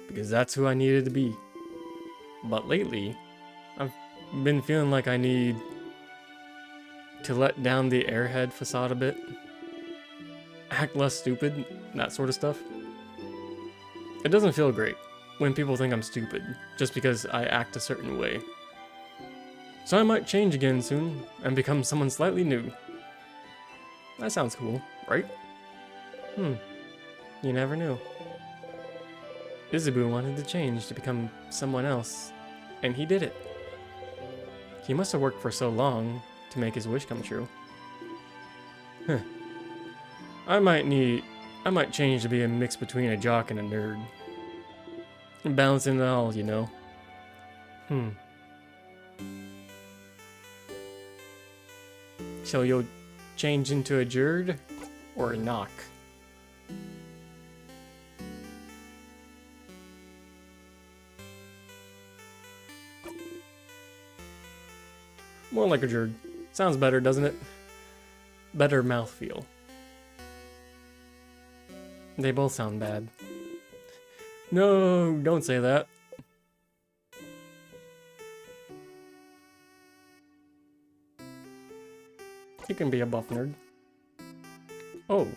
because that's who I needed to be. But lately, I've been feeling like I need to let down the airhead facade a bit. Act less stupid, that sort of stuff. It doesn't feel great when people think I'm stupid just because I act a certain way. So I might change again soon and become someone slightly new. That sounds cool, right? You never knew. Izubu wanted to change to become someone else, and he did it. He must have worked for so long to make his wish come true. I might change to be a mix between a jock and a nerd. Balancing it all, you know. Shall you change into a jerd or a knock? More like a jerd. Sounds better, doesn't it? Better mouthfeel. They both sound bad. No, don't say that. You can be a buff nerd. Oh.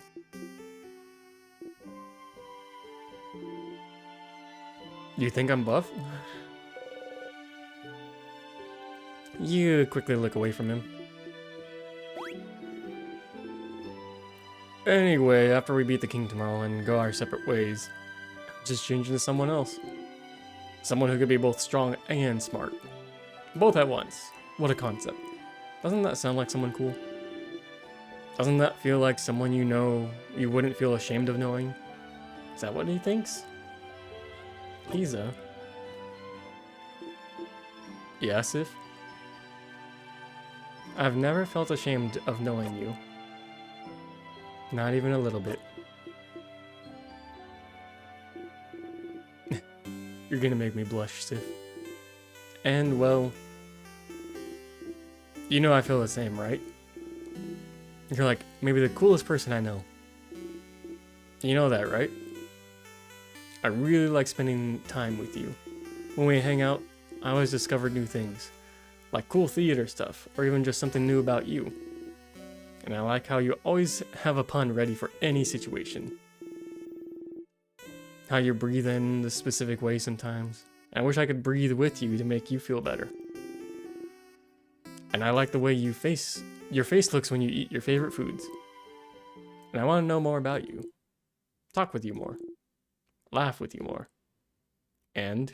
You think I'm buff? You quickly look away from him. Anyway, after we beat the king tomorrow and go our separate ways, just change into someone else. Someone who could be both strong and smart. Both at once. What a concept. Doesn't that sound like someone cool? Doesn't that feel like someone you know you wouldn't feel ashamed of knowing? Is that what he thinks? He's a... Yasif? I've never felt ashamed of knowing you. Not even a little bit. You're gonna make me blush, Sif. And, well... You know I feel the same, right? You're like, maybe the coolest person I know. You know that, right? I really like spending time with you. When we hang out, I always discover new things. Like cool theater stuff, or even just something new about you. And I like how you always have a pun ready for any situation. How you breathe in the specific way sometimes, I wish I could breathe with you to make you feel better. And I like the way your face looks when you eat your favorite foods. And I want to know more about you. Talk with you more. Laugh with you more. And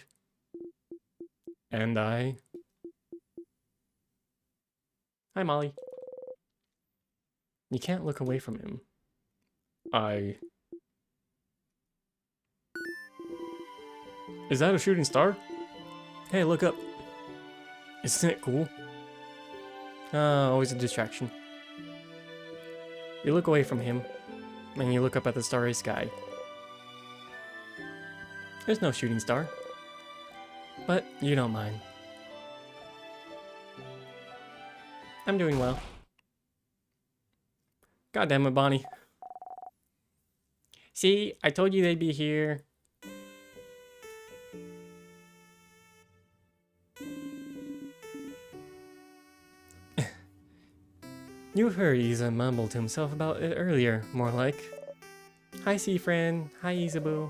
I... Hi, Molly. You can't look away from him. Is that a shooting star? Hey, look up. Isn't it cool? Always a distraction. You look away from him, and you look up at the starry sky. There's no shooting star. But you don't mind. I'm doing well. God damn it, Bonnie. See, I told you they'd be here. You heard Isa mumble to himself about it earlier, more like. Hi, Seafriend. Hi, Isabu.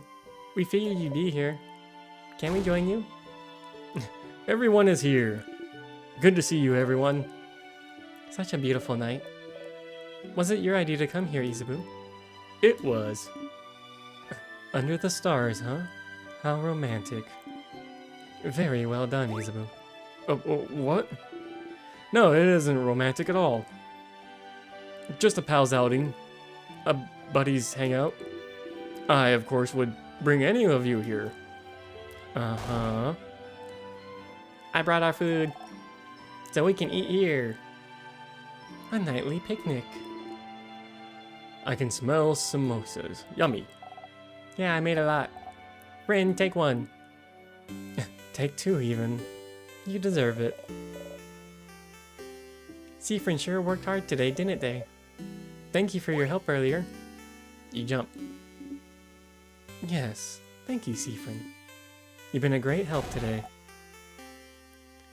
We figured you'd be here. Can we join you? Everyone is here. Good to see you, everyone. Such a beautiful night. Was it your idea to come here, Isabu? It was. Under the stars, huh? How romantic. Very well done, Isabu. What? No, it isn't romantic at all. Just a pal's outing. A buddy's hangout. I, of course, would bring any of you here. Uh-huh. I brought our food. So we can eat here. A nightly picnic. I can smell samosas. Yummy. Yeah, I made a lot. Friend, take one. Take two, even. You deserve it. Seafriend sure worked hard today, didn't they? Thank you for your help earlier. You jump. Yes, thank you, Seafriend. You've been a great help today.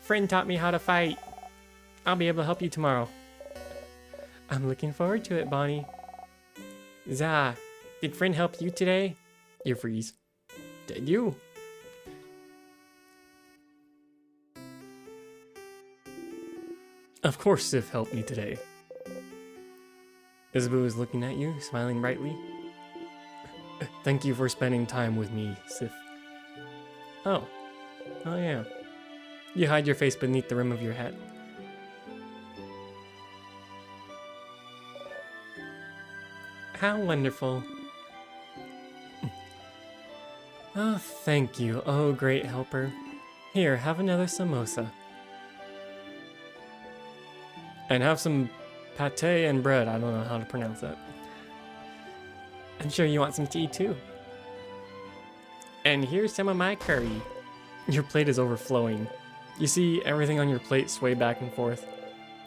Friend taught me how to fight. I'll be able to help you tomorrow. I'm looking forward to it, Bonnie. Zah, did Friend help you today? You freeze. Did you? Of course Sif helped me today. Isabu is looking at you, smiling brightly. Thank you for spending time with me, Sif. Oh yeah. You hide your face beneath the rim of your hat. How wonderful. Oh, thank you, oh great helper. Here, have another samosa. And have some pate and bread. I don't know how to pronounce that. I'm sure you want some tea too. And here's some of my curry. Your plate is overflowing. You see everything on your plate sway back and forth.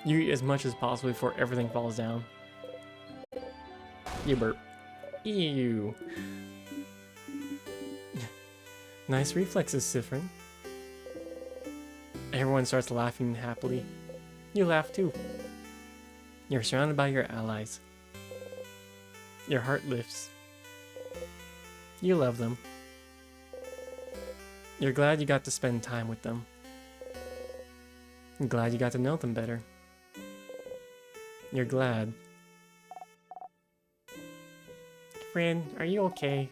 You eat as much as possible before everything falls down. You burp. Ew. Nice reflexes, Sifrin. Everyone starts laughing happily. You laugh too. You're surrounded by your allies. Your heart lifts. You love them. You're glad you got to spend time with them. You're glad you got to know them better. You're glad. Friend, are you okay?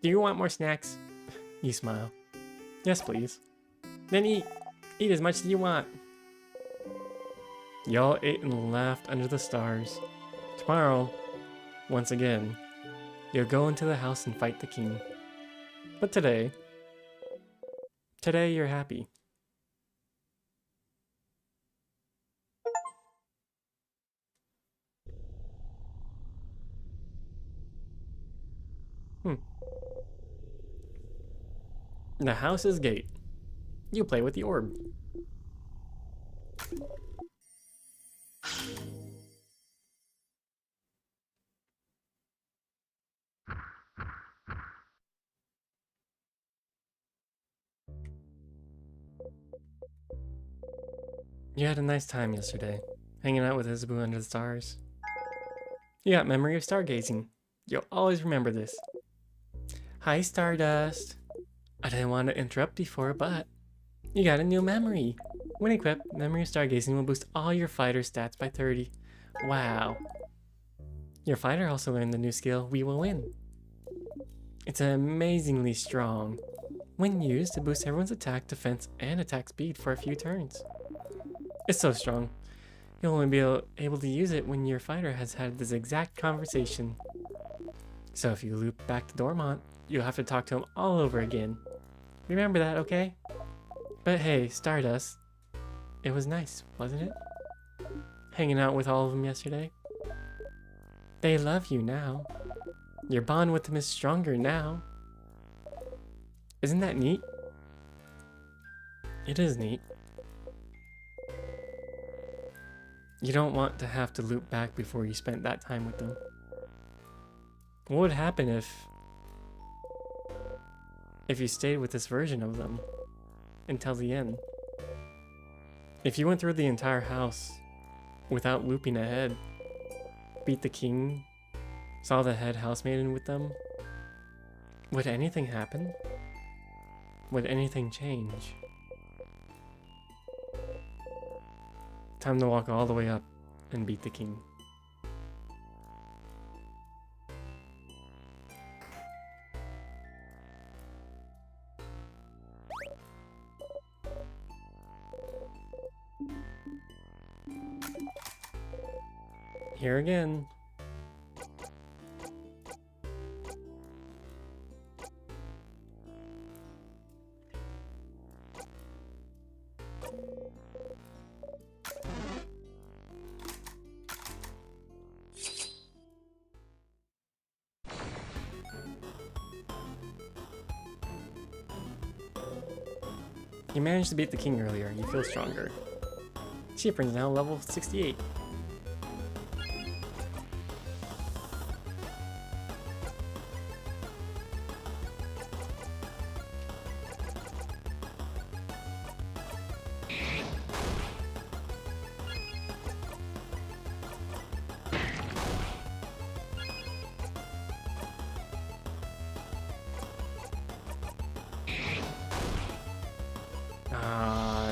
Do you want more snacks? You smile. Yes, please. Then eat. Eat as much as you want. Y'all ate and laughed under the stars. Tomorrow, once again, you'll go into the house and fight the king. But today you're happy. The house's gate. You play with the orb. You had a nice time yesterday, hanging out with Isabu under the stars. You got memory of stargazing. You'll always remember this. Hi, Stardust. I didn't want to interrupt before, but you got a new memory. When equipped, Memory of Stargazing will boost all your fighter stats by 30. Wow. Your fighter also learned the new skill, We Will Win. It's amazingly strong. When used, it boosts everyone's attack, defense, and attack speed for a few turns. It's so strong. You'll only be able to use it when your fighter has had this exact conversation. So if you loop back to Dormont, you'll have to talk to him all over again. Remember that, okay? But hey, Stardust, it was nice, wasn't it? Hanging out with all of them yesterday. They love you now. Your bond with them is stronger now. Isn't that neat? It is neat. You don't want to have to loop back before you spent that time with them. What would happen if you stayed with this version of them until the end? If you went through the entire house without looping ahead, beat the king, saw the head housemaiden with them, would anything happen? Would anything change? Time to walk all the way up and beat the king. Here again. You managed to beat the king earlier. You feel stronger. Sheeprin's now level 68.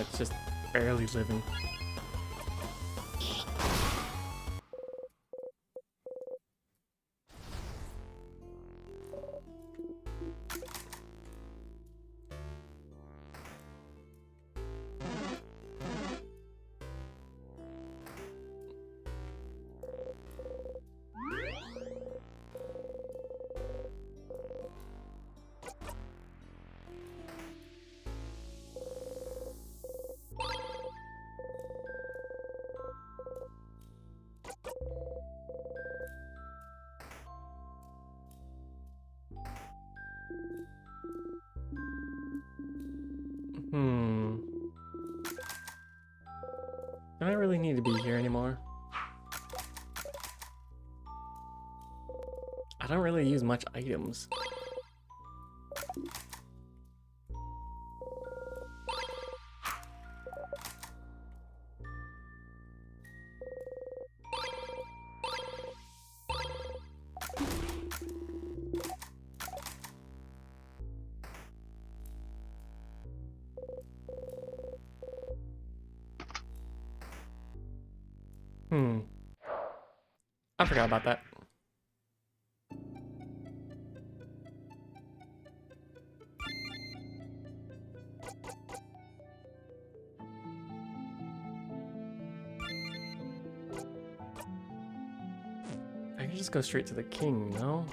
It's just barely living. Do I really need to be here anymore? I don't really use much items. I forgot about that. I can just go straight to the king, no?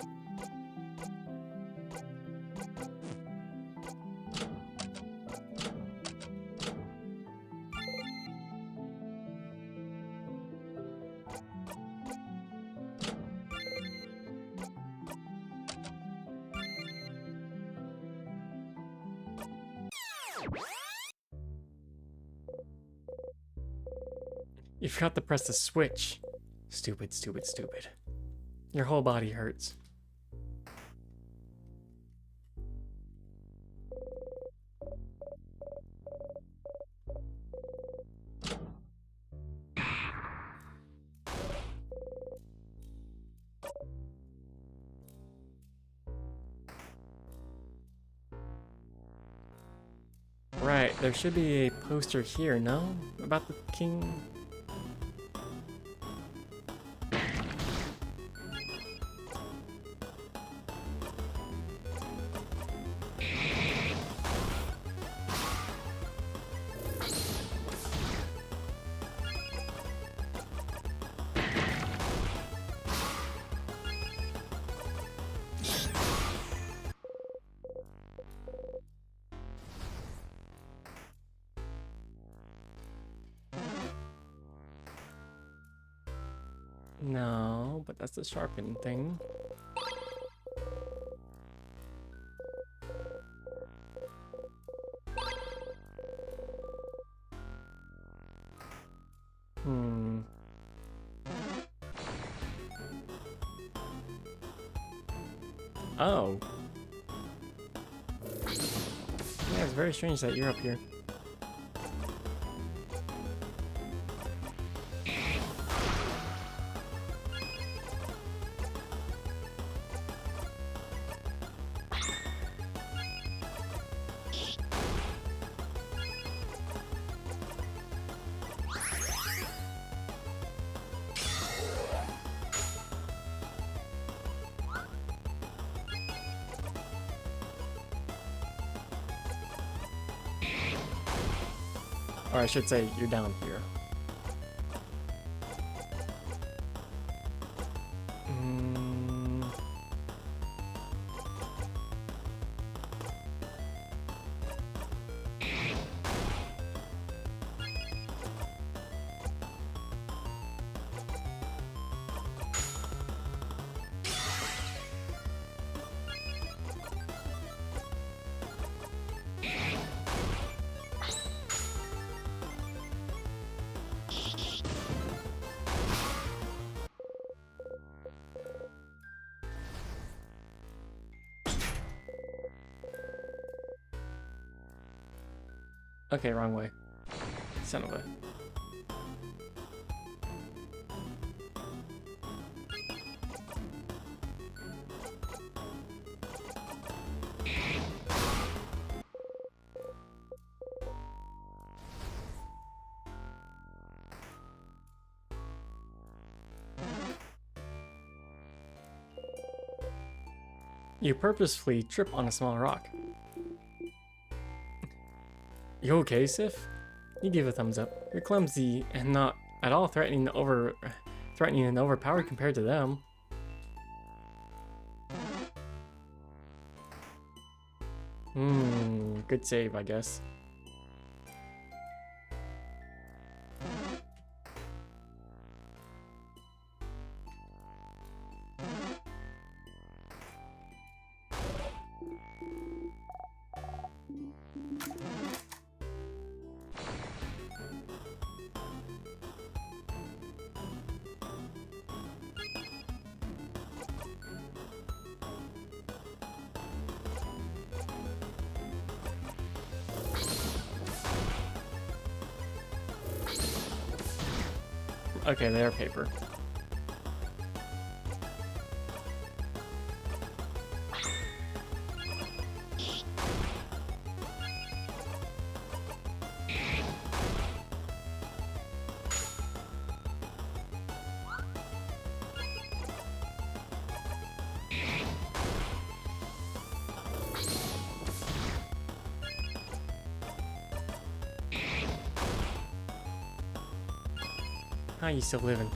You forgot to press the switch. Stupid, stupid, stupid. Your whole body hurts. there should be a poster here, no? About the king? No, but that's the sharpen thing. Hmm. Oh. Yeah, it's very strange that you're up here. Or I should say, you're down here. Mm. Okay, wrong way. Son of a... You purposefully trip on a small rock. You okay, Sif? You give a thumbs up. You're clumsy and not at all threatening and overpowered compared to them. Good save, I guess. Okay, they're paper. How you still living?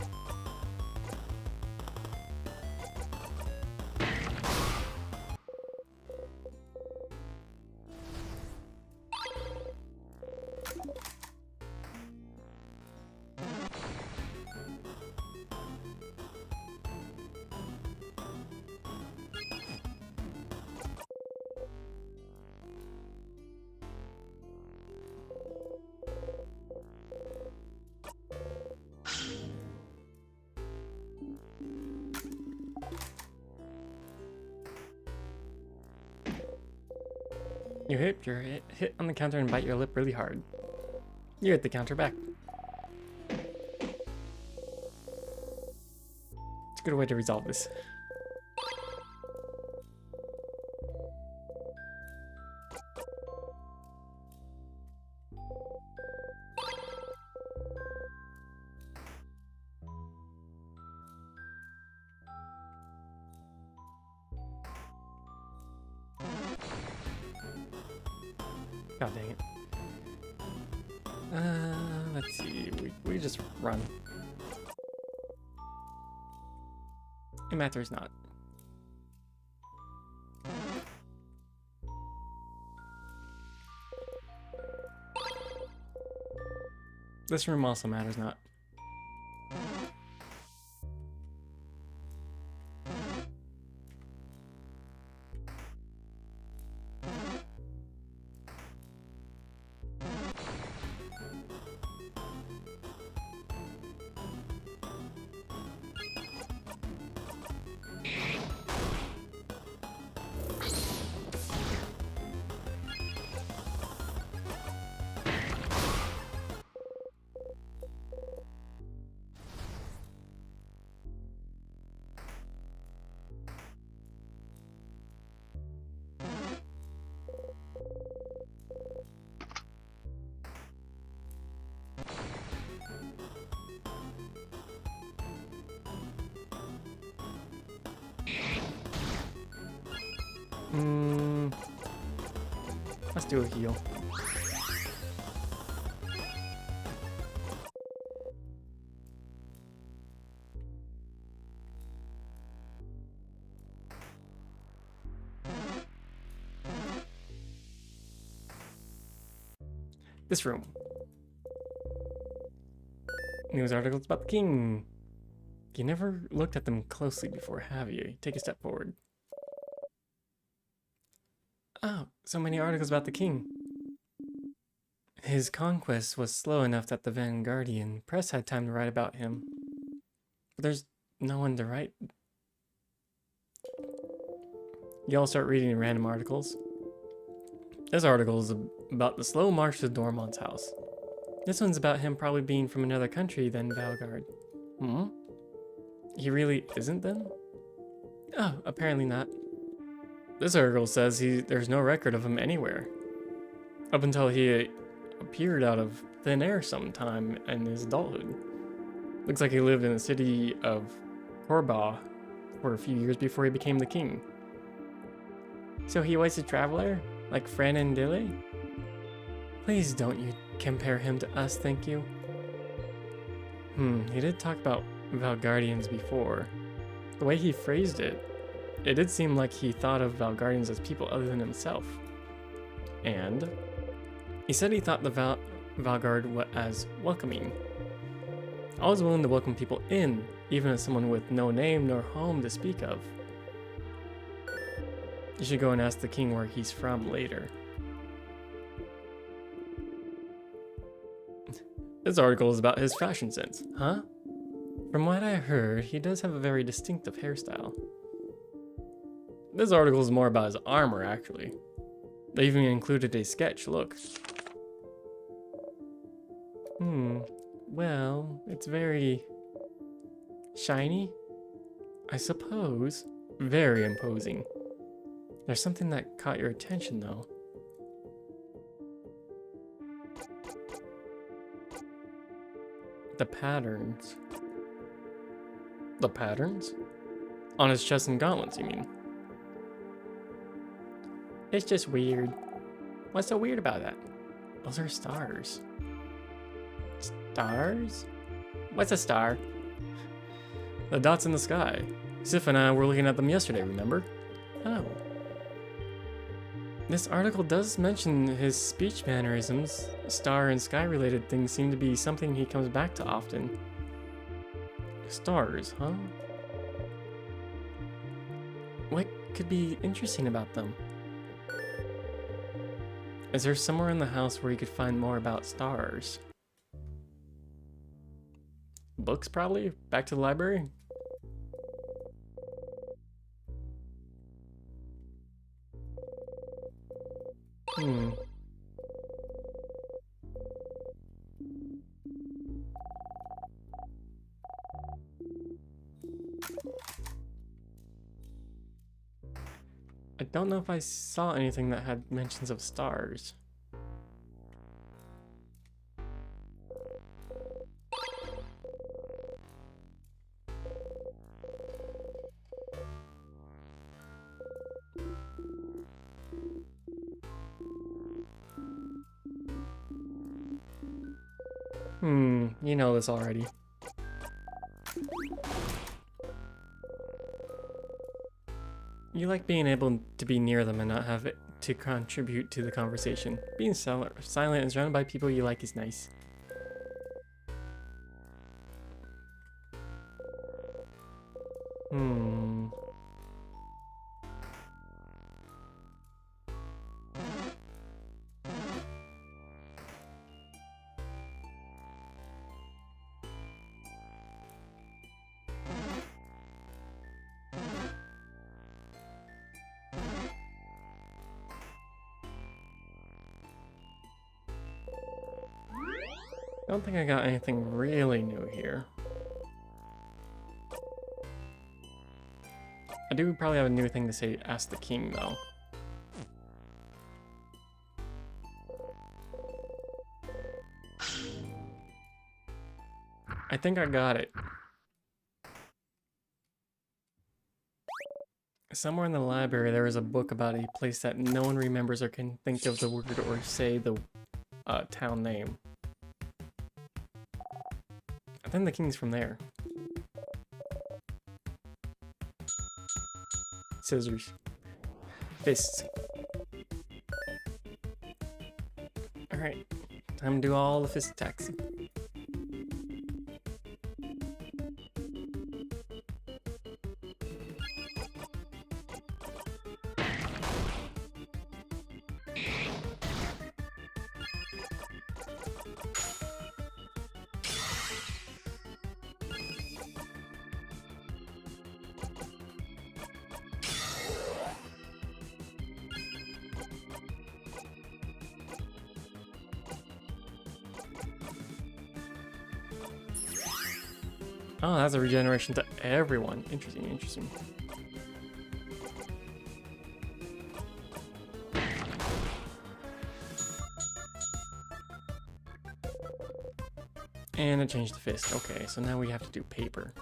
You hit on the counter and bite your lip really hard. You hit the counter back. It's a good way to resolve this. God dang it. Let's see. We just run. It matters not. This room also matters not. Let's do a heal. This room. News articles about the king. You never looked at them closely before, have you? Take a step forward. Oh, so many articles about the king. His conquest was slow enough that the Vanguardian press had time to write about him. But there's no one to write. You all start reading random articles. This article is about the slow march to Dormont's house. This one's about him probably being from another country than Valgard. He really isn't then? Oh, apparently not. This article says there's no record of him anywhere. Up until he appeared out of thin air sometime in his adulthood. Looks like he lived in the city of Korba for a few years before he became the king. So he was a traveler? Like Fran and Dilly? Please don't you compare him to us, thank you. He did talk about Valguardians before. The way he phrased it, it did seem like he thought of Valguardians as people other than himself. And he said he thought the Valgard as welcoming. Always willing to welcome people in, even as someone with no name nor home to speak of. You should go and ask the king where he's from later. This article is about his fashion sense, huh? From what I heard, he does have a very distinctive hairstyle. This article is more about his armor, actually. They even included a sketch, look. Well, it's very shiny, I suppose. Very imposing. There's something that caught your attention, though. The patterns. The patterns? On his chest and gauntlets, you mean? It's just weird. What's so weird about that? Those are stars. Stars? What's a star? The dots in the sky. Sif and I were looking at them yesterday, remember? Oh. This article does mention his speech mannerisms. Star and sky related things seem to be something he comes back to often. Stars, huh? What could be interesting about them? Is there somewhere in the house where you could find more about stars? Books, probably? Back to the library? I don't know if I saw anything that had mentions of stars. You know this already. You like being able to be near them and not have it to contribute to the conversation. Being silent and surrounded by people you like is nice. I don't think I got anything really new here. I do probably have a new thing to say, ask the king, though. I think I got it. Somewhere in the library there is a book about a place that no one remembers or can think of the word or say the town name. I think the king's from there. Scissors. Fists. Alright. Time to do all the fist attacks. Oh, that's a regeneration to everyone. Interesting, interesting. And it changed the fist. Okay, so now we have to do paper.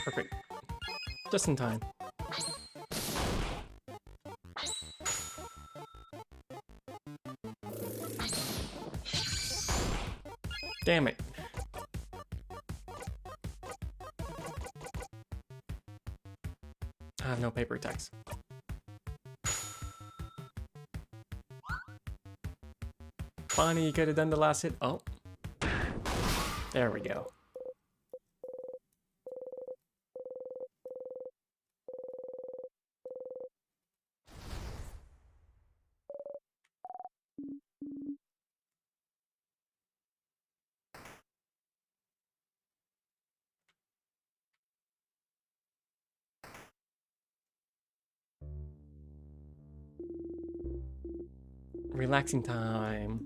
Perfect. Just in time. Damn it. I have no paper attacks. Bonnie, you could have done the last hit. Oh. There we go. Relaxing time.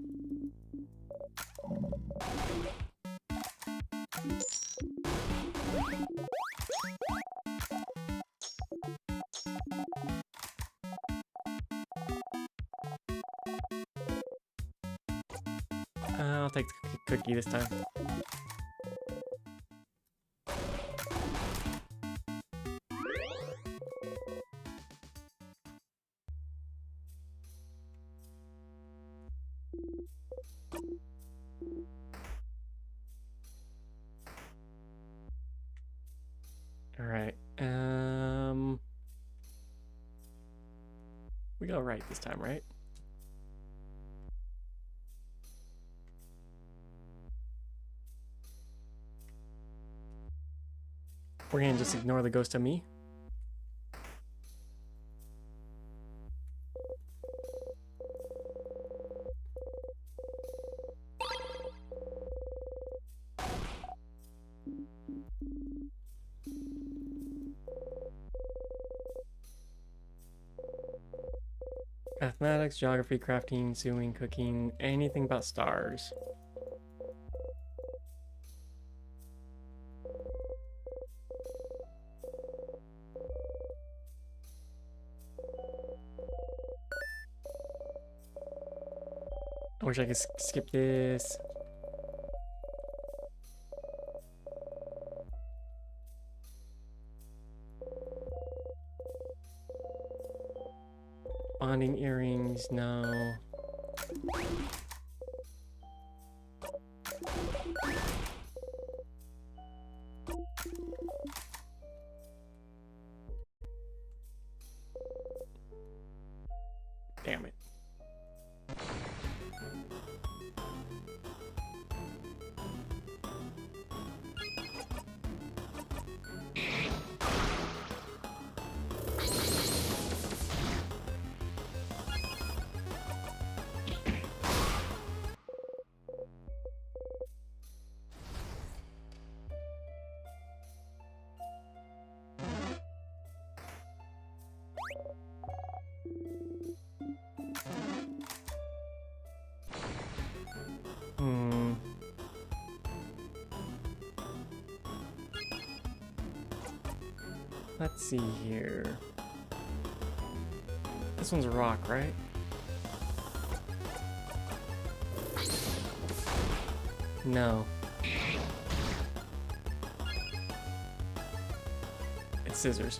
I'll take the cookie this time. All right. We go right this time, right? We're gonna just ignore the ghost of me. Mathematics, geography, crafting, sewing, cooking, anything about stars. I wish I could skip this. Bonding earrings, no. Damn it. Let's see here. This one's a rock, right? No. It's scissors.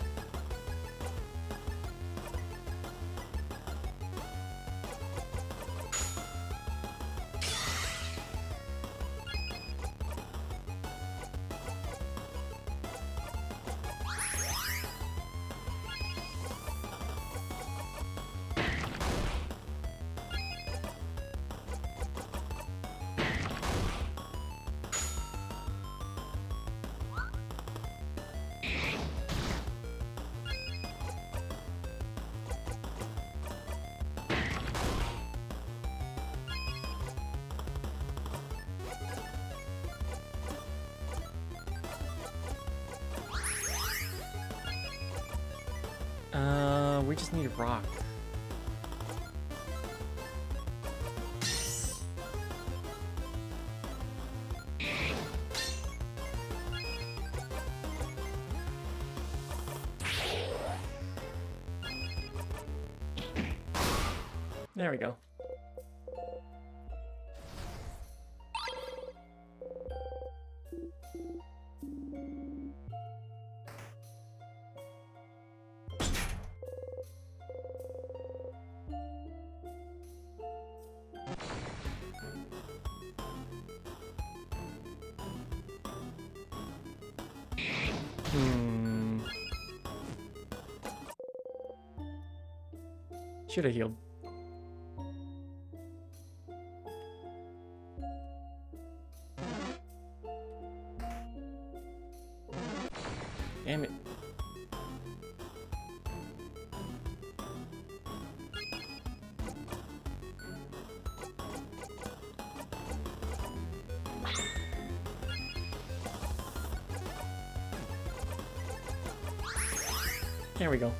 We just need a rock. There we go. Should have healed. Damn it. There we go.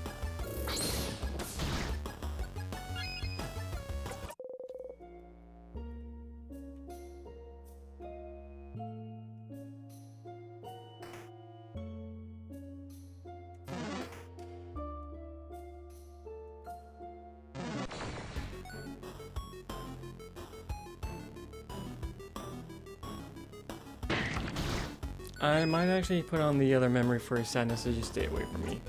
I might actually put on the other memory for sadness to just stay away from me.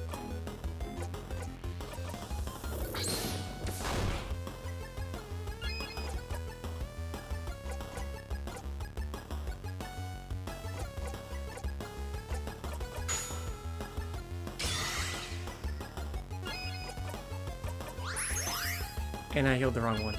And I healed the wrong one.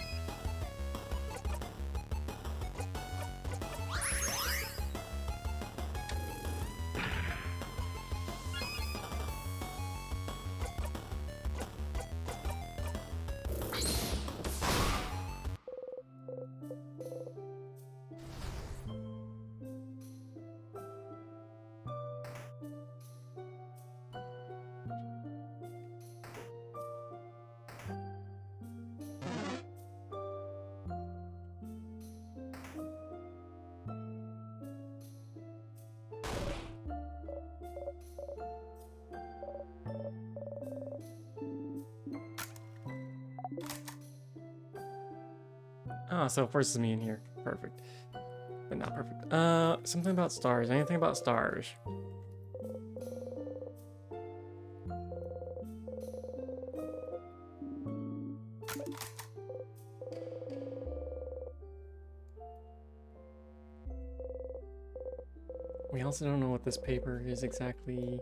Oh, so it forces me in here. Perfect. But not perfect. Something about stars. Anything about stars? We also don't know what this paper is exactly.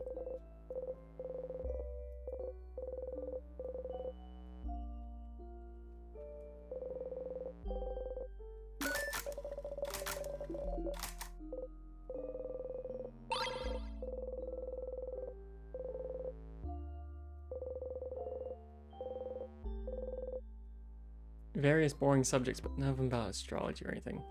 Various boring subjects, but none of them about astrology or anything.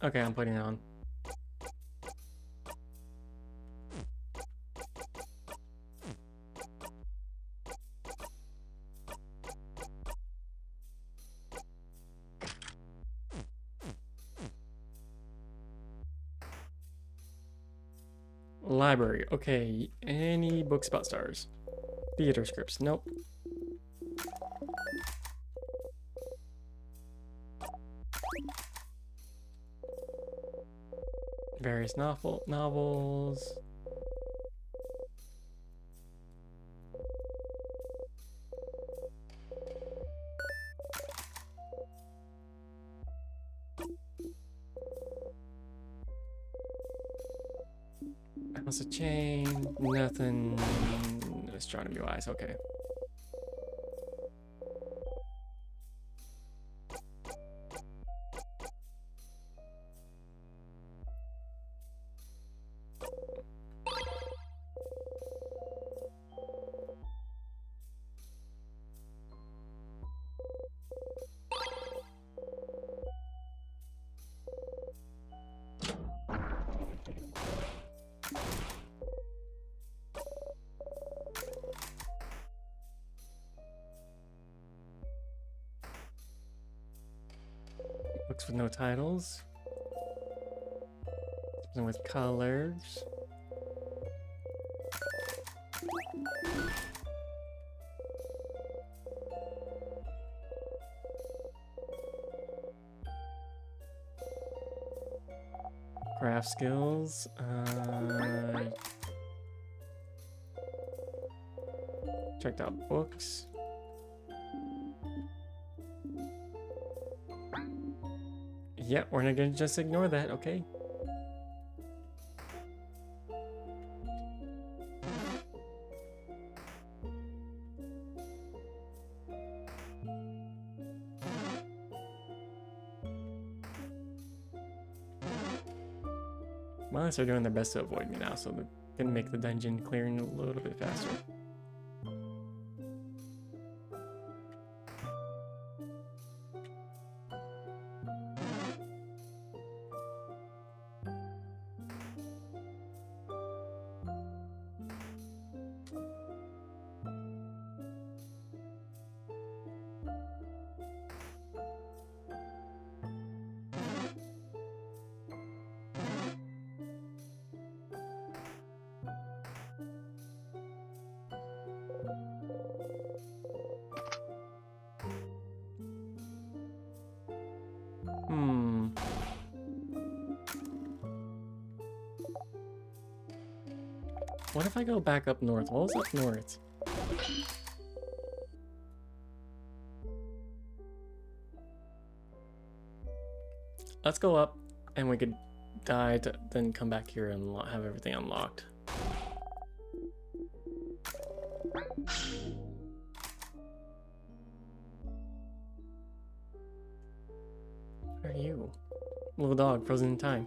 Okay, I'm putting it on. Library. Okay, any books about stars? Theater scripts. Nope. Various novels. House of Chain. Nothing astronomy wise. Okay. Books with no titles. Something with colors. Craft skills. Checked out books. Yeah, we're not gonna just ignore that, okay? Well, they're doing their best to avoid me now, so they're gonna make the dungeon clearing a little bit faster. What if I go back up north? What was up north? Let's go up, and we could die to then come back here and have everything unlocked. Where are you? Little dog, frozen in time.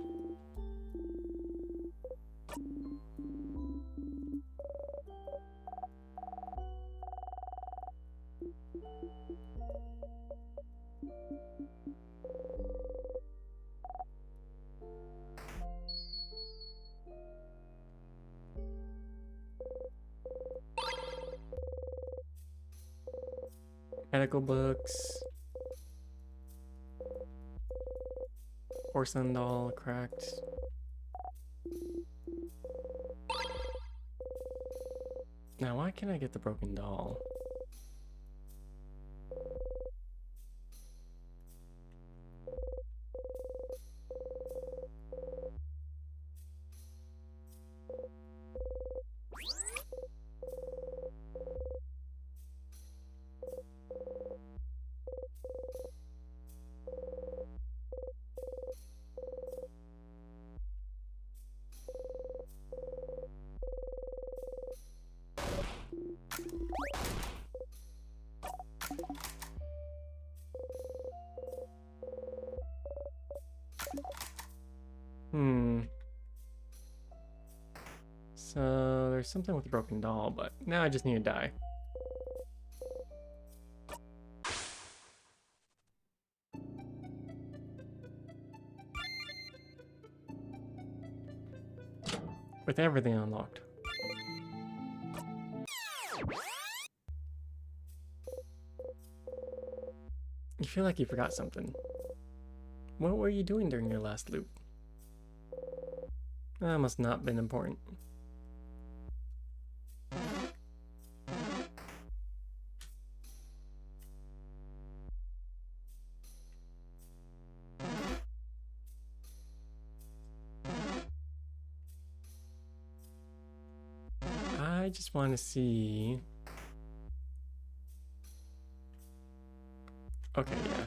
Medical books. Porcelain doll cracked. Now, why can't I get the broken doll? So there's something with the broken doll, but now I just need to die. With everything unlocked. You feel like you forgot something. What were you doing during your last loop? That must not have been important. I just want to see... Okay, yeah.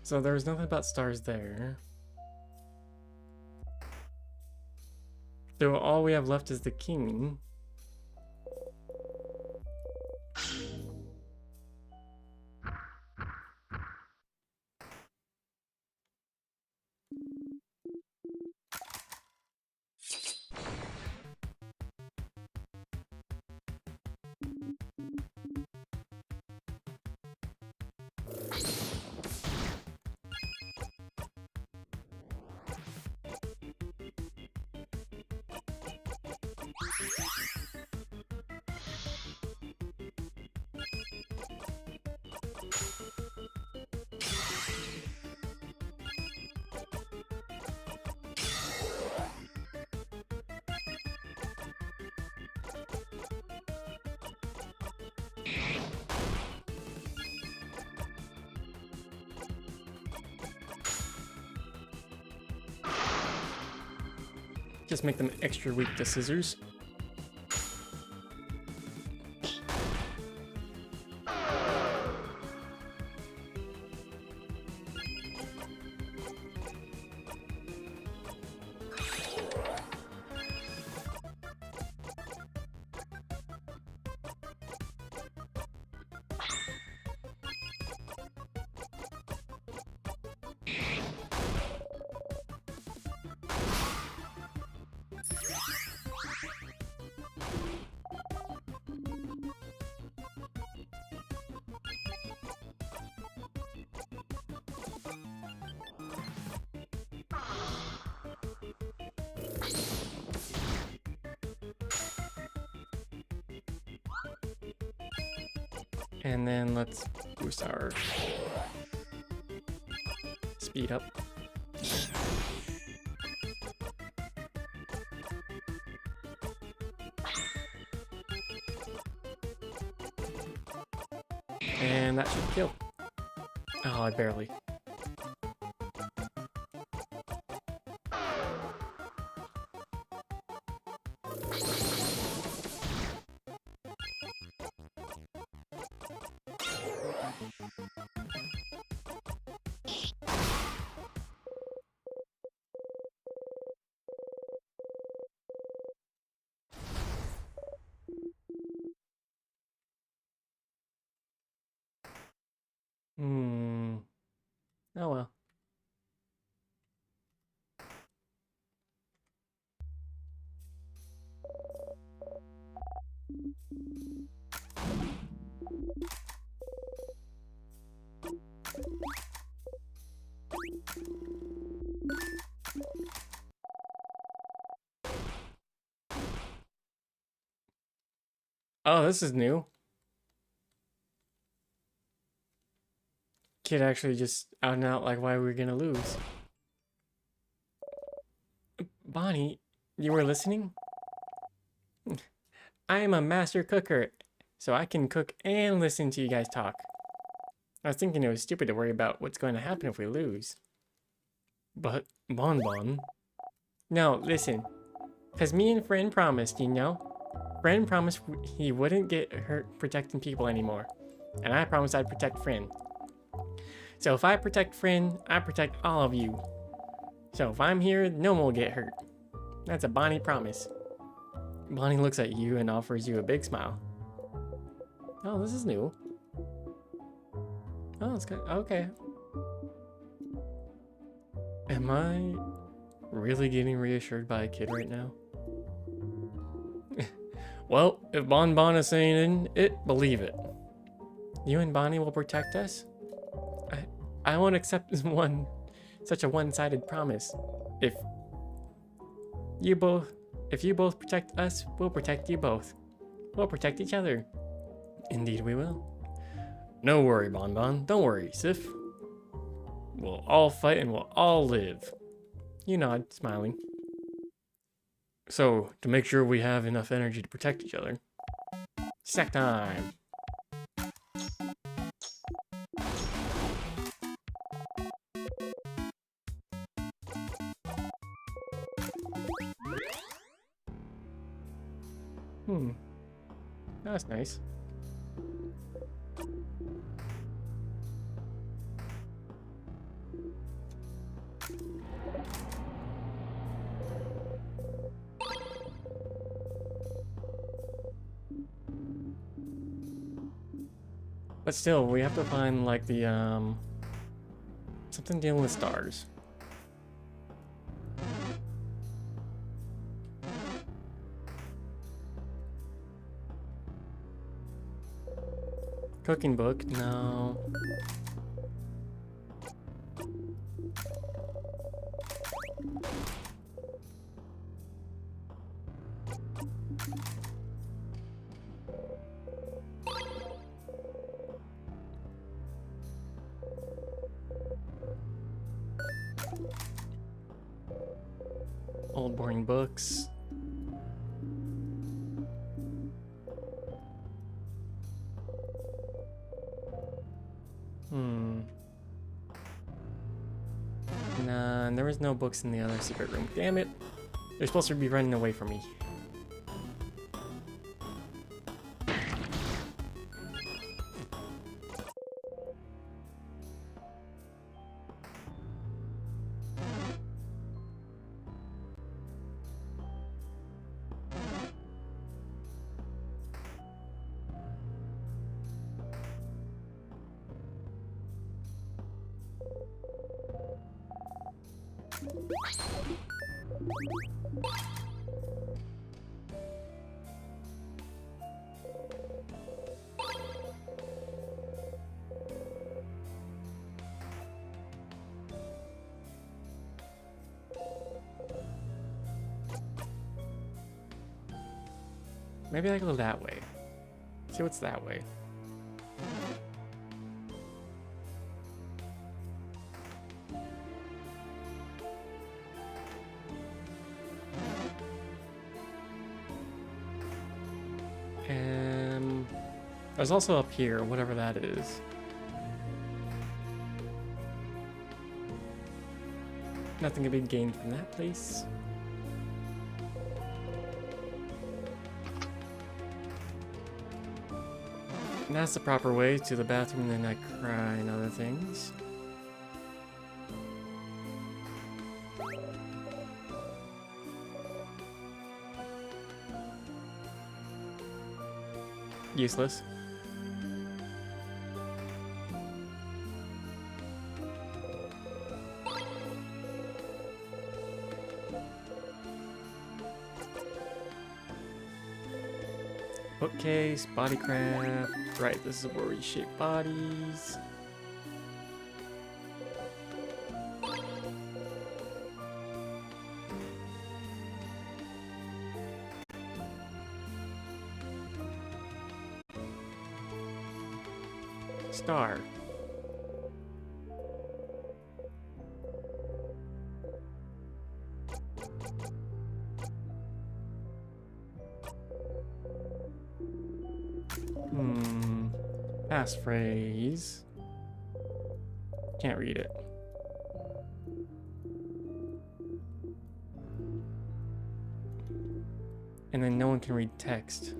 So there was nothing about stars there. So all we have left is the king. Just make them extra weak to scissors. And then let's boost our speed up. And that should kill. Oh, I barely. Oh well. Oh, this is new. Kid actually just out and out like why we were gonna lose. Bonnie, you were listening? I am a master cooker, so I can cook and listen to you guys talk. I was thinking it was stupid to worry about what's going to happen if we lose. But, Bonbon... No, listen. Because me and Friend promised, you know? Friend promised he wouldn't get hurt protecting people anymore. And I promised I'd protect Friend. So if I protect Friend, I protect all of you. So if I'm here, no one will get hurt. That's a Bonnie promise. Bonnie looks at you and offers you a big smile. Oh, this is new. Oh, it's good. Okay. Am I really getting reassured by a kid right now? Well, if Bonbon is saying it, believe it. You and Bonnie will protect us? I won't accept such a one-sided promise. If you both protect us, we'll protect you both. We'll protect each other. Indeed we will. No worry, Bonbon. Don't worry, Sif. We'll all fight and we'll all live. You nod, smiling. So, to make sure we have enough energy to protect each other. Snack time! That's nice. But still, we have to find like the something dealing with stars. Cooking book, no. Old boring books. Nah, there was no books in the other secret room. Damn it. They're supposed to be running away from me. Maybe I go that way. See what's that way. There's also up here, whatever that is. Nothing to be gained from that place. And that's the proper way to the bathroom, and then I cry and other things. Useless. Bookcase, bodycraft. Right, this is where we shape bodies. Star. Passphrase. Can't read it. And then no one can read text.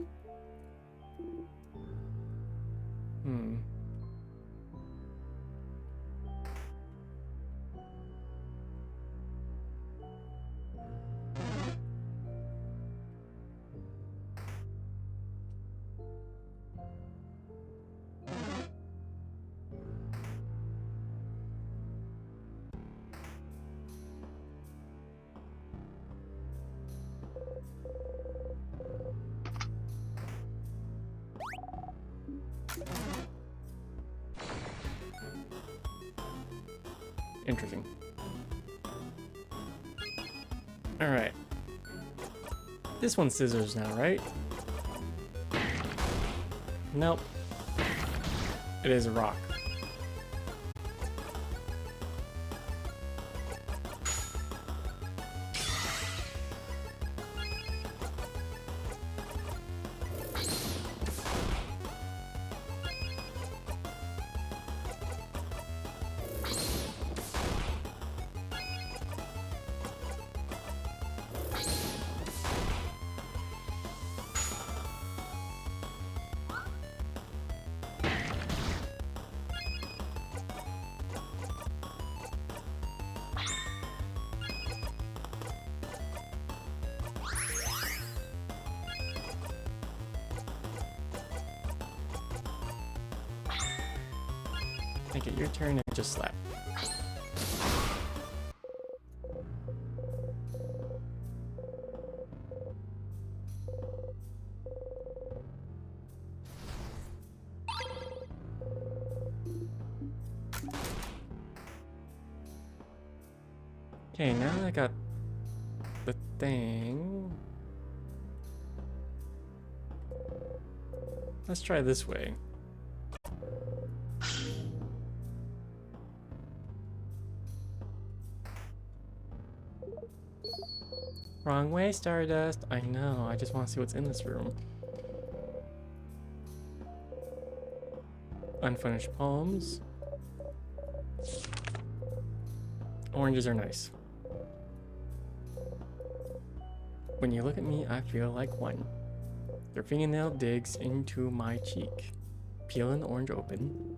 Interesting. Alright. This one's scissors now, right? Nope. It is a rock. Make it your turn and just slap. Okay, now that I got the thing, let's try this way. Wrong way, Stardust. I know, I just want to see what's in this room. Unfinished poems. Oranges are nice. When you look at me, I feel like one. Your fingernail digs into my cheek. Peel an orange open.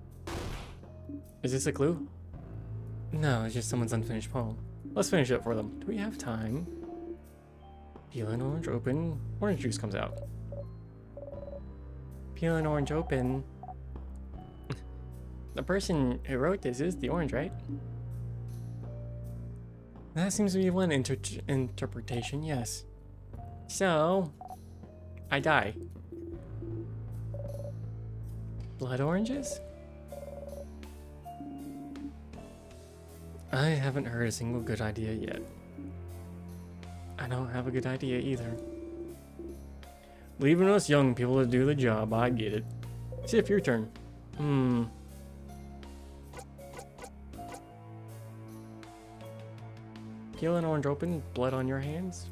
Is this a clue? No, it's just someone's unfinished poem. Let's finish it for them. Do we have time? Peel an orange open. Orange juice comes out. Peel an orange open. The person who wrote this is the orange, right? That seems to be one interpretation, yes. So, I die. Blood oranges? I haven't heard a single good idea yet. I don't have a good idea either. Leaving us young people to do the job, I get it. See if your turn. Peel an orange open, blood on your hands.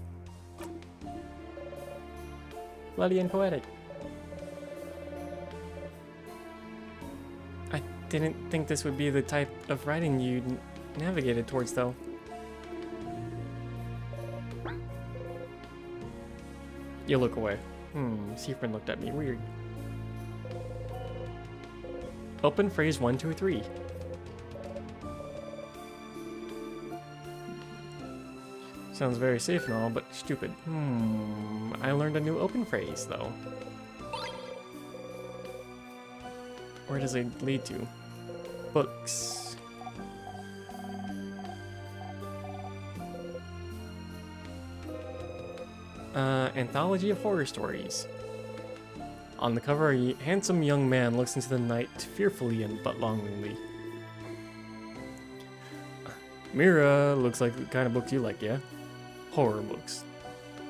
Bloody and poetic. I didn't think this would be the type of writing you navigated towards, though. You look away. Seafriend looked at me weird. Open phrase 1, 2, 3. Sounds very safe and all, but stupid. I learned a new open phrase, though. Where does it lead to? Books. Anthology of horror stories. On the cover, a handsome young man looks into the night fearfully and but longingly. Mira looks like the kind of books you like, yeah? Horror books.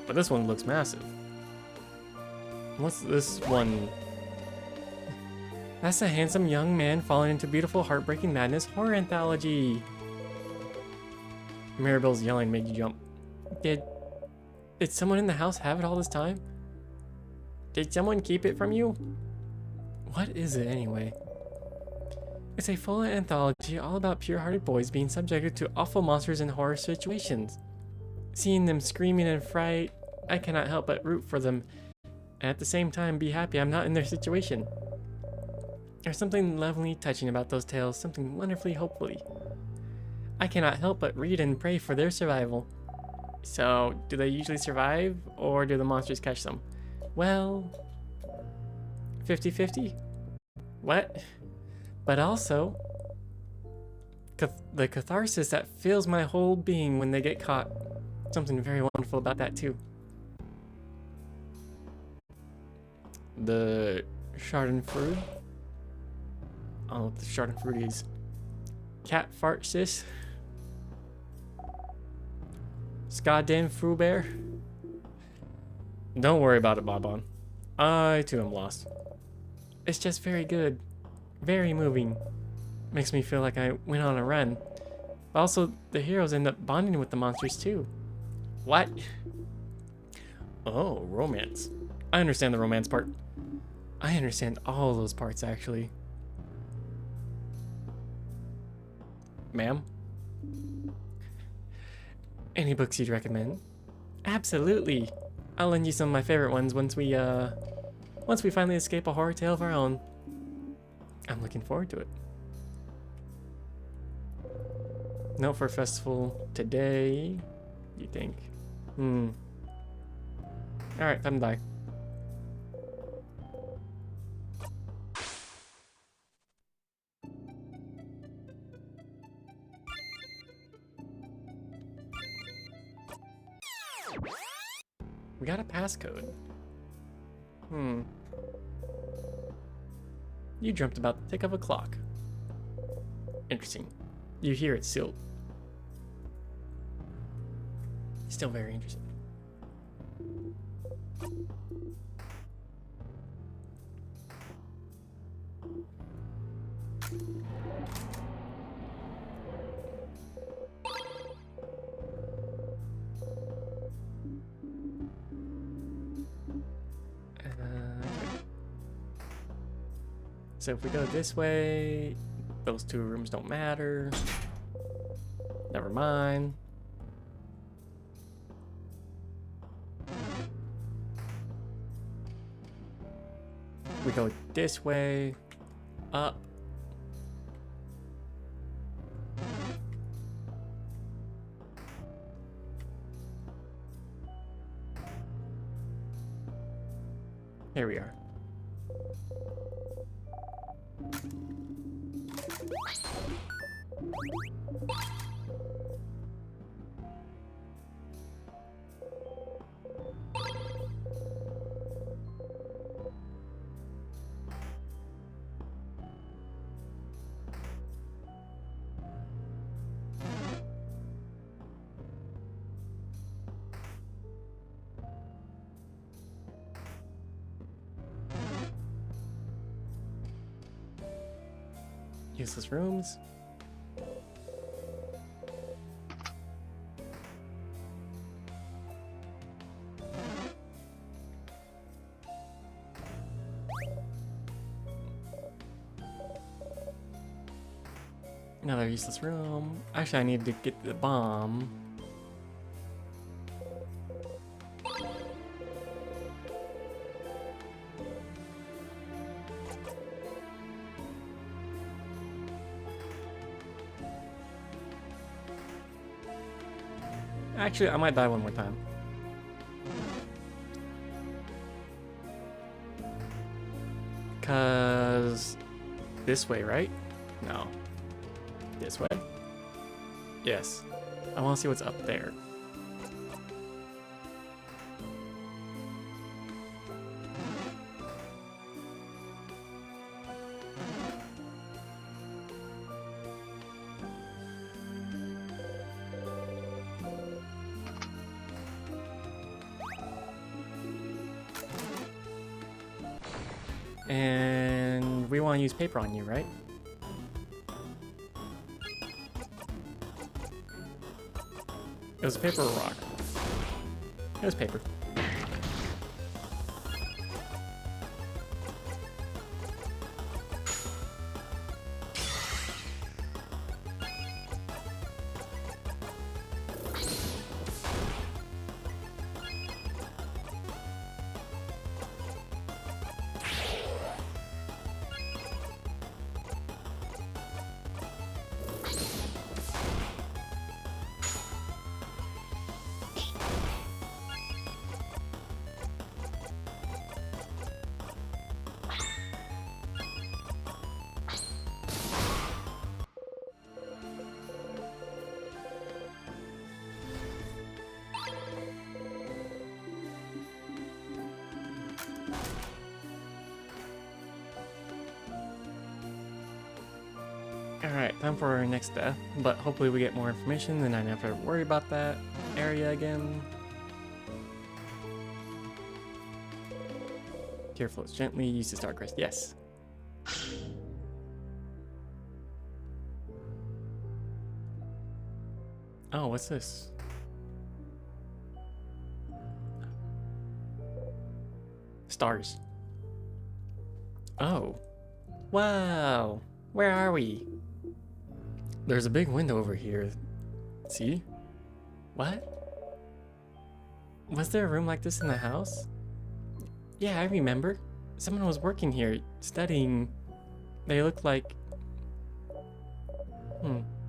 But this one looks massive. What's this one? That's a handsome young man falling into beautiful, heartbreaking madness horror anthology. Mirabelle's yelling made you jump. Did someone in the house have it all this time? Did someone keep it from you? What is it anyway? It's a full anthology all about pure-hearted boys being subjected to awful monsters and horror situations. Seeing them screaming in fright, I cannot help but root for them, and at the same time be happy I'm not in their situation. There's something lovely touching about those tales, something wonderfully hopefully. I cannot help but read and pray for their survival. So, do they usually survive, or do the monsters catch them? Well, 50-50? What? But also, the catharsis that fills my whole being when they get caught. Something very wonderful about that too. The Schadenfreude? I don't know what the Schadenfreude is. Cat fart sis? Schadenfreude? Don't worry about it, Bonbon. I too am lost. It's just very good. Very moving. Makes me feel like I went on a run. But also, the heroes end up bonding with the monsters too. What? Oh, romance. I understand the romance part. I understand all those parts, actually. Ma'am? Any books you'd recommend? Absolutely. I'll lend you some of my favorite ones once we finally escape a horror tale of our own. I'm looking forward to it. Note for festival today, you think? Alright, time to die. We got a passcode. You dreamt about the tick of a clock. Interesting. You hear it sealed. Still very interesting. So if we go this way, those two rooms don't matter. Never mind. We go this way, up. Here we are. Useless rooms. Another useless room. Actually, I need to get the bomb. Actually, I might die one more time. Cause this way, right? No. This way? Yes. I want to see what's up there. And we want to use paper on you, right? It was paper or rock? It was paper. Alright, time for our next death, but hopefully we get more information, then I don't have to worry about that area again. Tear floats gently, use the star crest, yes. Oh, what's this? Stars. Oh. Wow. Where are we? There's a big window over here. See? What? Was there a room like this in the house? Yeah, I remember. Someone was working here, studying. They looked like...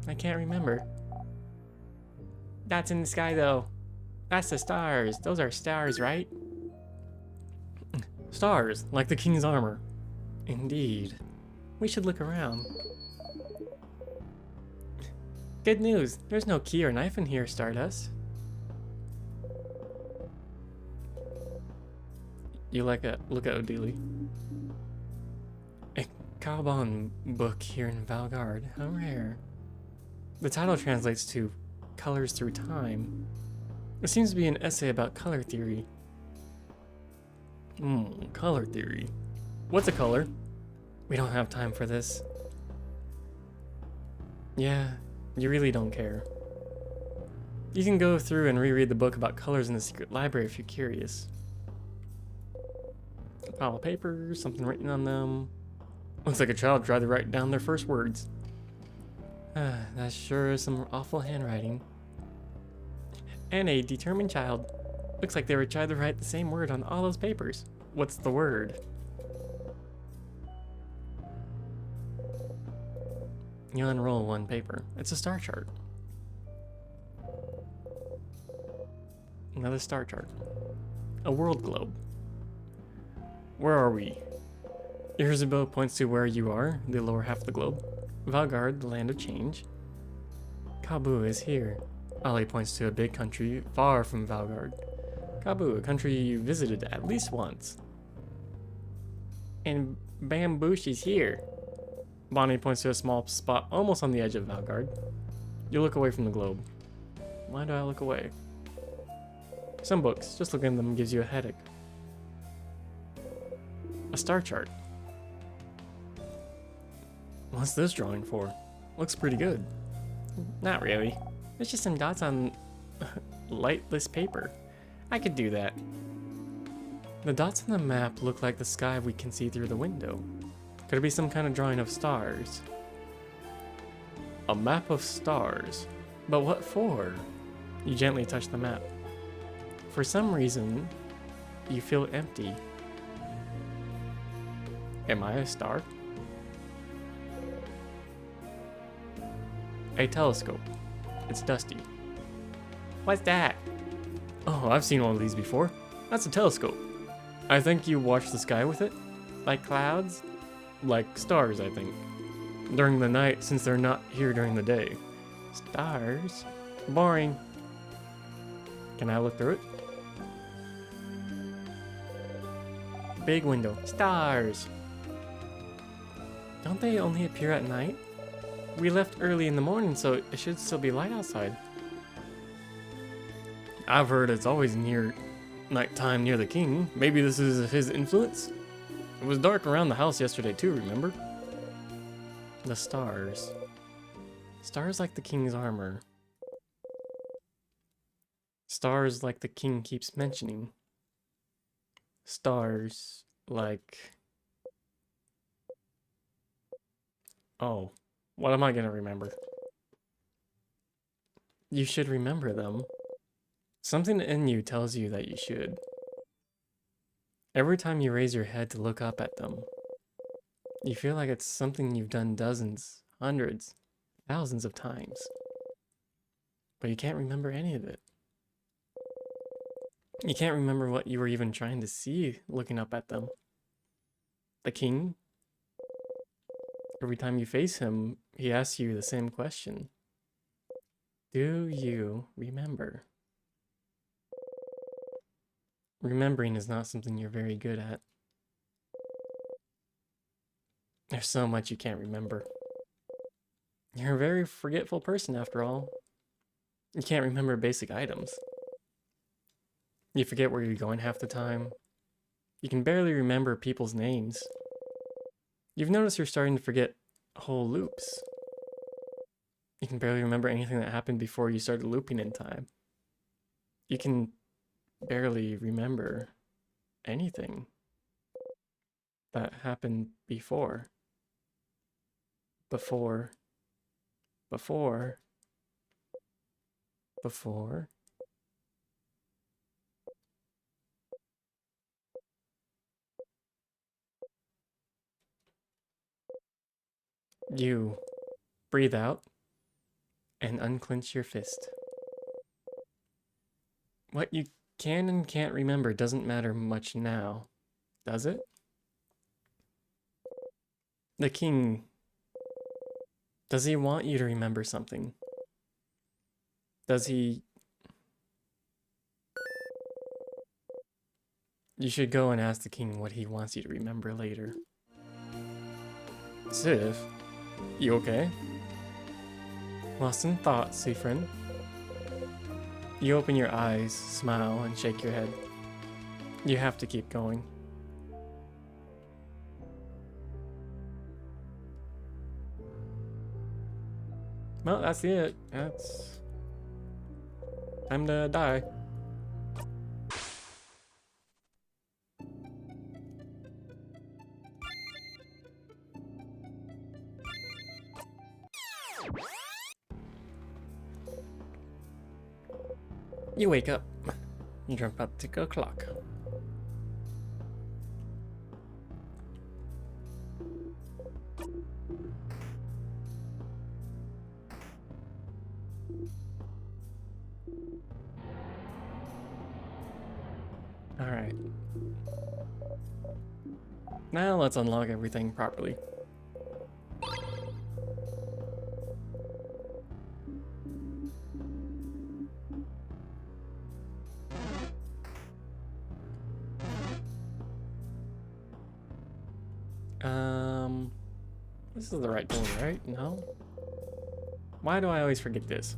I can't remember. That's in the sky, though. That's the stars. Those are stars, right? Stars, like the king's armor. Indeed. We should look around. Good news. There's no key or knife in here, Stardust. You like a look at Odili. A Kaban book here in Valgard. How rare. The title translates to Colors Through Time. It seems to be an essay about color theory. Color theory. What's a color? We don't have time for this. Yeah, you really don't care. You can go through and reread the book about colors in the secret library if you're curious. A pile of papers, something written on them. Looks like a child tried to write down their first words. That sure is some awful handwriting. And a determined child. Looks like they were trying to write the same word on all those papers. What's the word? You unroll one paper. It's a star chart. Another star chart. A world globe. Where are we? Irzubo points to where you are, the lower half of the globe. Valgard, the land of change. Kabu is here. Ali points to a big country far from Valgard. Kabu, a country you visited at least once. And Bamboosh is here. Bonnie points to a small spot almost on the edge of Valgard. You look away from the globe. Why do I look away? Some books, just looking at them gives you a headache. A star chart. What's this drawing for? Looks pretty good. Not really. It's just some dots on lightless paper. I could do that. The dots on the map look like the sky we can see through the window. Could it be some kind of drawing of stars? A map of stars. But what for? You gently touch the map. For some reason, you feel empty. Am I a star? A telescope. It's dusty. What's that? Oh, I've seen one of these before. That's a telescope. I think you watch the sky with it? Like clouds? Like stars, I think. During the night, since they're not here during the day. Stars? Boring. Can I look through it? Big window. Stars! Don't they only appear at night? We left early in the morning, so it should still be light outside. I've heard it's always near nighttime near the king. Maybe this is his influence? It was dark around the house yesterday too, remember? The stars. Stars like the king's armor. Stars like the king keeps mentioning. Stars like... Oh, what am I gonna remember? You should remember them. Something in you tells you that you should. Every time you raise your head to look up at them, you feel like it's something you've done dozens, hundreds, thousands of times. But you can't remember any of it. You can't remember what you were even trying to see looking up at them. The king? Every time you face him, he asks you the same question. Do you remember? Remembering is not something you're very good at. There's so much you can't remember. You're a very forgetful person after all. You can't remember basic items. You forget where you're going half the time. You can barely remember people's names. You've noticed you're starting to forget whole loops. You can barely remember anything that happened before you started looping in time. You can barely remember anything that happened before. Before. You breathe out and unclench your fist. What you can and can't remember doesn't matter much now, does it? The king, does he want you to remember something? Does he... You should go and ask the king what he wants you to remember later. Sif, you okay? Lost in thought, Siffrin. You open your eyes, smile, and shake your head. You have to keep going. Well, that's it. That's... time to die. You wake up. You jump up to the clock. Alright. Now let's unlock everything properly. This is the right door, right? No? Why do I always forget this?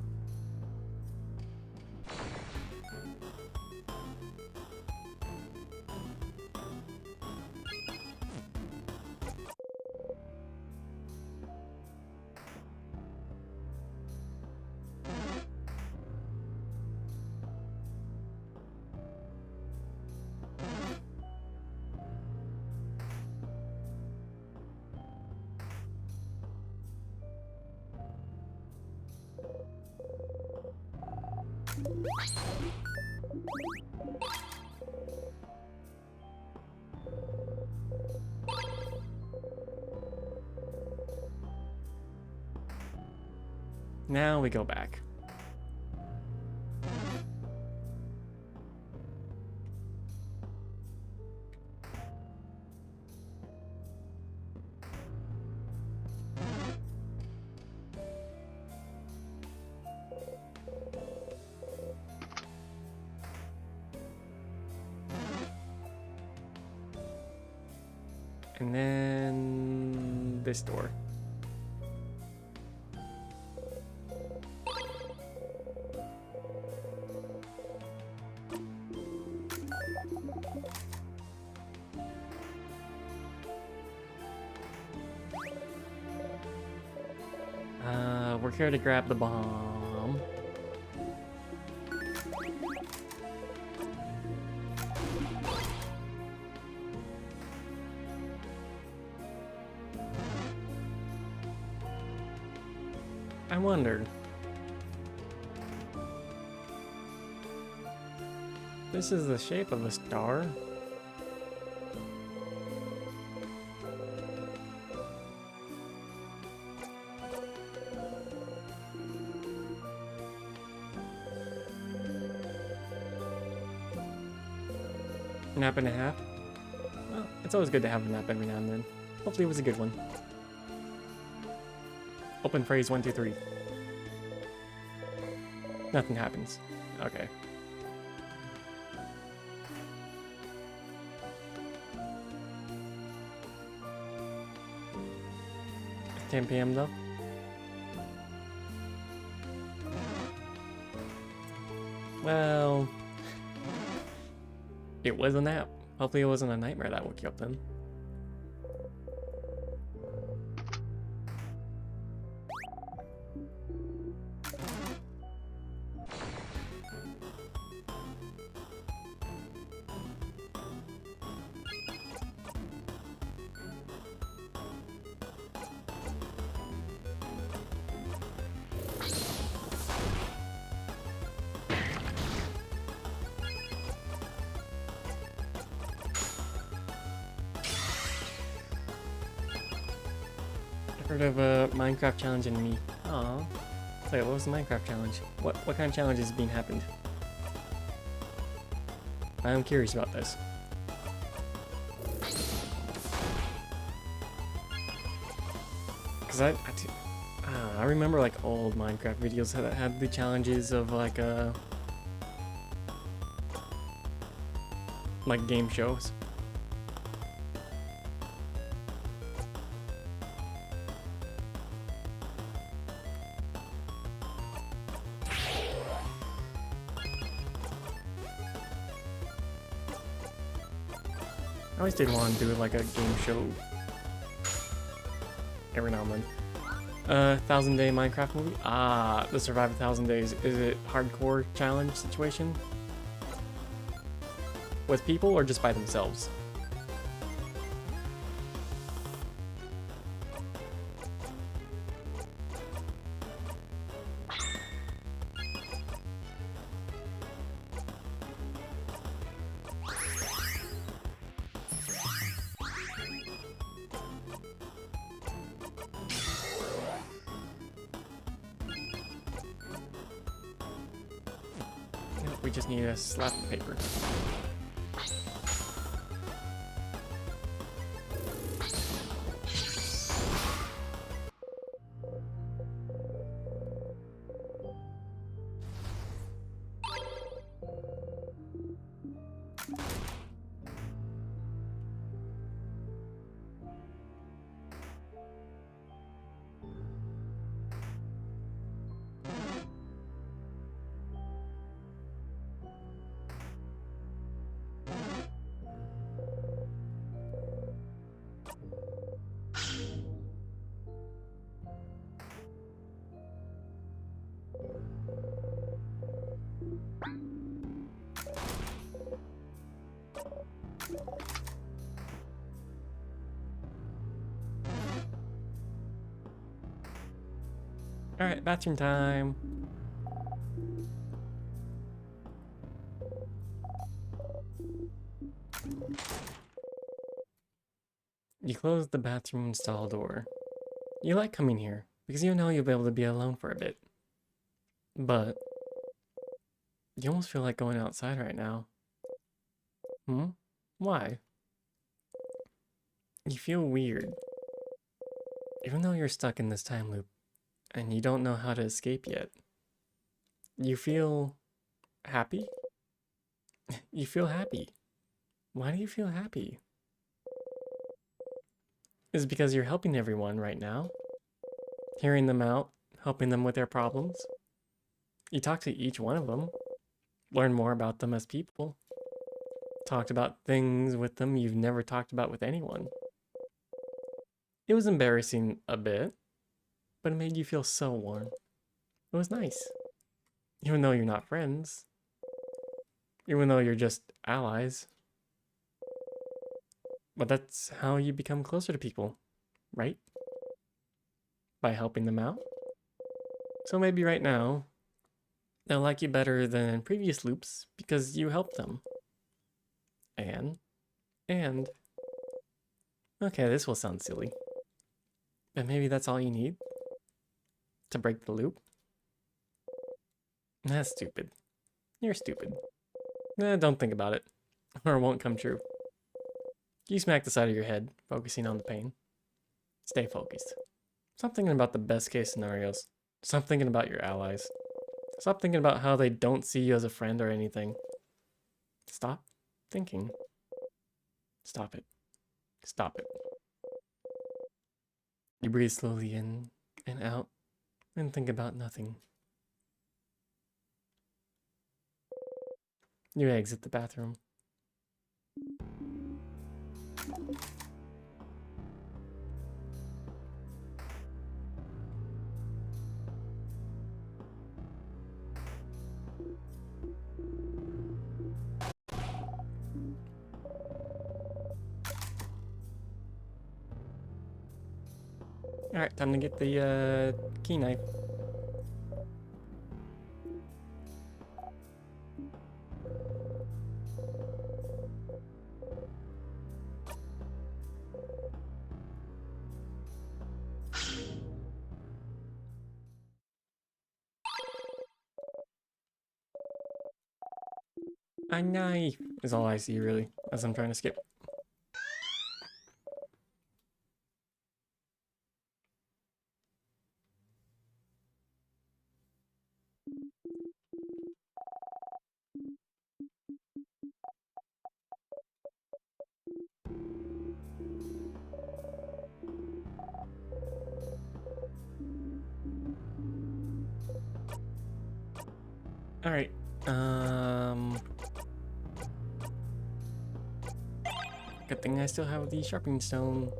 Now we go back. And then this door. we're here to grab the bomb. I wondered. This is the shape of a star. Nap and a half? Well, it's always good to have a nap every now and then. Hopefully it was a good one. Open phrase 1, 2, 3. Nothing happens. Okay. 10 p.m. though. Well, it was a nap. Hopefully it wasn't a nightmare that woke you up then. Heard of a Minecraft challenge in me. Aww. Wait, what was the Minecraft challenge? What kind of challenge is being happened? I'm curious about this. Cause I remember like old Minecraft videos that had the challenges of like game shows. I always did want to do like a game show every now and then. 1,000 Day Minecraft movie? Ah, the Survive 1,000 Days. Is it hardcore challenge situation? With people or just by themselves? We just need a slap of paper. Alright, bathroom time. You close the bathroom stall door. You like coming here, because you know you'll be able to be alone for a bit. But you almost feel like going outside right now. Hmm? Why? You feel weird. Even though you're stuck in this time loop, and you don't know how to escape yet. You feel happy? You feel happy. Why do you feel happy? Is it because you're helping everyone right now? Hearing them out, helping them with their problems? You talk to each one of them, learn more about them as people, talked about things with them you've never talked about with anyone. It was embarrassing a bit, but it made you feel so warm. It was nice. Even though you're not friends. Even though you're just allies. But that's how you become closer to people, right? By helping them out. So maybe right now, they'll like you better than in previous loops because you helped them. And, okay, this will sound silly. But maybe that's all you need to break the loop? That's stupid. You're stupid. Don't think about it, or it won't come true. You smack the side of your head, focusing on the pain. Stay focused. Stop thinking about the best case scenarios. Stop thinking about your allies. Stop thinking about how they don't see you as a friend or anything. Stop thinking. Stop it. Stop it. You breathe slowly in and out and think about nothing. You exit the bathroom. Alright, time to get the key knife. A knife is all I see, really, as I'm trying to skip. Alright, good thing I still have the sharpening stone.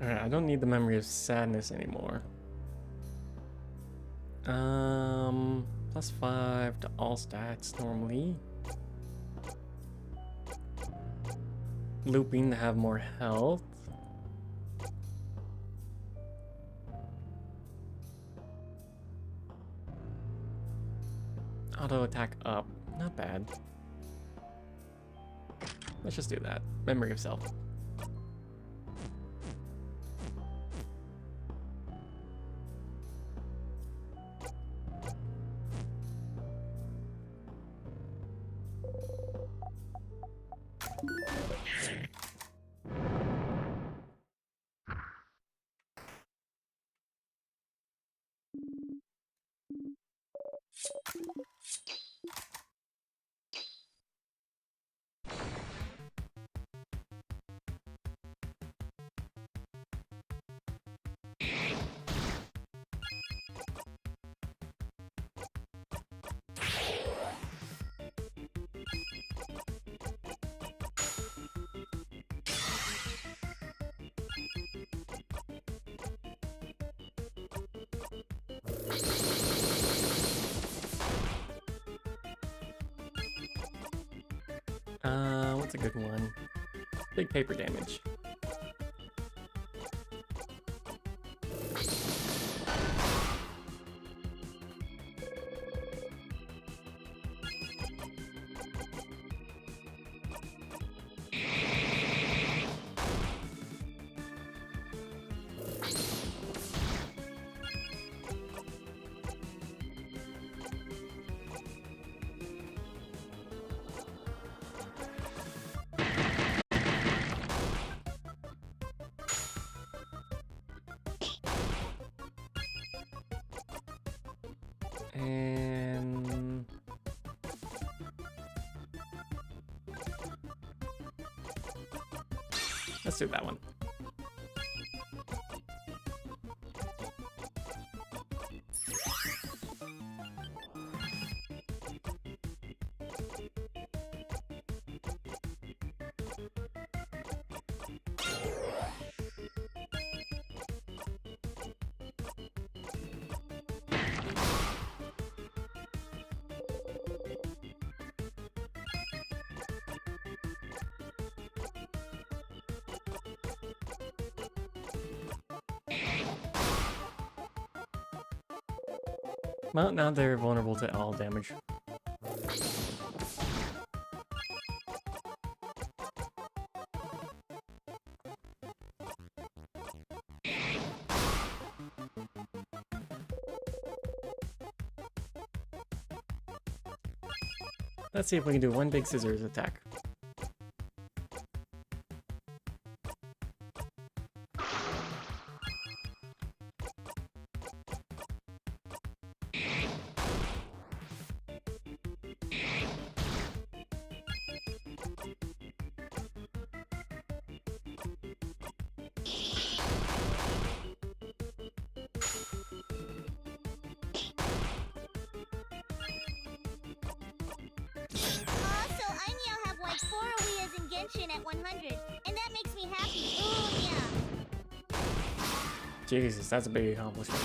Alright, I don't need the memory of sadness anymore. +5 to all stats normally. Looping to have more health. Auto attack up, not bad. Let's just do that. Memory of self. What's a good one? Big paper damage. And let's do that one. Well, now they're vulnerable to all damage. Let's see if we can do one big scissors attack. So I now have like 4 Ouias in Genshin at 100, and that makes me happy. Ooh, yeah. Jesus, that's a big accomplishment.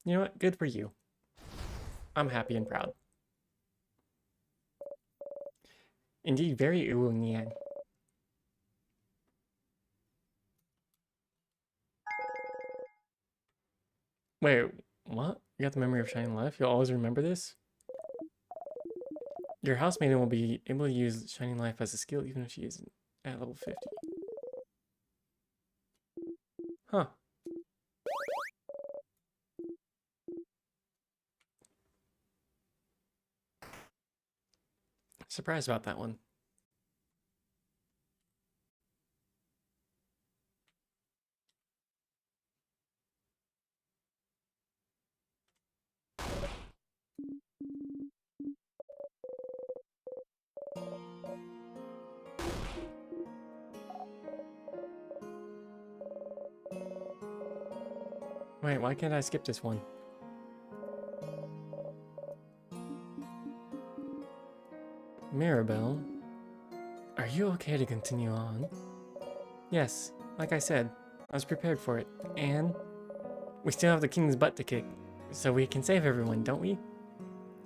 You know what? Good for you. I'm happy and proud. Indeed, very Uonian. Wait, what? You got the memory of Shining Life? You'll always remember this? Your housemaiden will be able to use Shining Life as a skill even if she isn't at level 50. Huh. Surprised about that one. Wait, why can't I skip this one? Mirabelle, are you okay to continue on? Yes, like I said, I was prepared for it, and we still have the king's butt to kick, so we can save everyone, don't we?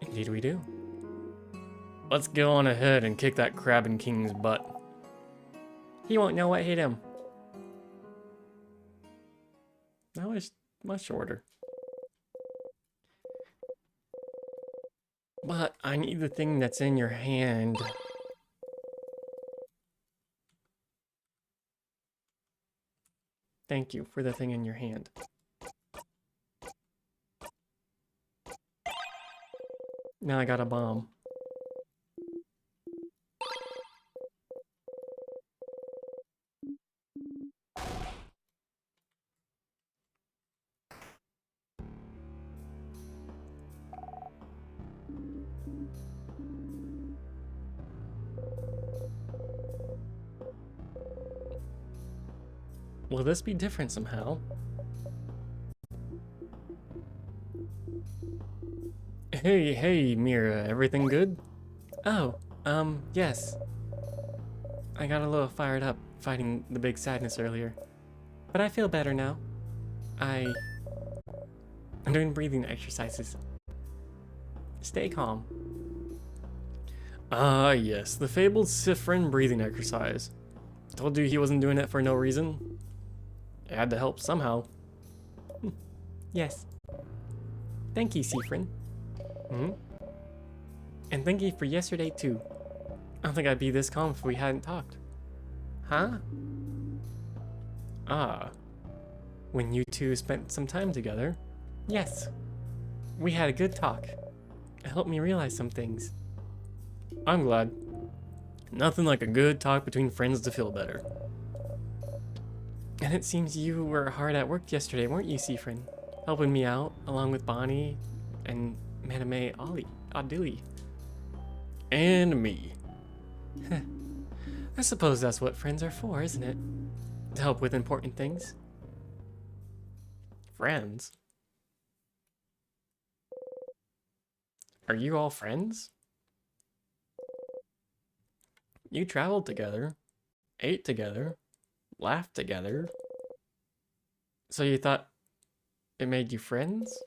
Indeed we do. Let's go on ahead and kick that Crabbin King's butt. He won't know what hit him. That was much shorter. But I need the thing that's in your hand. Thank you for the thing in your hand. Now I got a bomb. Will this be different somehow? Hey, Mira, everything good? Oh, yes. I got a little fired up fighting the big sadness earlier. But I feel better now. I'm doing breathing exercises. Stay calm. Ah, yes, the fabled Siffrin breathing exercise. Told you he wasn't doing it for no reason. It had to help somehow. Yes. Thank you, Siffrin. And thank you for yesterday, too. I don't think I'd be this calm if we hadn't talked. Huh? Ah. When you two spent some time together? Yes. We had a good talk. It helped me realize some things. I'm glad. Nothing like a good talk between friends to feel better. And it seems you were hard at work yesterday, weren't you, Seafrin? Helping me out, along with Bonnie and Madame Odili. And me. I suppose that's what friends are for, isn't it? To help with important things. Friends? Are you all friends? You traveled together, ate together, laughed together. So you thought it made you friends?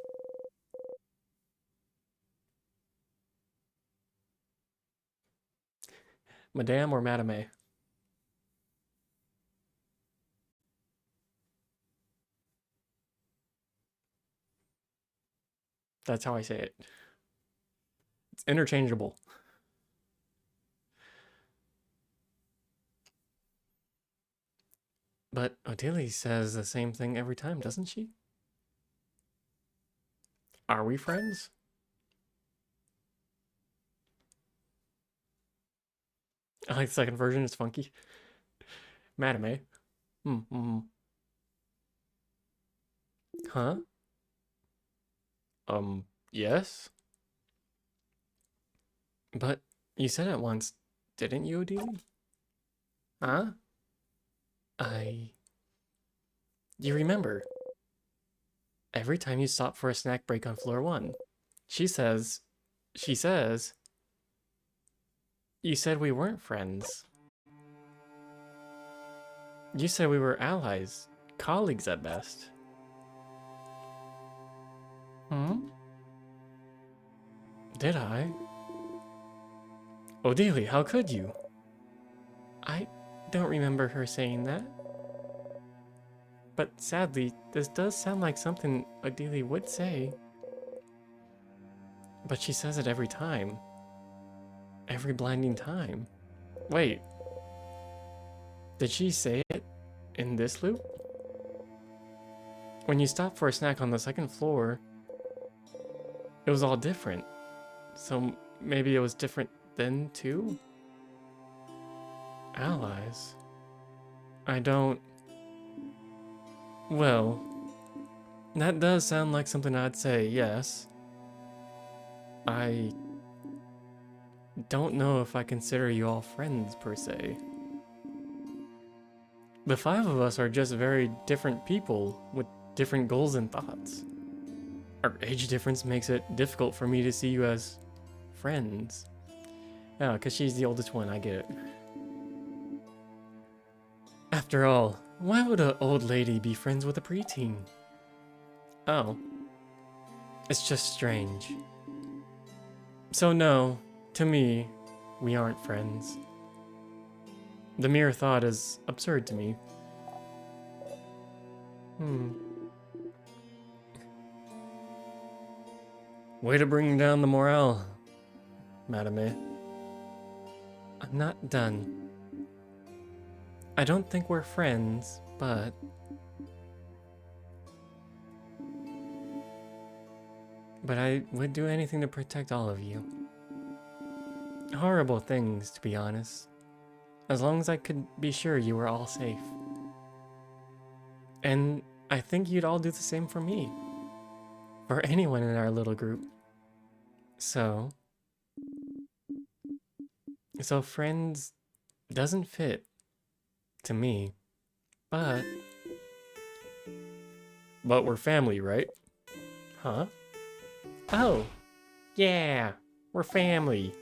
Madame or Madame? That's how I say it. It's interchangeable. But Odile says the same thing every time, doesn't she? Are we friends? I like the second version, it's funky. Madame. Huh? Yes? But you said it once, didn't you, Odile? Huh? You remember. Every time you stop for a snack break on floor 1, she says, you said we weren't friends. You said we were allies, colleagues at best. Did I? Odile, how could you? I don't remember her saying that. But sadly, this does sound like something Odile would say. But she says it every time. Every blinding time. Wait. Did she say it in this loop? When you stopped for a snack on the second floor, it was all different. So maybe it was different then too? Allies? I don't... Well, that does sound like something I'd say, yes. I don't know if I consider you all friends, per se. The 5 of us are just very different people with different goals and thoughts. Our age difference makes it difficult for me to see you as friends. Oh, because she's the oldest one, I get it. After all, why would an old lady be friends with a preteen? Oh. It's just strange. So no, to me, we aren't friends. The mere thought is absurd to me. Way to bring down the morale, Madame. I'm not done. I don't think we're friends, but... But I would do anything to protect all of you. Horrible things, to be honest. As long as I could be sure you were all safe. And I think you'd all do the same for me. For anyone in our little group. So friends doesn't fit to me, but we're family, right? Huh? Oh, yeah, we're family.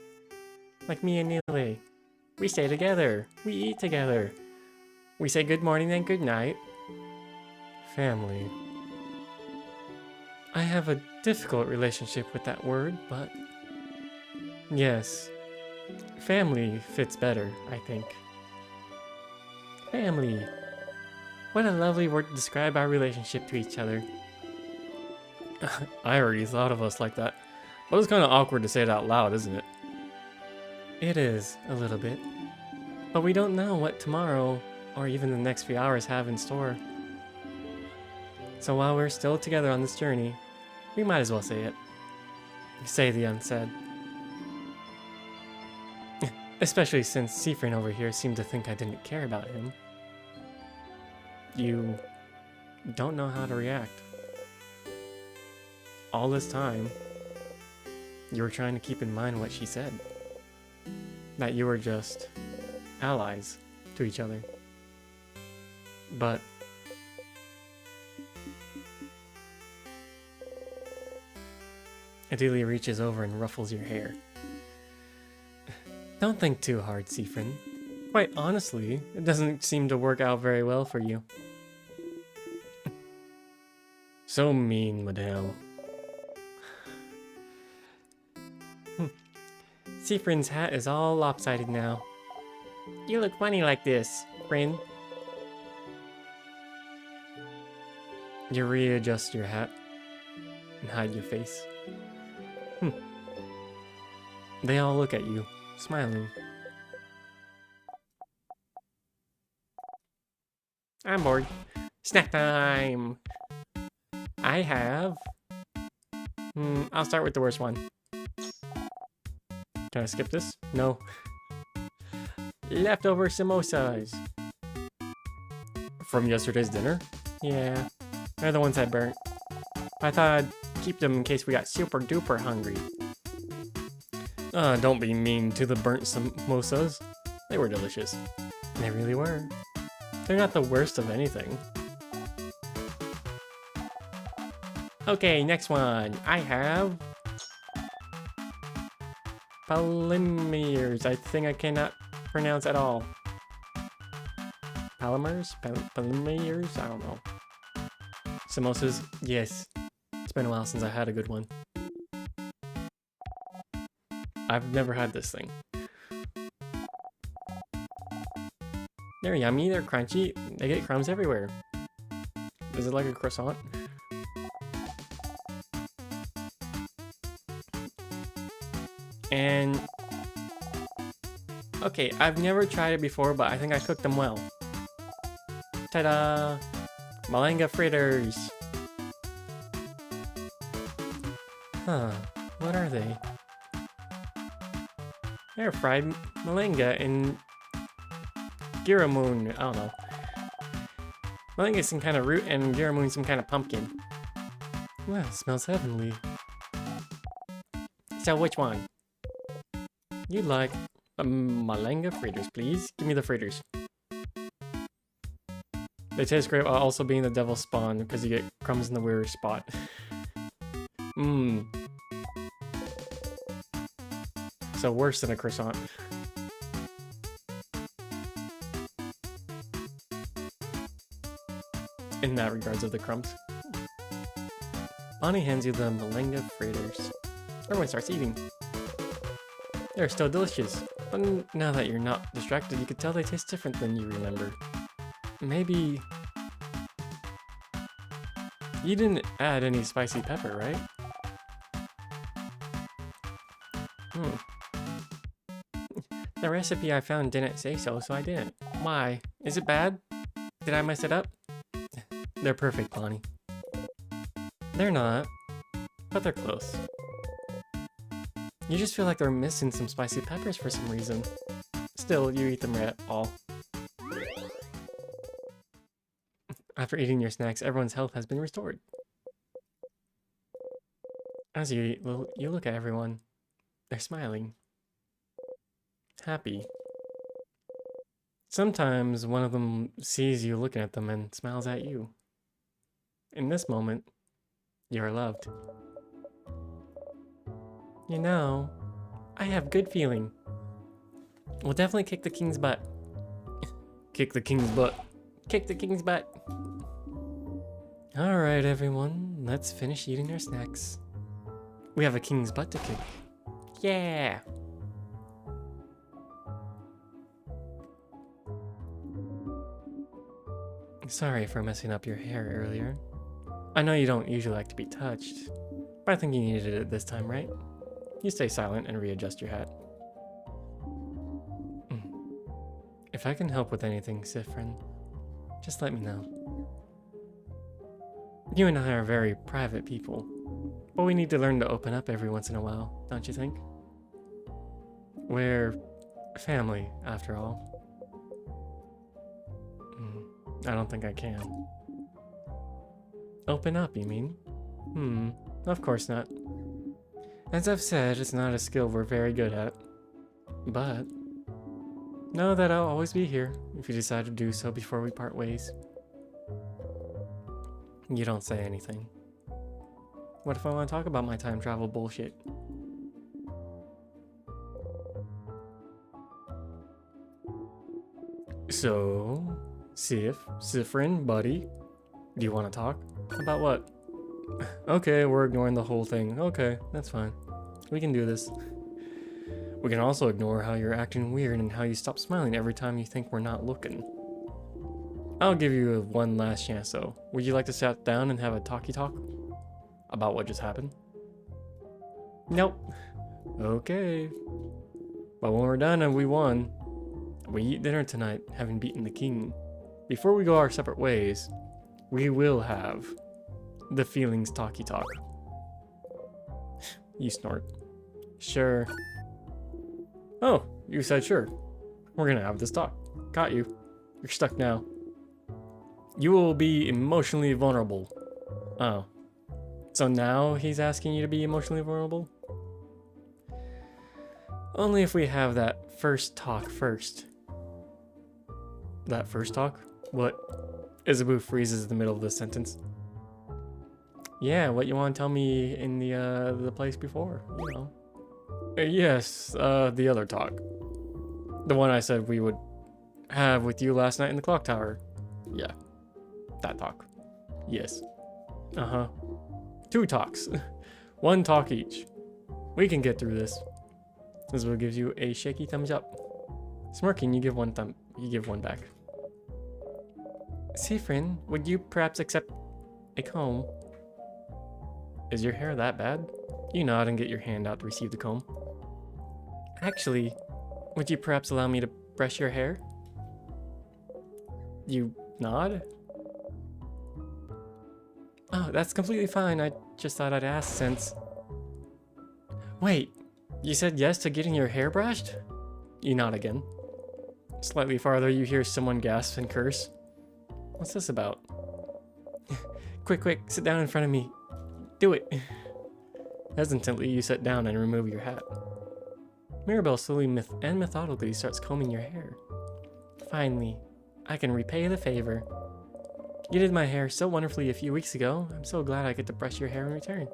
Like me and Nile. We stay together. We eat together. We say good morning and good night. Family. I have a difficult relationship with that word, but yes, family fits better, I think. Family. What a lovely word to describe our relationship to each other. I already thought of us like that. But it's kind of awkward to say it out loud, isn't it? It is, a little bit. But we don't know what tomorrow, or even the next few hours, have in store. So while we're still together on this journey, we might as well say it. Say the unsaid. Especially since Seafrin over here seemed to think I didn't care about him. you don't know how to react. All this time, you were trying to keep in mind what she said. That you were just allies to each other. But Adelia reaches over and ruffles your hair. Don't think too hard, Siffrin. Quite honestly, it doesn't seem to work out very well for you. So mean, Madame. Siffrin's hat is all lopsided now. You look funny like this, friend. You readjust your hat and hide your face. They all look at you, smiling. I'm bored. Snack time! I have... I'll start with the worst one. Can I skip this? No. Leftover samosas. From yesterday's dinner? Yeah. They're the ones I burnt. I thought I'd keep them in case we got super duper hungry. Don't be mean to the burnt samosas. They were delicious. They really were. They're not the worst of anything. Okay, next one. I have... Polymers. I think I cannot pronounce at all. Polymers? Polymers? I don't know. Samosas? Yes. It's been a while since I had a good one. I've never had this thing. They're yummy, they're crunchy, they get crumbs everywhere. Is it like a croissant? And... okay, I've never tried it before, but I think I cooked them well. Ta-da! Malanga fritters! Huh, what are they? They're fried malanga in giramoon. I don't know. Malanga is some kind of root and giramoon some kind of pumpkin. Wow, it smells heavenly. So which one? You'd like malanga fritters, please? Give me the fritters. They taste great while also being the devil's spawn because you get crumbs in the weird spot. Mmm. So worse than a croissant. In that regards of the crumbs. Bonnie hands you the malanga fritters. Everyone starts eating. They're still delicious, but now that you're not distracted, you can tell they taste different than you remember. Maybe... you didn't add any spicy pepper, right? The recipe I found didn't say so, so I didn't. Why? Is it bad? Did I mess it up? They're perfect, Bonnie. They're not, but they're close. You just feel like they're missing some spicy peppers for some reason. Still, you eat them right all. After eating your snacks, everyone's health has been restored. As you eat, you look at everyone. They're smiling. Happy. Sometimes one of them sees you looking at them and smiles at you. In this moment, you are loved. You know, I have good feeling. We'll definitely kick the king's butt. Kick the king's butt. Kick the king's butt. Alright everyone, let's finish eating our snacks. We have a king's butt to kick. Yeah! Sorry for messing up your hair earlier. I know you don't usually like to be touched, but I think you needed it this time, right? You stay silent and readjust your hat. If I can help with anything, Siffrin, just let me know. You and I are very private people, but we need to learn to open up every once in a while, don't you think? We're family, after all. I don't think I can. Open up, you mean? Of course not. As I've said, it's not a skill we're very good at. But know that I'll always be here if you decide to do so before we part ways. You don't say anything. What if I want to talk about my time travel bullshit? So, Siffrin, buddy, do you want to talk? About what? Okay, we're ignoring the whole thing. Okay, that's fine. We can do this. We can also ignore how you're acting weird and how you stop smiling every time you think we're not looking. I'll give you one last chance though. Would you like to sit down and have a talkie talk? About what just happened? Nope. Okay. But when we're done and we won, we eat dinner tonight, having beaten the king. Before we go our separate ways, we will have the feelings talkie talk. You snort. Sure. Oh, you said sure. We're gonna have this talk. Got you. You're stuck now. You will be emotionally vulnerable. Oh. So now he's asking you to be emotionally vulnerable? Only if we have that first talk first. That first talk? What? Isabu freezes in the middle of the sentence. Yeah, what you want to tell me in the place before, you know. Yes, the other talk. The one I said we would have with you last night in the clock tower. Yeah, that talk. Yes. Uh-huh. 2 talks. 1 talk each. We can get through this. Isabu gives you a shaky thumbs up. Smirking, you give one back. Siffrin, would you perhaps accept a comb? Is your hair that bad? You nod and get your hand out to receive the comb. Actually, would you perhaps allow me to brush your hair? You nod? Oh, that's completely fine. I just thought I'd ask since... Wait, you said yes to getting your hair brushed? You nod again. Slightly farther, you hear someone gasp and curse. What's this about? Quick, sit down in front of me. Do it. Hesitantly, you sit down and remove your hat. Mirabelle slowly and methodically starts combing your hair. Finally, I can repay the favor. You did my hair so wonderfully a few weeks ago. I'm so glad I get to brush your hair in return.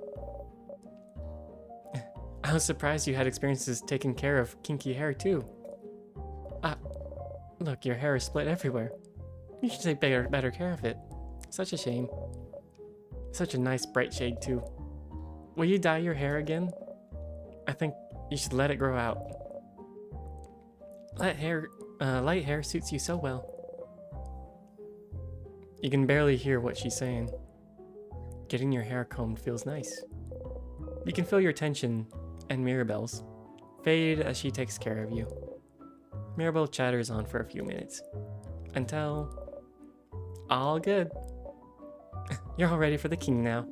I was surprised you had experiences taking care of kinky hair too. Look, your hair is split everywhere. You should take better care of it. Such a shame. Such a nice bright shade too. Will you dye your hair again? I think you should let it grow out. Light hair suits you so well. You can barely hear what she's saying. Getting your hair combed feels nice. You can feel your tension and Mirabelle's fade as she takes care of you. Mirabelle chatters on for a few minutes. Until... all good. You're all ready for the king now.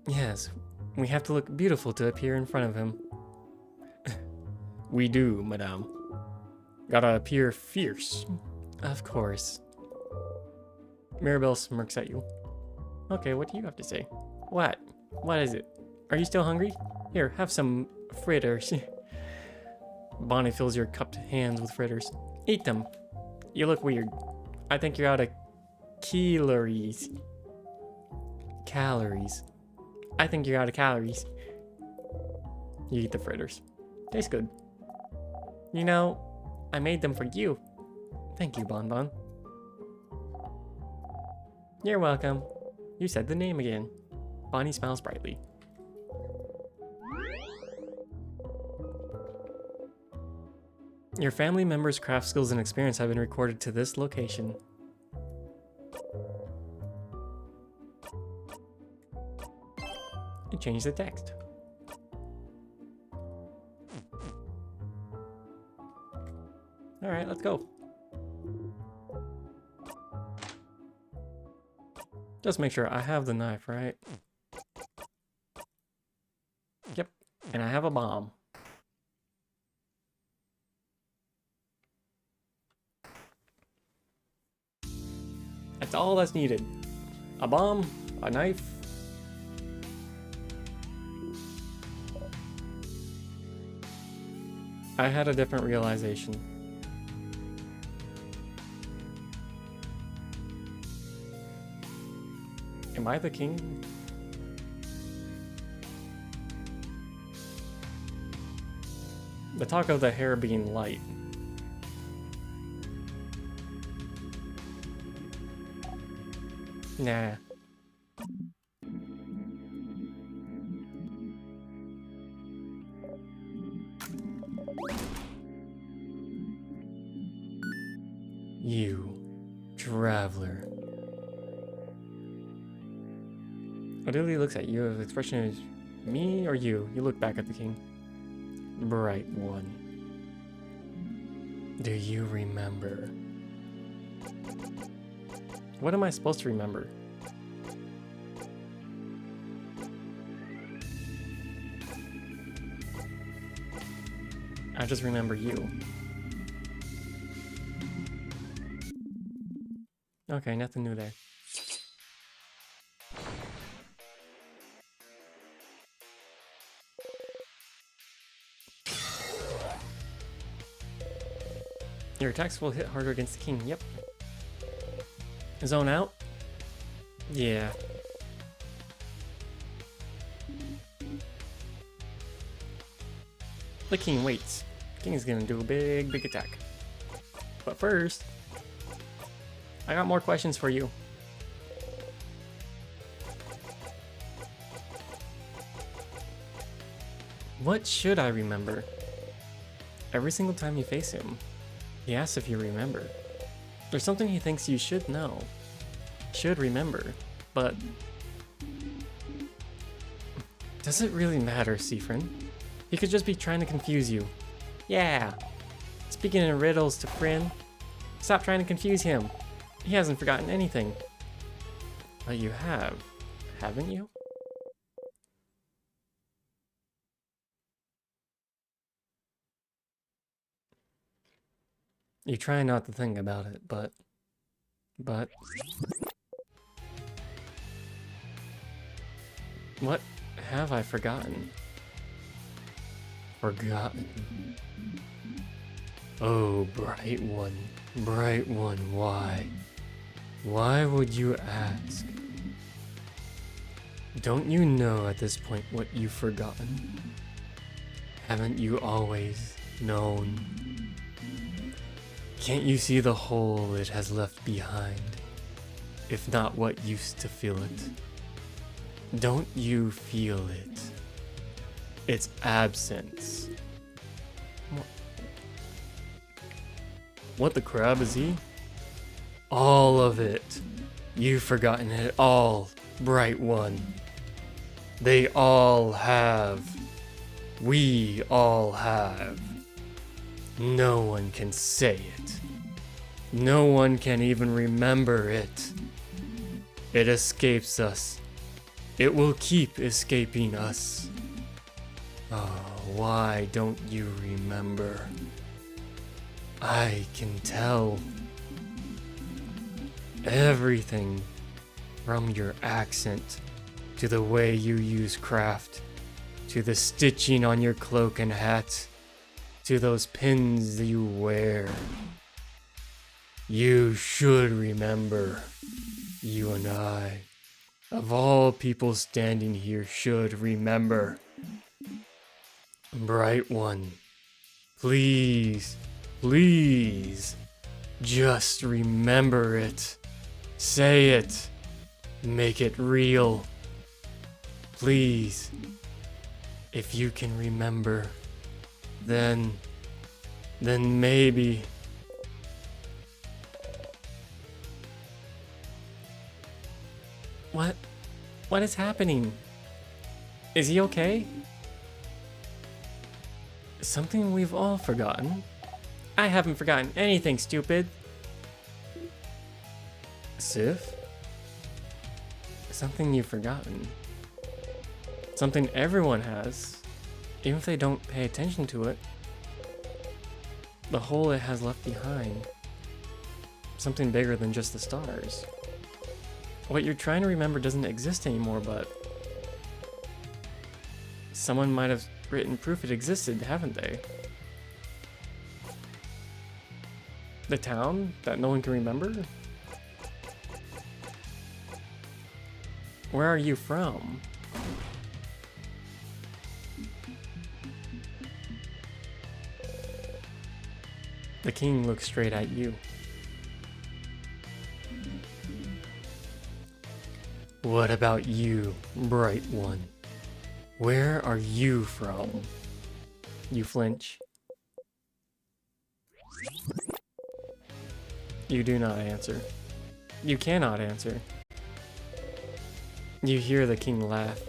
Yes, we have to look beautiful to appear in front of him. We do, madame. Gotta appear fierce. Of course. Mirabelle smirks at you. Okay, what do you have to say? What? What is it? Are you still hungry? Here, have some fritters. Bonnie fills your cupped hands with fritters. Eat them. You look weird. I think you're out of calories. Calories. I think you're out of calories. You eat the fritters. Tastes good. You know, I made them for you. Thank you, Bon Bon. You're welcome. You said the name again. Bonnie smiles brightly. Your family members' craft skills and experience have been recorded to this location. You change the text. Alright, let's go. Just make sure I have the knife, right? Yep, and I have a bomb. That's all that's needed. A bomb, a knife. I had a different realization. Am I the king? The talk of the hair being light. Nah. You, traveler. Odelia looks at you. The expression is me or you. You look back at the king. Bright one. Do you remember? What am I supposed to remember? I just remember you. Okay, nothing new there. Your attacks will hit harder against the king. Yep. Zone out? Yeah. The king waits. The king is gonna do a big attack. But first, I got more questions for you. What should I remember? Every single time you face him, he asks if you remember. There's something he thinks you should know, should remember, but does it really matter, Siffrin? He could just be trying to confuse you. Yeah, speaking in riddles to Frin, stop trying to confuse him. He hasn't forgotten anything. But you have, haven't you? You try not to think about it, but... What have I forgotten? Forgotten. Oh, bright one, why? Why would you ask? Don't you know at this point what you've forgotten? Haven't you always known? Can't you see the hole it has left behind, if not what used to fill it? Don't you feel it? Its absence. What the crab is he? All of it. You've forgotten it all, bright one. They all have. We all have. No one can say it. No one can even remember it. It escapes us. It will keep escaping us. Oh, why don't you remember? I can tell. Everything, from your accent, to the way you use craft, to the stitching on your cloak and hat, to those pins that you wear. You should remember. You and I, of all people standing here, should remember. Bright one, please, please, just remember it. Say it. Make it real. Please. If you can remember, then maybe. What is happening? Is he okay? Something we've all forgotten. I haven't forgotten anything, stupid. Sif? Something you've forgotten. Something everyone has, even if they don't pay attention to it. The hole it has left behind. Something bigger than just the stars. What you're trying to remember doesn't exist anymore, but someone might have written proof it existed, haven't they? The town that no one can remember? Where are you from? The king looks straight at you. What about you, bright one? Where are you from? You flinch. You do not answer. You cannot answer. You hear the king laugh.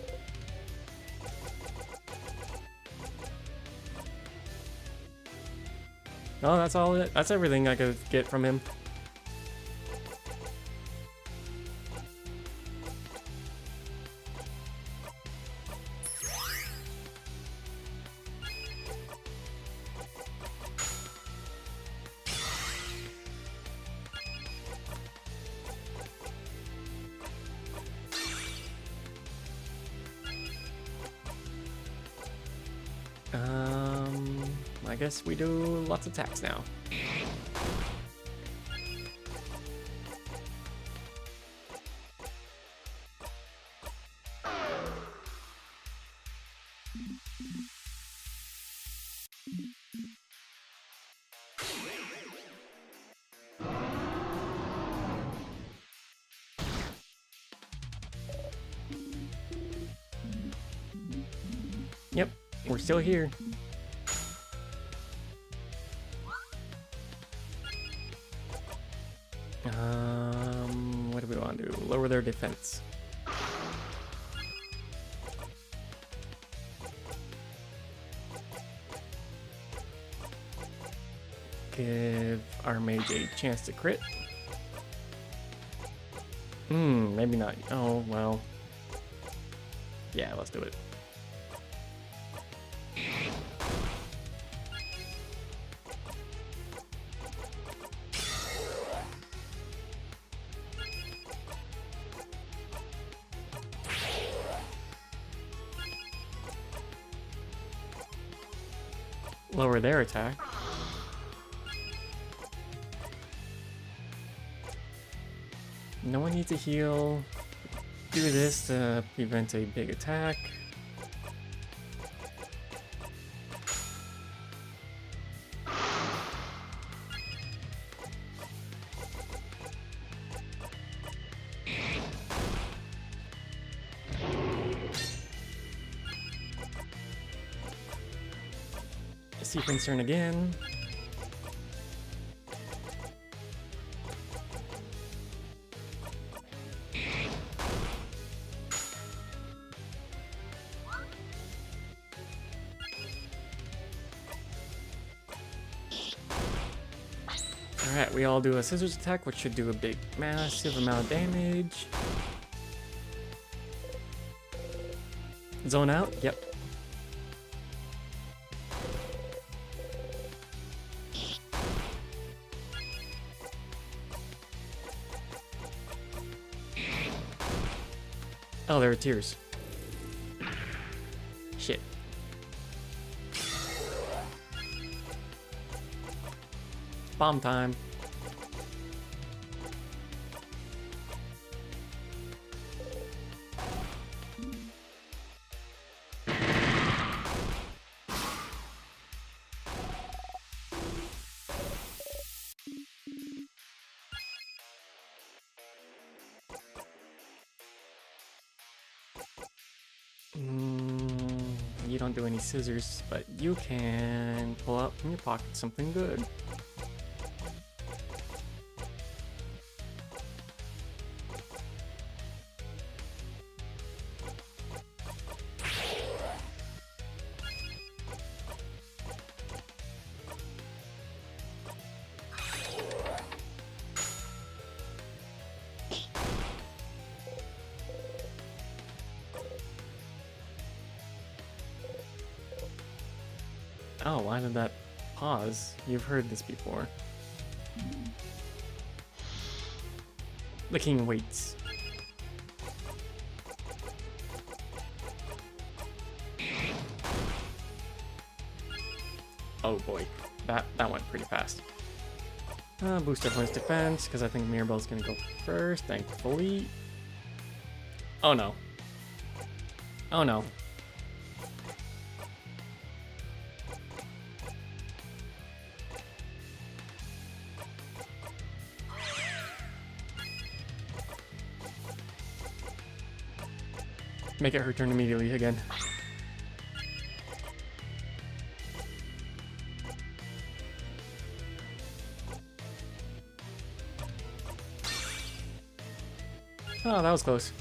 Oh, that's all it. That's everything I could get from him. I guess we do lots of attacks now. Yep, we're still here. What do we want to do? Lower their defense. Give our mage a chance to crit. Maybe not. Oh, well. Yeah, let's do it. Lower their attack. No one needs to heal. Do this to prevent a big attack. Sequence turn again. Alright, we all do a scissors attack, which should do a big, massive amount of damage. Zone out? Yep. Oh, there are tears. Shit. Bomb time. You don't do any scissors, but you can pull out from your pocket something good. Oh, why did that pause? You've heard this before. The king waits. Oh boy, that went pretty fast. Boost everyone's defense, because I think Mirabelle's gonna go first, thankfully. Oh no. Oh no. Make it her turn immediately again. Oh, that was close.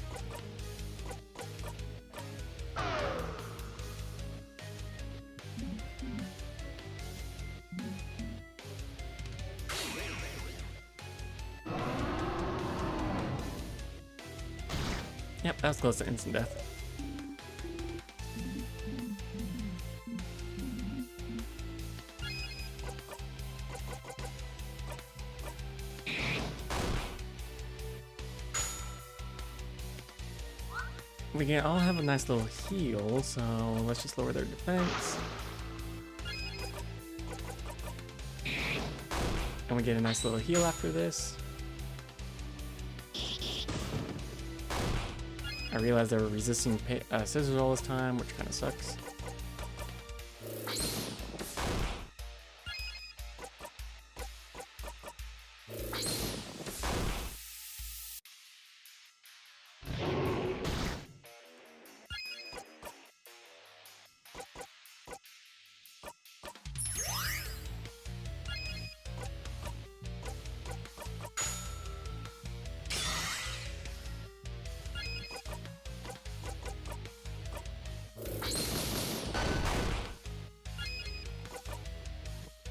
Yep, that was close to instant death. We can all have a nice little heal, so let's just lower their defense. And we get a nice little heal after this. I realized they were resisting scissors all this time, which kind of sucks.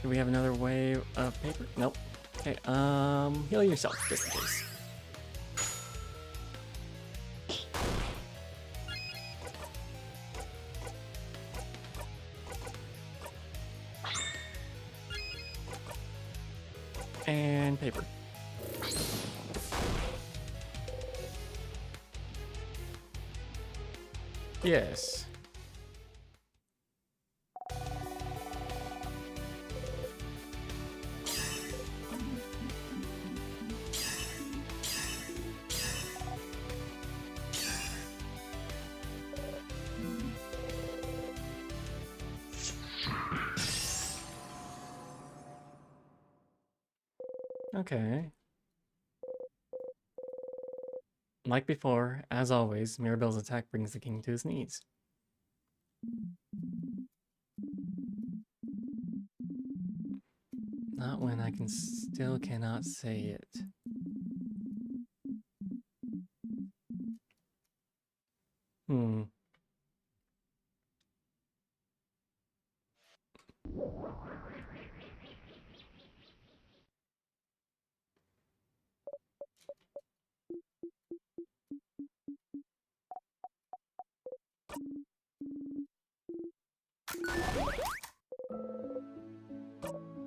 Do we have another wave of paper? Nope. Okay, heal yourself, just in case. And paper. Yes. Okay. Like before, as always, Mirabelle's attack brings the king to his knees. Not when I still cannot say it.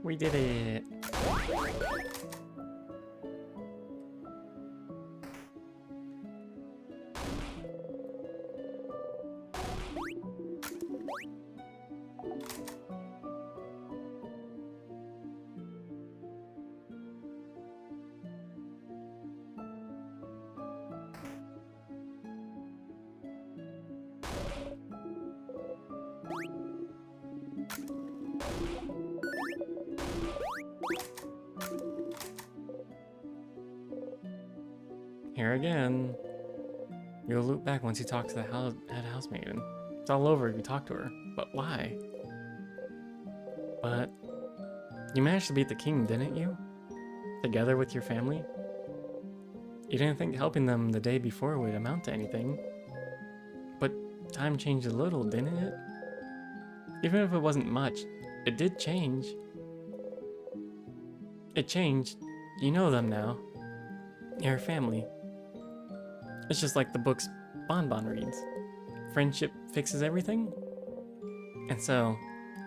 We did it. Here again. You'll loop back once you talk to the head housemaiden. It's all over if you talk to her. But why? But you managed to beat the king, didn't you? Together with your family? You didn't think helping them the day before would amount to anything. But time changed a little, didn't it? Even if it wasn't much, it did change. It changed. You know them now. Your family. It's just like the book's Bonbon reads. Friendship fixes everything? And so,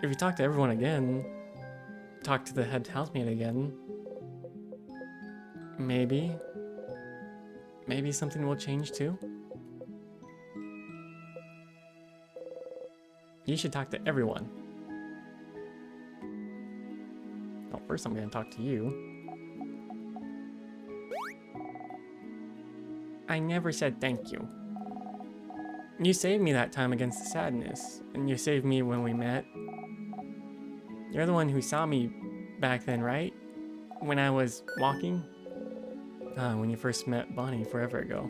if you talk to everyone again, talk to the head housemaid again, maybe maybe something will change too. You should talk to everyone. Well, first I'm gonna talk to you. I never said thank you. You saved me that time against the sadness, and you saved me when we met. You're the one who saw me back then, right? When I was walking? When you first met Bonnie forever ago.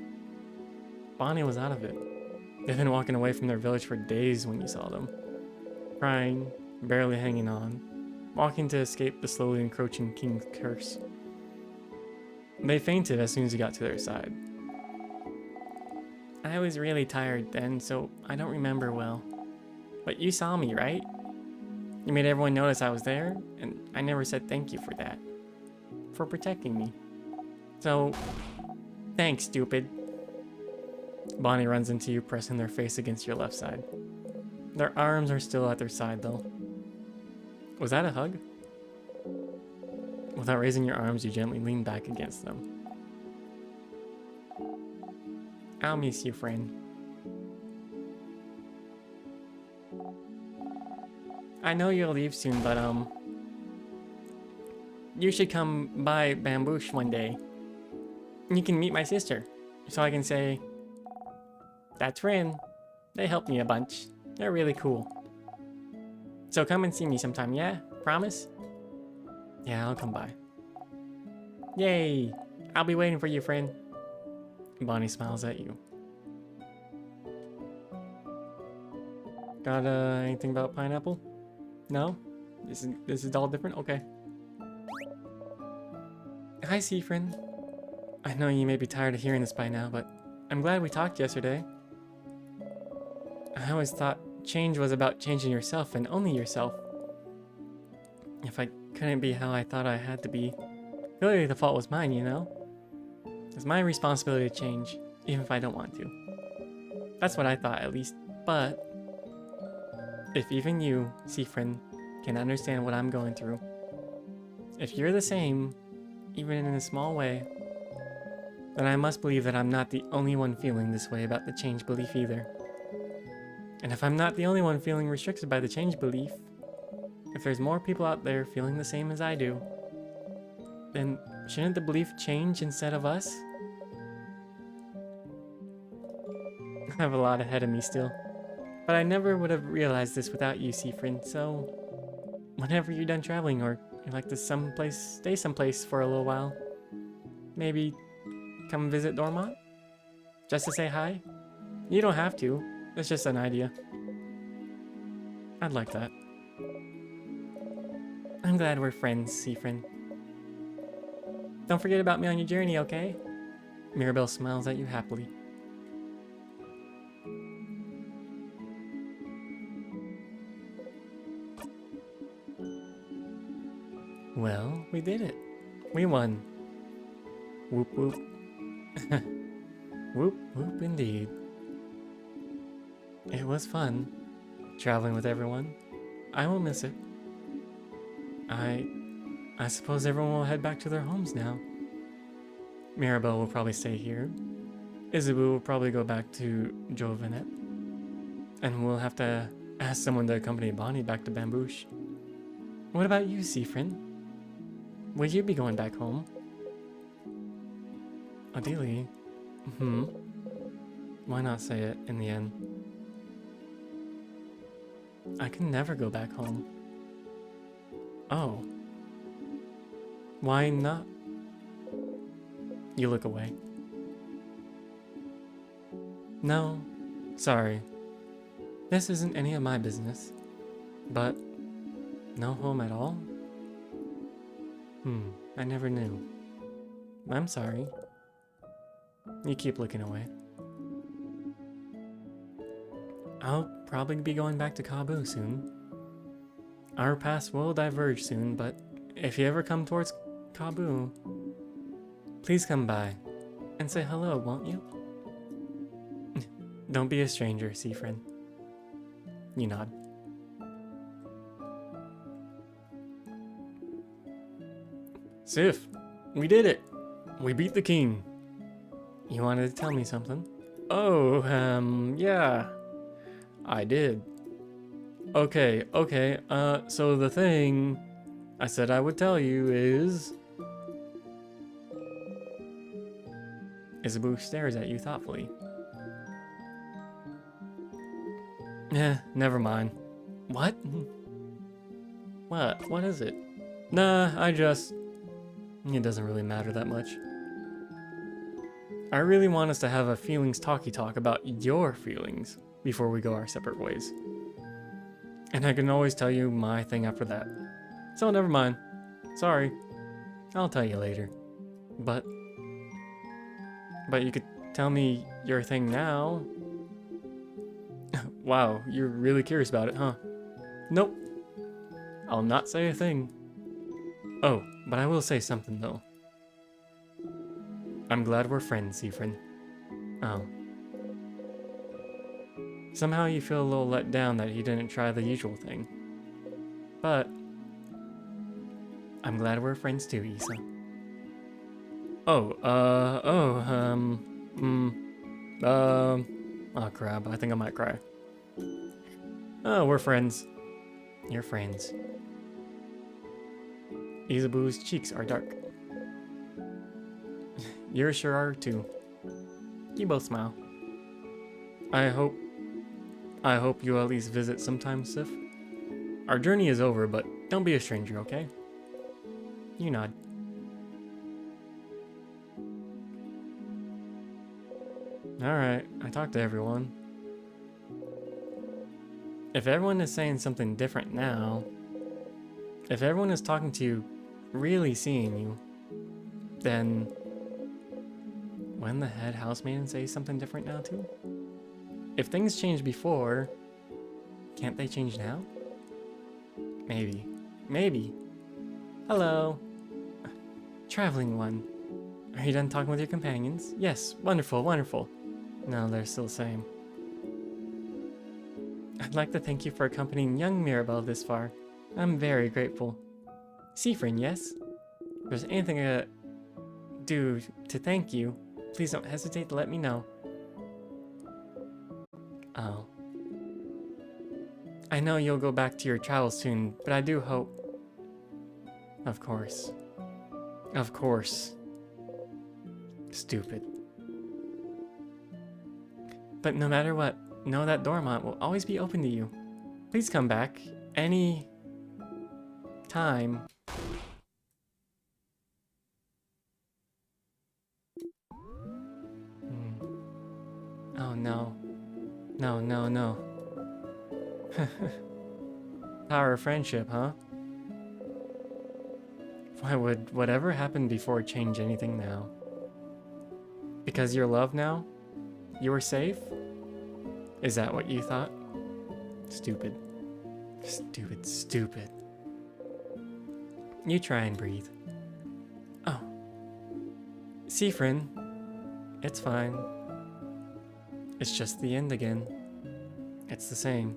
Bonnie was out of it. They've been walking away from their village for days when you saw them. Crying, barely hanging on, walking to escape the slowly encroaching king's curse. They fainted as soon as you got to their side. I was really tired then, so I don't remember well. But you saw me, right? You made everyone notice I was there, and I never said thank you for that. For protecting me. So, thanks, stupid. Bonnie runs into you, pressing their face against your left side. Their arms are still at their side, though. Was that a hug? Without raising your arms, you gently lean back against them. I'll miss you, friend. I know you'll leave soon, but you should come by Bamboosh one day. You can meet my sister, so I can say, that's Rin. They helped me a bunch. They're really cool. So come and see me sometime, yeah? Promise? Yeah, I'll come by. Yay! I'll be waiting for you, friend. Bonnie smiles at you. Got anything about pineapple? No? This is all different? Okay. Hi, Seafriend. I know you may be tired of hearing this by now, but I'm glad we talked yesterday. I always thought change was about changing yourself and only yourself. If I couldn't be how I thought I had to be, clearly the fault was mine, you know? It's my responsibility to change, even if I don't want to. That's what I thought, at least. But if even you, Seafriend, can understand what I'm going through, if you're the same, even in a small way, then I must believe that I'm not the only one feeling this way about the change belief either. And if I'm not the only one feeling restricted by the change belief, if there's more people out there feeling the same as I do, then shouldn't the belief change instead of us? I have a lot ahead of me still, but I never would have realized this without you, Seafriend, so whenever you're done traveling or you'd like to stay someplace for a little while, maybe come visit Dormont? Just to say hi? You don't have to. It's just an idea. I'd like that. I'm glad we're friends, Seafriend. Don't forget about me on your journey, okay? Mirabelle smiles at you happily. Well, we did it. We won. Whoop whoop. Whoop whoop indeed. It was fun, traveling with everyone. I will miss it. I suppose everyone will head back to their homes now. Mirabelle will probably stay here. Isabu will probably go back to Jovinet. And we'll have to ask someone to accompany Bonnie back to Bamboosh. What about you, Seafriend? Will you be going back home? Ideally. Why not say it in the end? I can never go back home. Oh. Why not? You look away. No, sorry. This isn't any of my business. But no home at all? I never knew. I'm sorry. You keep looking away. I'll probably be going back to Kabu soon. Our paths will diverge soon, but if you ever come towards Kabu, please come by and say hello, won't you? Don't be a stranger, Seafriend. You nod. Sif, we did it! We beat the king. You wanted to tell me something? Oh, yeah. I did. Okay, so the thing I said I would tell you is... Isabu stares at you thoughtfully. Never mind. What? What? What is it? Nah, it doesn't really matter that much. I really want us to have a feelings talky talk about your feelings before we go our separate ways. And I can always tell you my thing after that. So never mind. Sorry. I'll tell you later. But you could tell me your thing now. Wow, you're really curious about it, huh? Nope. I'll not say a thing. Oh, but I will say something though. I'm glad we're friends, Siffrin. Oh. Somehow you feel a little let down that he didn't try the usual thing. But I'm glad we're friends too, Isa. Oh crap, I think I might cry. Oh, we're friends. You're friends. Isabu's cheeks are dark. Yours sure are too. You both smile. I hope you'll at least visit sometime, Sif. Our journey is over, but don't be a stranger, okay? You nod. Alright, I talked to everyone. If everyone is saying something different now, if everyone is talking to you, really seeing you, then when the head housemaiden say something different now too? If things changed before, can't they change now? Maybe. Maybe. Hello. Traveling one. Are you done talking with your companions? Yes, wonderful, wonderful. No, they're still the same. I'd like to thank you for accompanying young Mirabelle this far. I'm very grateful. Siffrin, yes? If there's anything I do to thank you, please don't hesitate to let me know. Oh. I know you'll go back to your travels soon, but I do hope... Of course. Of course. Stupid. But no matter what, know that Dormont will always be open to you. Please come back any time. Oh no. No, no, no. Power of friendship, huh? Why would whatever happened before change anything now? Because you're loved now? You were safe? Is that what you thought? Stupid. Stupid, stupid. You try and breathe. Oh. Siffrin. It's fine. It's just the end again. It's the same.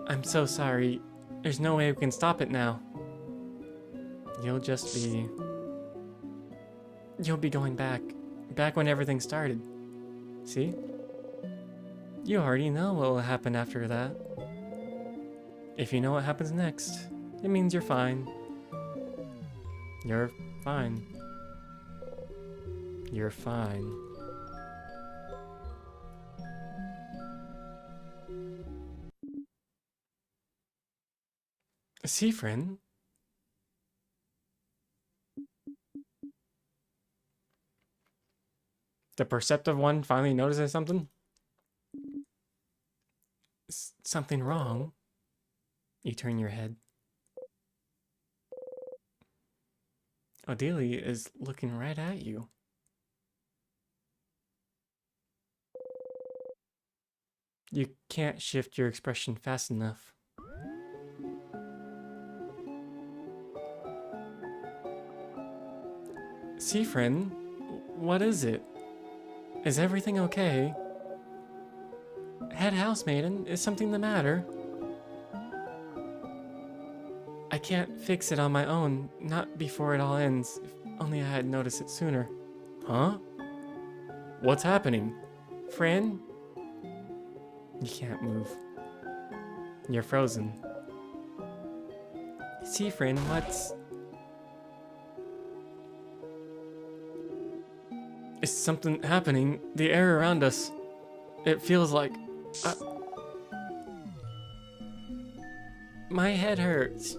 I'm so sorry. There's no way we can stop it now. You'll be going back when everything started. See? You already know what will happen after that. If you know what happens next, it means you're fine. You're fine. You're fine. Siffrin? The perceptive one finally notices something? Something wrong? You turn your head. Odelia is looking right at you. You can't shift your expression fast enough. Siffrin, what is it? Is everything okay? Head housemaiden, is something the matter? I can't fix it on my own, not before it all ends. If only I had noticed it sooner. Huh? What's happening? Fran? You can't move. You're frozen. See, Fran, what's... Is something happening? The air around us. It feels like... My head hurts.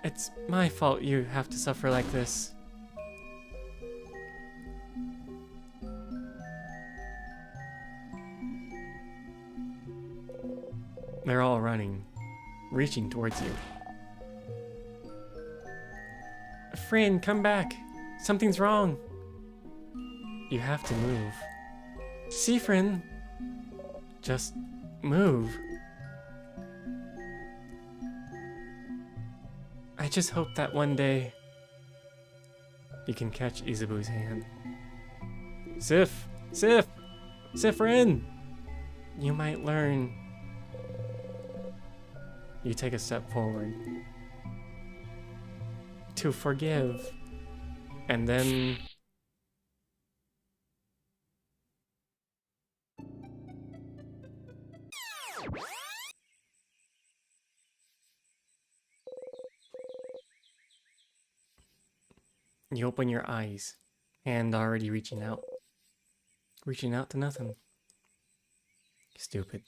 It's my fault you have to suffer like this. They're all running, reaching towards you. Fran, come back. Something's wrong. You have to move. See, Fran. Just move. I just hope that one day you can catch Izubu's hand. Sif! Sif! Sifrin! You might learn. You take a step forward. To forgive. And then... You open your eyes, hand already reaching out. Reaching out to nothing. Stupid.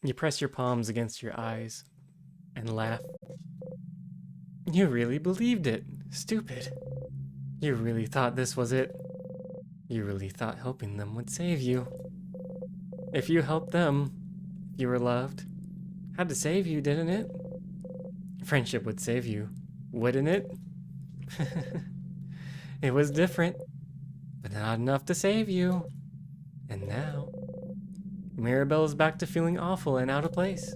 You press your palms against your eyes and laugh. You really believed it. Stupid. You really thought this was it. You really thought helping them would save you. If you helped them, you were loved. Had to save you, didn't it? Friendship would save you, wouldn't it? It was different, but not enough to save you. And now, Mirabelle is back to feeling awful and out of place.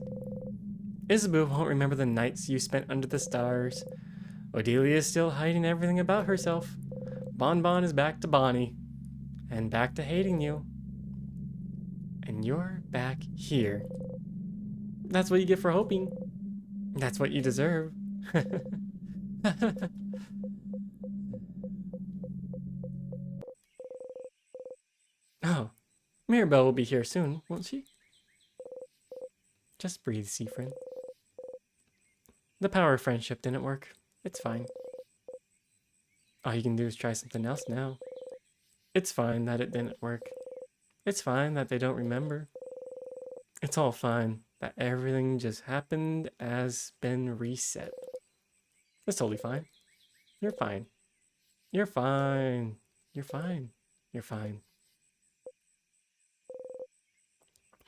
Izubu won't remember the nights you spent under the stars. Odelia is still hiding everything about herself. Bonbon is back to Bonnie, and back to hating you. And you're back here. That's what you get for hoping. That's what you deserve. Oh, Mirabelle will be here soon, won't she? Just breathe, Siffrin. The power of friendship didn't work. It's fine. All you can do is try something else now. It's fine that it didn't work. It's fine that they don't remember. It's all fine that everything just happened as been reset. It's totally fine. You're fine. You're fine. You're fine. You're fine.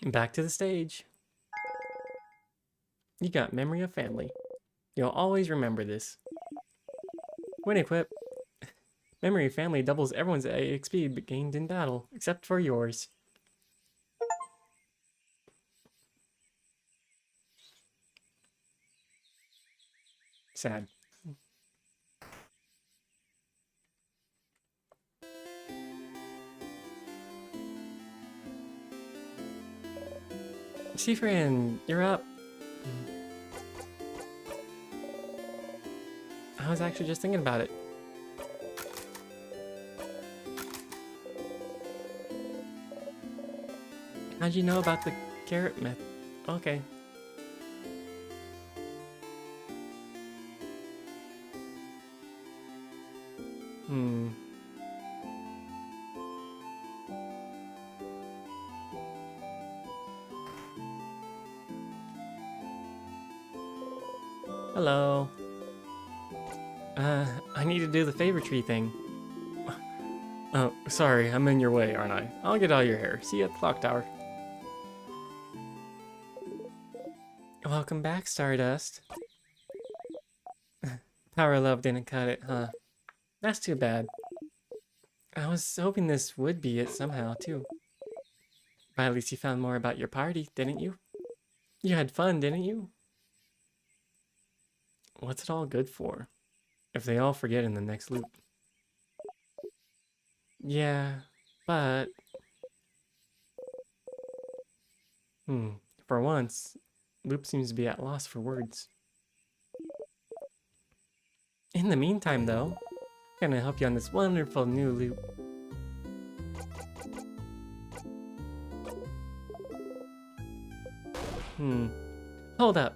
Back to the stage. You got memory of family. You'll always remember this. When equipped, memory of family doubles everyone's XP gained in battle, except for yours. Sad. Siffrin, you're up. I was actually just thinking about it. How'd you know about the carrot myth? Okay. Hello. I need to do the favor tree thing. Oh, sorry, I'm in your way, aren't I? I'll get all your hair. See you at the clock tower. Welcome back, Stardust. Power Love didn't cut it, huh? That's too bad. I was hoping this would be it somehow, too. But at least you found more about your party, didn't you? You had fun, didn't you? What's it all good for? If they all forget in the next loop. Yeah, but... For once, Loop seems to be at loss for words. In the meantime, though, I'm gonna help you on this wonderful new loop. Hold up.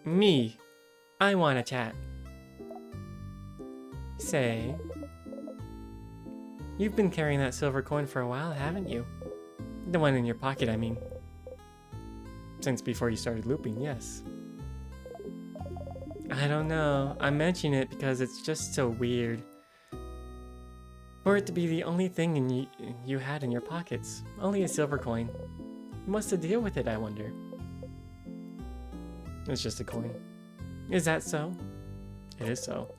Me. I wanna chat. Say, you've been carrying that silver coin for a while, haven't you? The one in your pocket, I mean. Since before you started looping, yes. I don't know. I mention it because it's just so weird. For it to be the only thing you had in your pockets. Only a silver coin. What's the deal with it, I wonder? It's just a coin. Is that so? It is so.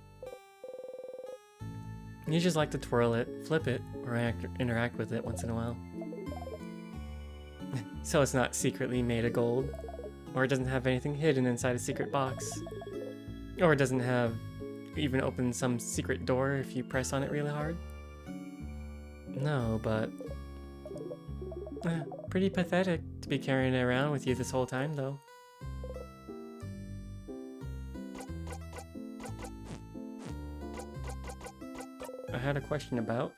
You just like to twirl it, flip it, or interact with it once in a while. So it's not secretly made of gold, or it doesn't have anything hidden inside a secret box, or it doesn't have even open some secret door if you press on it really hard. No, but pretty pathetic to be carrying it around with you this whole time, though. I had a question about...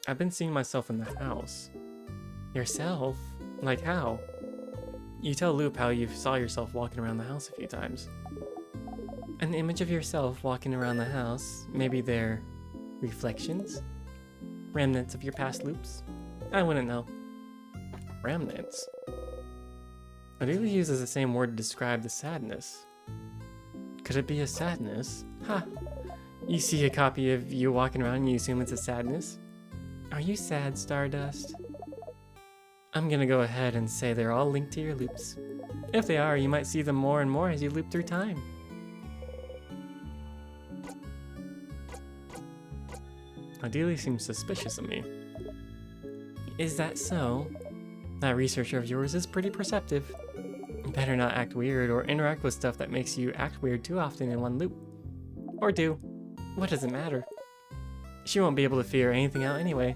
I've been seeing myself in the house. Yourself? Like how? You tell Loop how you saw yourself walking around the house a few times. An image of yourself walking around the house, maybe they're reflections? Remnants of your past loops? I wouldn't know. Remnants? Adelia uses the same word to describe the sadness. Could it be a sadness? Ha! You see a copy of you walking around and you assume it's a sadness? Are you sad, Stardust? I'm gonna go ahead and say they're all linked to your loops. If they are, you might see them more and more as you loop through time. Adelia seems suspicious of me. Is that so? That researcher of yours is pretty perceptive. Better not act weird or interact with stuff that makes you act weird too often in one loop. Or do. What does it matter? She won't be able to figure anything out anyway.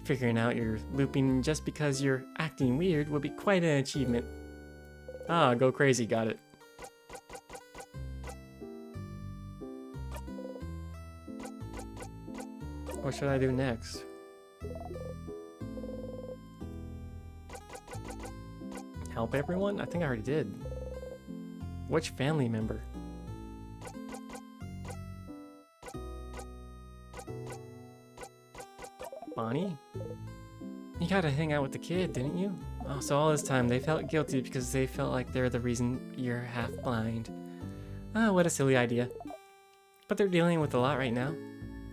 Figuring out you're looping just because you're acting weird would be quite an achievement. Ah, go crazy, got it. What should I do next? Help everyone? I think I already did. Which family member? Bonnie? You gotta hang out with the kid, didn't you? Oh, so all this time they felt guilty because they felt like they're the reason you're half blind. Ah, what a silly idea. But they're dealing with a lot right now.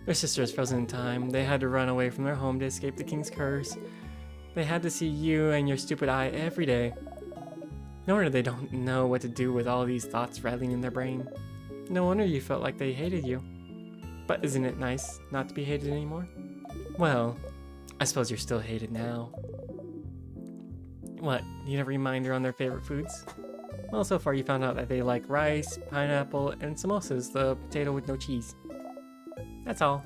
Their sister is frozen in time. They had to run away from their home to escape the king's curse. They had to see you and your stupid eye every day. No wonder they don't know what to do with all these thoughts rattling in their brain. No wonder you felt like they hated you. But isn't it nice not to be hated anymore? Well, I suppose you're still hated now. What, need a reminder on their favorite foods? Well, so far you found out that they like rice, pineapple, and samosas, the potato with no cheese. That's all.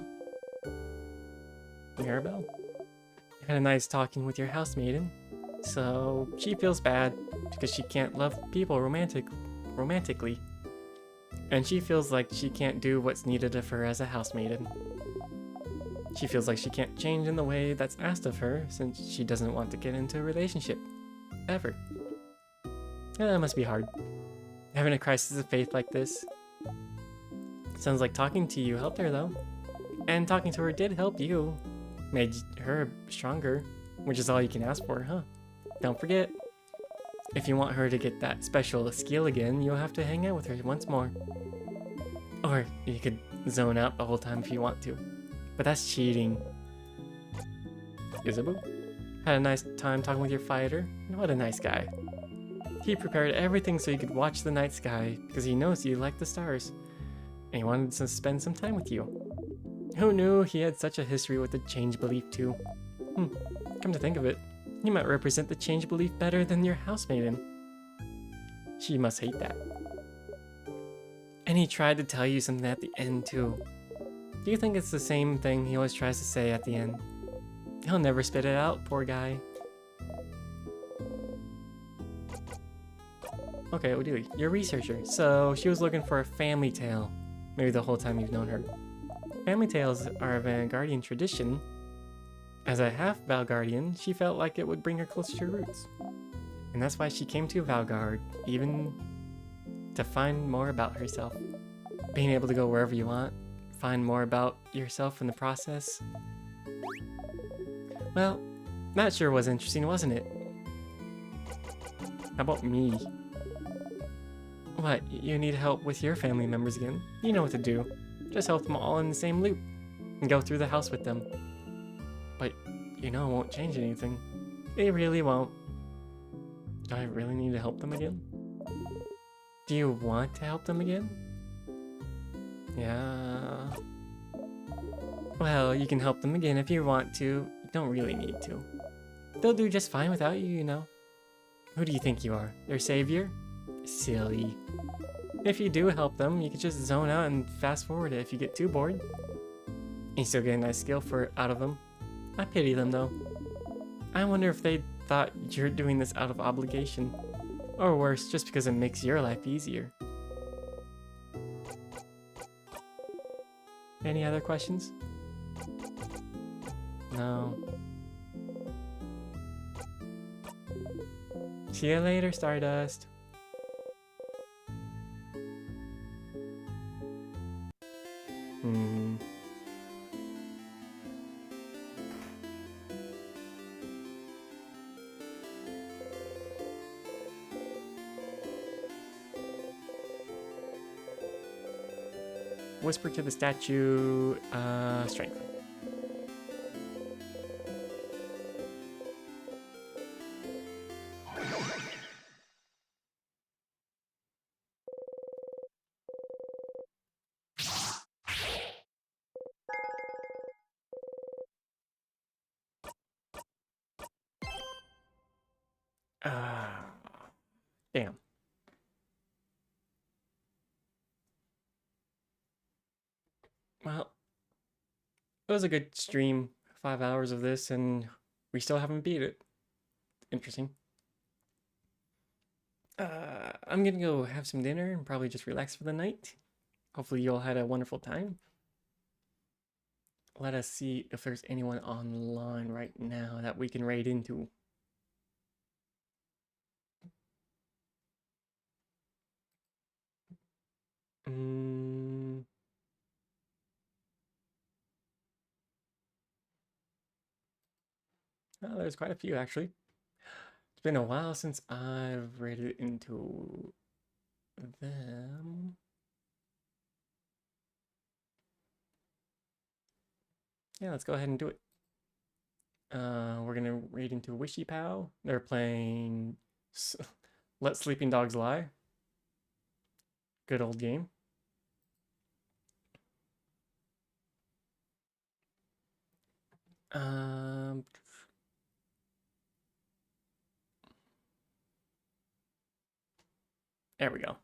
Maribel? You had a nice talking with your housemaiden. So, she feels bad because she can't love people romantically. And she feels like she can't do what's needed of her as a housemaiden. She feels like she can't change in the way that's asked of her since she doesn't want to get into a relationship. Ever. That must be hard. Having a crisis of faith like this. Sounds like talking to you helped her though. And talking to her did help you. Made her stronger, which is all you can ask for, huh? Don't forget. If you want her to get that special skill again, you'll have to hang out with her once more. Or you could zone out the whole time if you want to. But that's cheating. Isabu? Had a nice time talking with your fighter? What a nice guy. He prepared everything so you could watch the night sky because he knows you like the stars. And he wanted to spend some time with you. Who knew he had such a history with the change belief too? Come to think of it, you might represent the change belief better than your housemaiden. She must hate that. And he tried to tell you something at the end too. Do you think it's the same thing he always tries to say at the end? He'll never spit it out, poor guy. Okay, Odili, you're a researcher. So she was looking for a family tale. Maybe the whole time you've known her. Family tales are a Vanguardian tradition. As a half Valguardian, she felt like it would bring her closer to her roots. And that's why she came to Valgard, even to find more about herself. Being able to go wherever you want, find more about yourself in the process. Well, that sure was interesting, wasn't it? How about me? What, you need help with your family members again? You know what to do. Just help them all in the same loop and go through the house with them. But you know it won't change anything. It really won't. Do I really need to help them again? Do you want to help them again? Yeah. Well, you can help them again if you want to. You don't really need to. They'll do just fine without you, you know. Who do you think you are? Their savior? Silly. If you do help them, you can just zone out and fast forward it if you get too bored. You still get a nice skill out of them. I pity them though. I wonder if they thought you're doing this out of obligation. Or worse, just because it makes your life easier. Any other questions? No. See you later, Stardust. Whisper to the statue, strength. Damn. Well, it was a good stream. 5 hours of this, and we still haven't beat it. Interesting. I'm gonna go have some dinner and probably just relax for the night. Hopefully you all had a wonderful time. Let us see if there's anyone online right now that we can raid into. Oh, there's quite a few actually. It's been a while since I've raided into them. Yeah, let's go ahead and do it. We're gonna raid into Wishy Pow. They're playing Let Sleeping Dogs Lie. Good old game. There we go.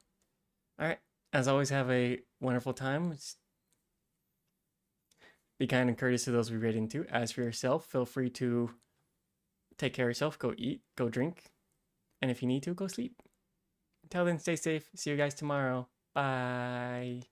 All right. As always, have a wonderful time. Be kind and courteous to those we raid into. As for yourself, feel free to take care of yourself. Go eat, go drink. And if you need to, go sleep. Until then, stay safe. See you guys tomorrow. Bye.